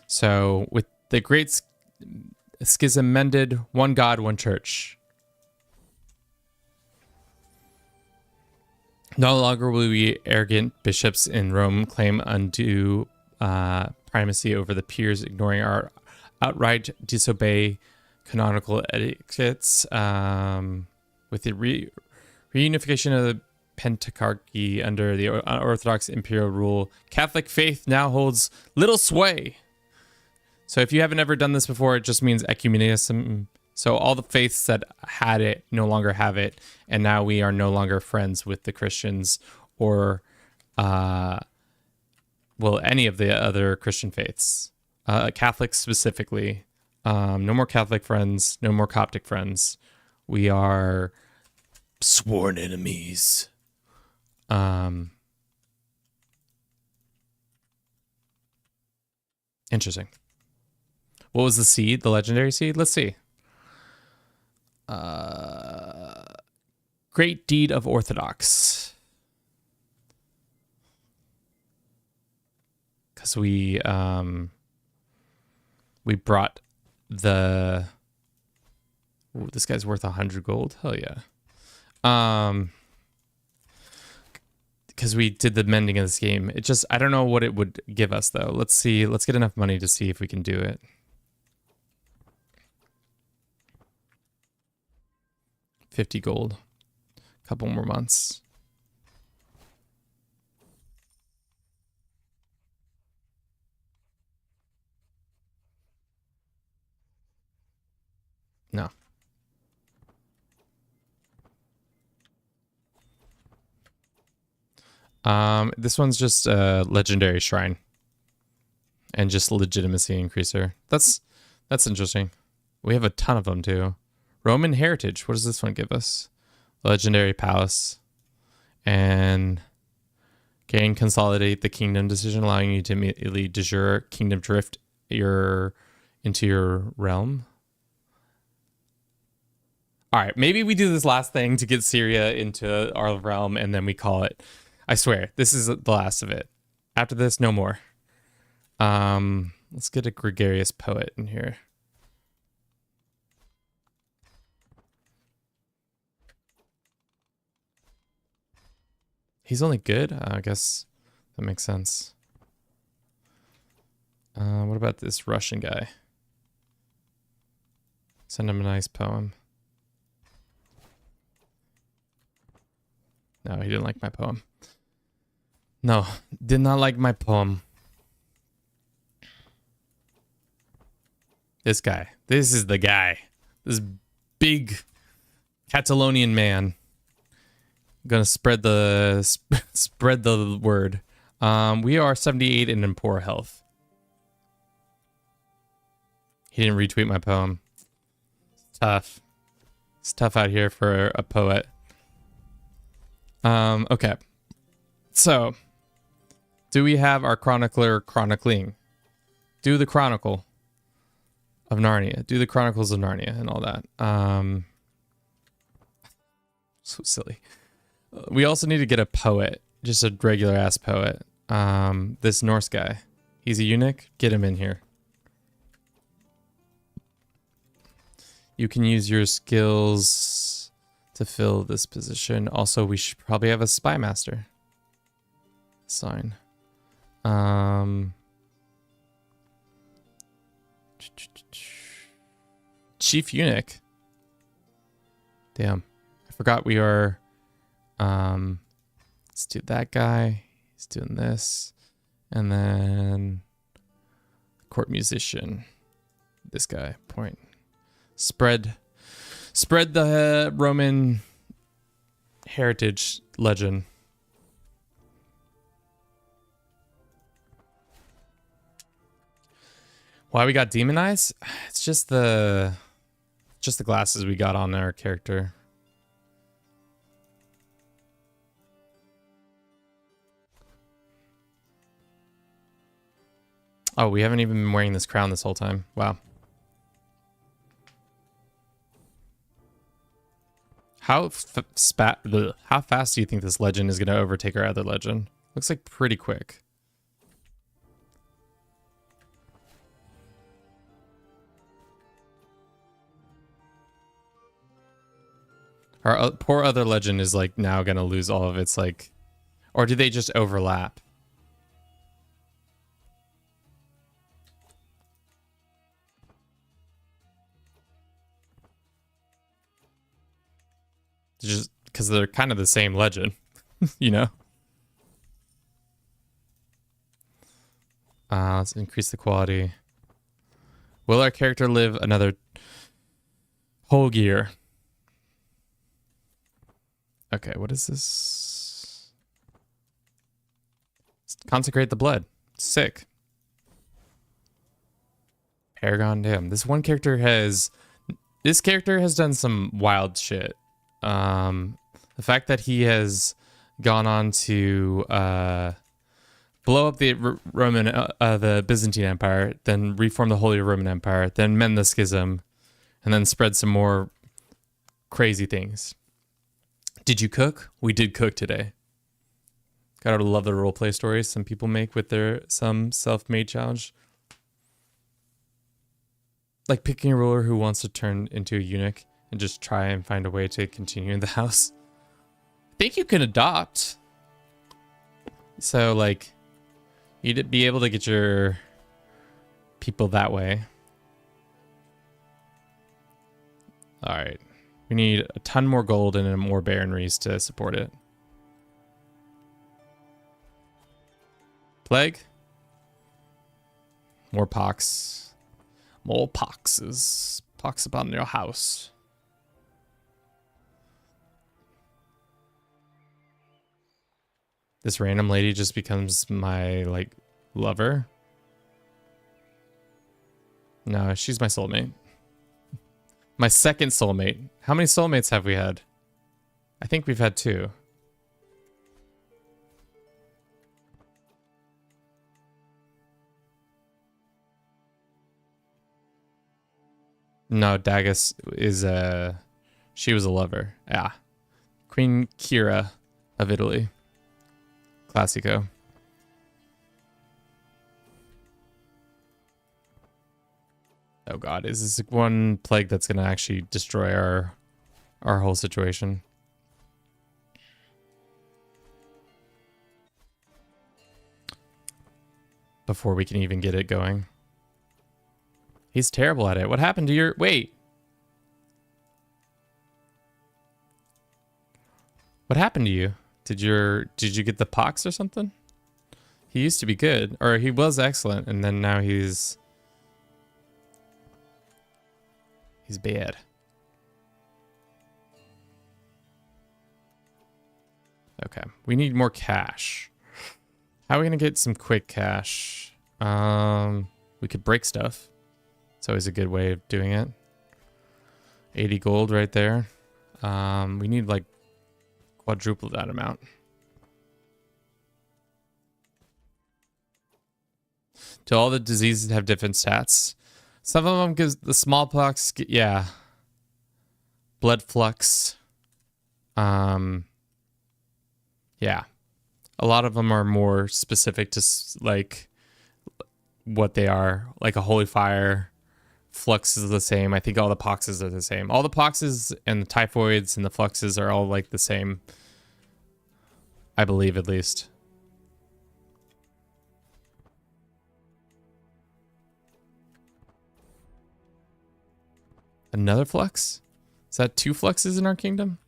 So with the Great Schism mended, one God, one church. No longer will we arrogant bishops in Rome claim undue primacy over the peers, ignoring our outright disobey canonical etiquettes. With the reunification of the Pentarchy under the Orthodox imperial rule, Catholic faith now holds little sway. So if you haven't ever done this before, it just means ecumenism. So all the faiths that had it no longer have it, and now we are no longer friends with the Christians or, well, any of the other Christian faiths. Catholics specifically. No more Catholic friends, no more Coptic friends. We are sworn enemies. Interesting. What was the seed? The legendary seed? Let's see. Great deed of Orthodox. Because we brought the... Ooh, this guy's worth 100 gold. Hell yeah. Because we did the mending of this game. It just, I don't know what it would give us though. Let's see. Let's get enough money to see if we can do it. 50 gold. Couple more months. No. This one's just a legendary shrine. And just legitimacy increaser. That's interesting. We have a ton of them too. Roman heritage. What does this one give us? Legendary palace. And gain consolidate the kingdom decision, allowing you to immediately de jure kingdom drift into your realm. All right, maybe we do this last thing to get Syria into our realm, and then we call it. I swear, this is the last of it. After this, no more. Let's get a gregarious poet in here. He's only good? I guess that makes sense. What about this Russian guy? Send him a nice poem. No, he didn't like my poem. No, did not like my poem. This guy. This is the guy. This big Catalonian man. Gonna spread the spread the word. We are 78 and in poor health. He didn't retweet my poem. It's tough. It's tough out here for a poet. Okay. So, do we have our chronicler chronicling? Do the Chronicle of Narnia. Do the Chronicles of Narnia and all that. So silly. We also need to get a poet. just a regular ass poet. This Norse guy. He's a eunuch. Get him in here. You can use your skills to fill this position. Also, we should probably have a spy master. Sign. Chief eunuch. Damn. I forgot we are. Let's do that guy. He's doing this. And then court musician. This guy. Point. Spread the Roman heritage legend. Why we got demon eyes? It's just the glasses we got on our character. Oh, we haven't even been wearing this crown this whole time. Wow. How fast do you think this legend is going to overtake our other legend? Looks like pretty quick. Our poor other legend is like now going to lose all of its like, or do they just overlap? Just because they're kind of the same legend, you know? Let's increase the quality. Will our character live another whole year? Okay, what is this? Consecrate the blood. Sick. Paragon, damn. This character has done some wild shit. The fact that he has gone on to blow up the the Byzantine Empire, then reform the Holy Roman Empire, then mend the schism, and then spread some more crazy things. Did you cook? We did cook today. Gotta love the roleplay stories some people make with some self-made challenge. Like picking a ruler who wants to turn into a eunuch and just try and find a way to continue in the house. I think you can adopt. So, like, you'd be able to get your people that way. All right. We need a ton more gold and more baronries to support it. Plague. More pox. More poxes. Pox upon your house. This random lady just becomes my, like, lover. No, she's my soulmate. My second soulmate. How many soulmates have we had? I think we've had 2. No, Dagus is she was a lover. Yeah. Queen Kira of Italy. Classico. Oh god, is this one plague that's gonna actually destroy our whole situation? Before we can even get it going. He's terrible at it. What happened to your... Wait. What happened to you? Did you get the pox or something? He used to be good, or he was excellent, and then now he's bad. Okay, we need more cash. How are we gonna get some quick cash? We could break stuff. It's always a good way of doing it. 80 gold right there. We need like quadruple that amount. Do all the diseases have different stats? Some of them gives the smallpox, yeah. Blood flux. Yeah. A lot of them are more specific to like what they are. Like a holy fire, flux is the same. I think all the poxes are the same. All the poxes and the typhoids and the fluxes are all like the same. I believe, at least. Another flux? Is that 2 fluxes in our kingdom?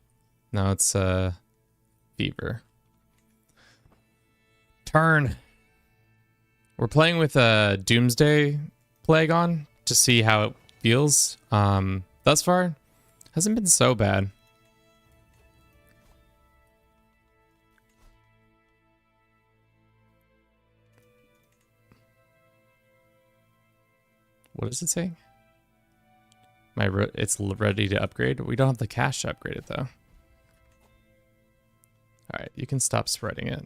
No, it's fever. Turn. We're playing with a Doomsday Plague on to see how it feels. Thus far, hasn't been so bad. What is it saying? It's ready to upgrade. We don't have the cash to upgrade it, though. All right, you can stop spreading it.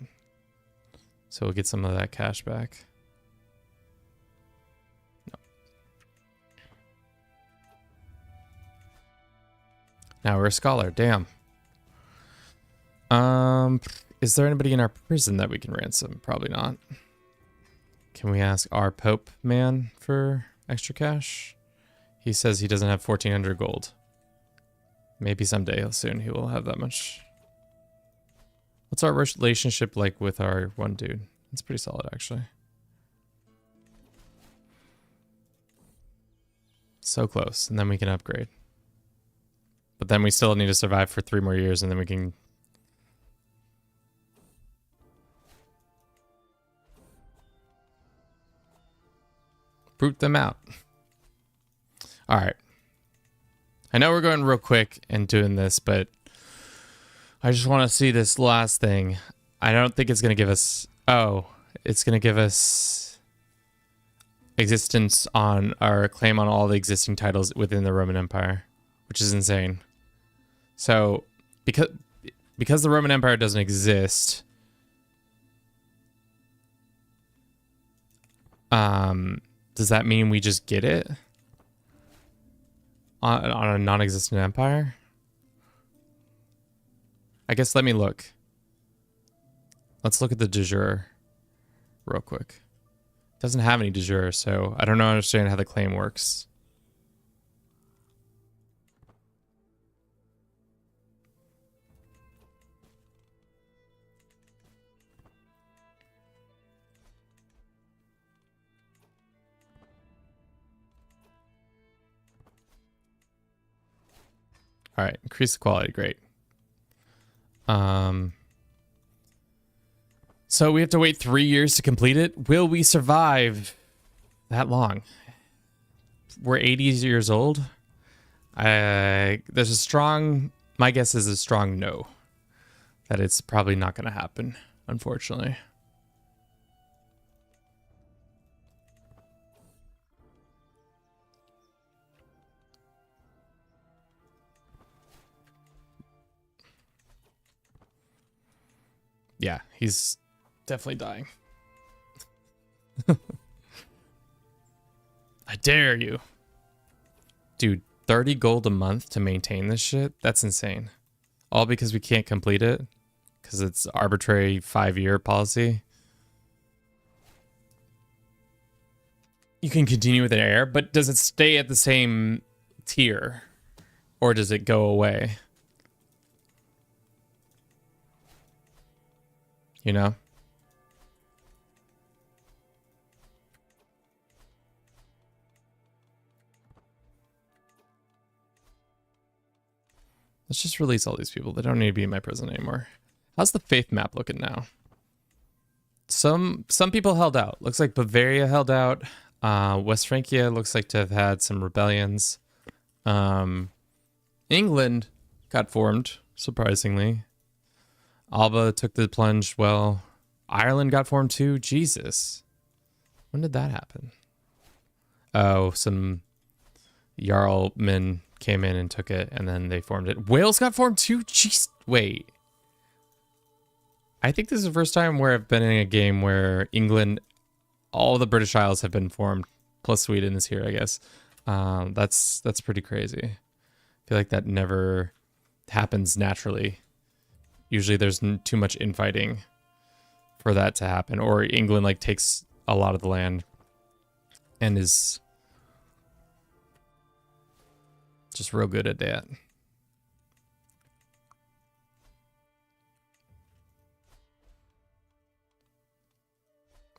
So we'll get some of that cash back. No. Now we're a scholar. Damn. Is there anybody in our prison that we can ransom? Probably not. Can we ask our Pope man for extra cash? He says he doesn't have 1,400 gold. Maybe someday soon he will have that much. What's our relationship like with our one dude? It's pretty solid, actually. So close, and then we can upgrade. But then we still need to survive for 3 more years, and then we can... brute them out. All right. I know we're going real quick and doing this, but I just want to see this last thing. I don't think it's going to give us... oh, it's going to give us existence on our claim on all the existing titles within the Roman Empire, which is insane. So, because the Roman Empire doesn't exist, does that mean we just get it? On a non-existent empire? I guess let me look. Let's look at the de jure real quick. It doesn't have any de jure, so I don't understand how the claim works. All right, increase the quality, great. So we have to wait 3 years to complete it. Will we survive that long? We're 80 years old. There's a strong, my guess is a strong no, that it's probably not going to happen, unfortunately. Yeah, he's definitely dying. I dare you. Dude, 30 gold a month to maintain this shit? That's insane. All because we can't complete it? Because it's arbitrary 5-year policy? You can continue with an heir, but does it stay at the same tier? Or does it go away? You know? Let's just release all these people. They don't need to be in my prison anymore. How's the faith map looking now? Some people held out. Looks like Bavaria held out. West Francia looks like to have had some rebellions. England got formed, surprisingly. Alba took the plunge well. Ireland got formed too. Jesus. When did that happen? Oh, some Jarlmen came in and took it, and then they formed it. Wales got formed too? Jeez. Wait. I think this is the first time where I've been in a game where England, all the British Isles have been formed, plus Sweden is here, I guess. That's pretty crazy. I feel like that never happens naturally. Usually there's too much infighting for that to happen, or England like takes a lot of the land and is just real good at that.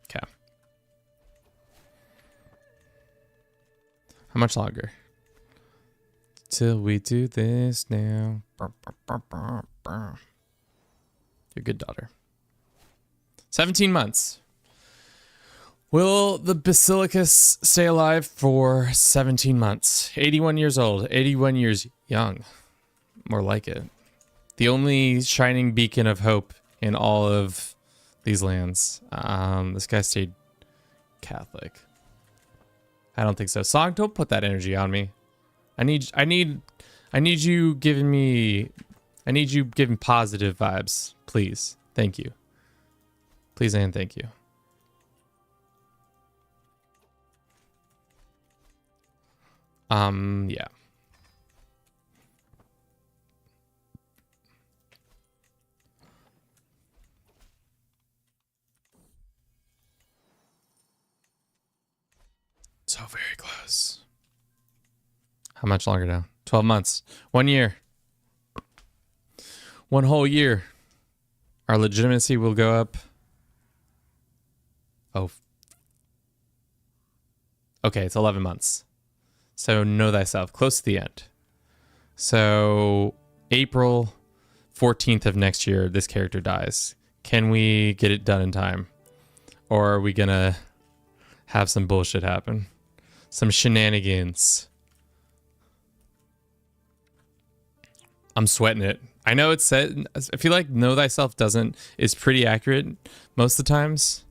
Okay. How much longer? Till we do this now. You're a good daughter. 17 months. Will the Basilicus stay alive for 17 months? 81 years old. 81 years young. More like it. The only shining beacon of hope in all of these lands. This guy stayed Catholic. I don't think so. Song, don't put that energy on me. I need you giving positive vibes, please. Thank you. Please and thank you. Yeah. So very close. How much longer now? 12 months. 1 year. 1 whole year. Our legitimacy will go up. Oh. Okay, it's 11 months. So know thyself. Close to the end. So April 14th of next year, this character dies. Can we get it done in time? Or are we going to have some bullshit happen? Some shenanigans. I'm sweating it. I know it's said. I feel like know thyself is pretty accurate most of the times.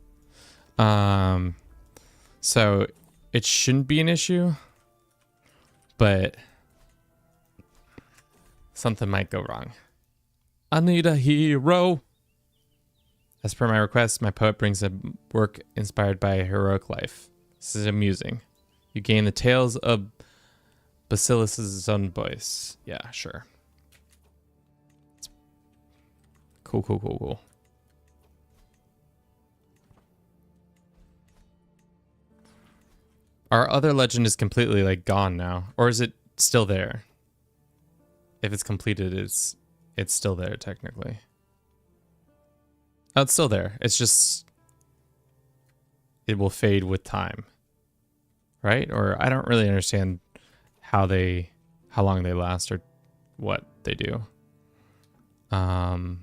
So it shouldn't be an issue, but something might go wrong. I need a hero. As per my request, my poet brings a work inspired by a heroic life. This is amusing. You gain the tales of Basilis's own voice. Yeah, sure. Cool. Our other legend is completely like gone now, or is it still there? If it's completed, it's still there technically. Oh, it's still there. It's just it will fade with time, right? Or I don't really understand how long they last or what they do. Okay.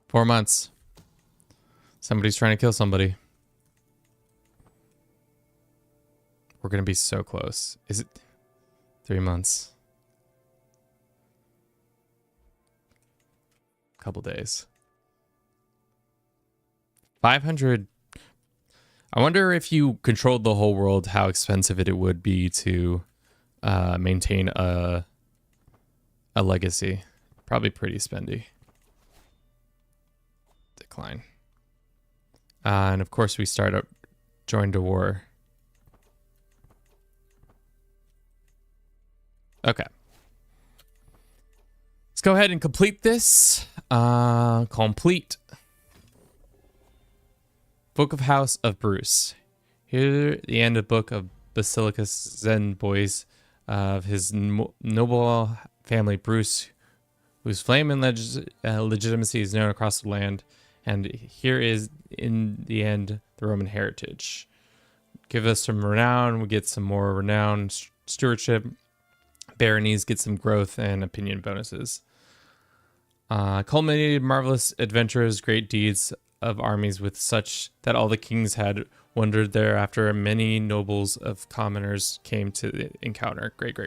Four months. Somebody's trying to kill somebody. We're going to be so close. Is it 3 months? Couple days. 500. I wonder if you controlled the whole world, how expensive it would be to maintain a legacy. Probably pretty spendy. Decline. And of course we joined a war. Okay. Let's go ahead and complete this. Complete. Book of House of Bruce. Here, the end of Book of Basilicus Zen boys of his noble family Bruce, whose flame and legitimacy is known across the land. And here is, in the end, the Roman heritage. Give us some renown. We get some more renown, stewardship. Baronies get some growth and opinion bonuses. Culminated marvelous adventures, great deeds of armies with such that all the kings had wondered thereafter. Many nobles of commoners came to the encounter. Great.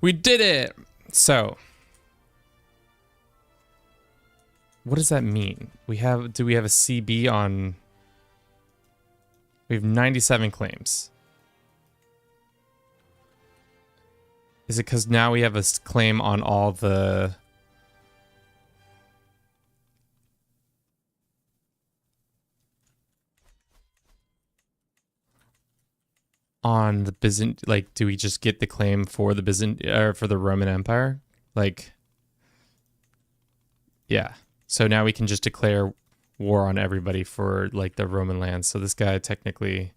We did it! So, what does that mean? Do we have a CB on? We have 97 claims. Is it because now we have a claim on all the... on the Byzantine, like, do we just get the claim for the Byzantine or for the Roman Empire? Like, yeah. So now we can just declare war on everybody for like the Roman lands. So this guy technically,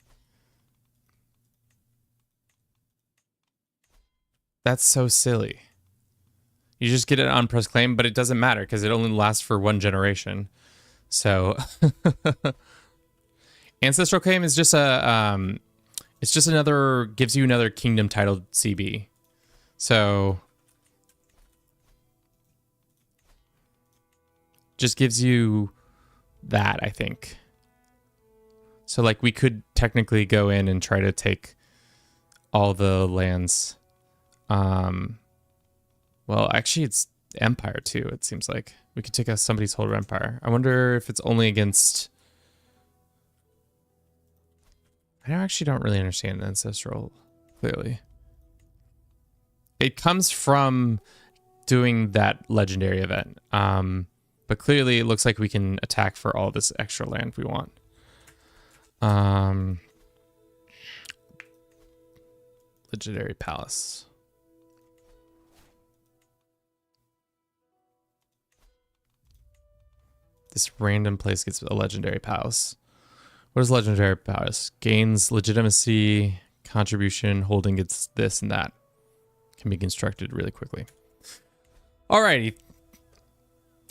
that's so silly. You just get an unpressed claim, but it doesn't matter because it only lasts for one generation. So ancestral claim is just it's just another, gives you another kingdom titled CB. So just gives you that, I think. So like we could technically go in and try to take all the lands. Well, actually it's empire too, it seems like. We could take out somebody's whole empire. I wonder if it's only against... I actually don't really understand ancestral, clearly. It comes from doing that legendary event. But clearly it looks like we can attack for all this extra land we want. Legendary palace. This random place gets a legendary palace. What is legendary palace? Gains legitimacy, contribution, holding gets this and that. Can be constructed really quickly. Alrighty.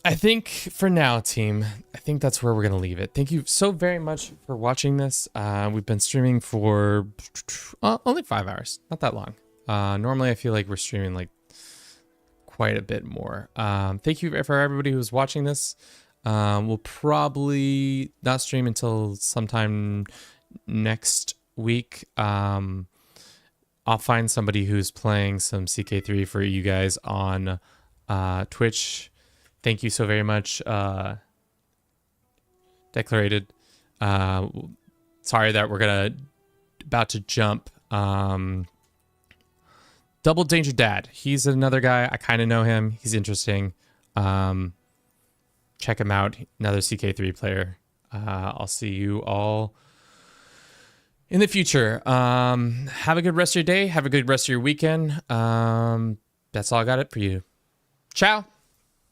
I think for now, team, I think that's where we're going to leave it. Thank you so very much for watching this. We've been streaming for only 5 hours. Not that long. Normally, I feel like we're streaming like quite a bit more. Thank you for everybody who's watching this. We'll probably not stream until sometime next week. I'll find somebody who's playing some CK3 for you guys on Twitch. Thank you so very much, Declarated. Sorry that we're about to jump. Double Danger Dad. He's another guy. I kind of know him. He's interesting. Check him out. Another CK3 player. I'll see you all in the future. Have a good rest of your day. Have a good rest of your weekend. That's all I got it for you. Ciao.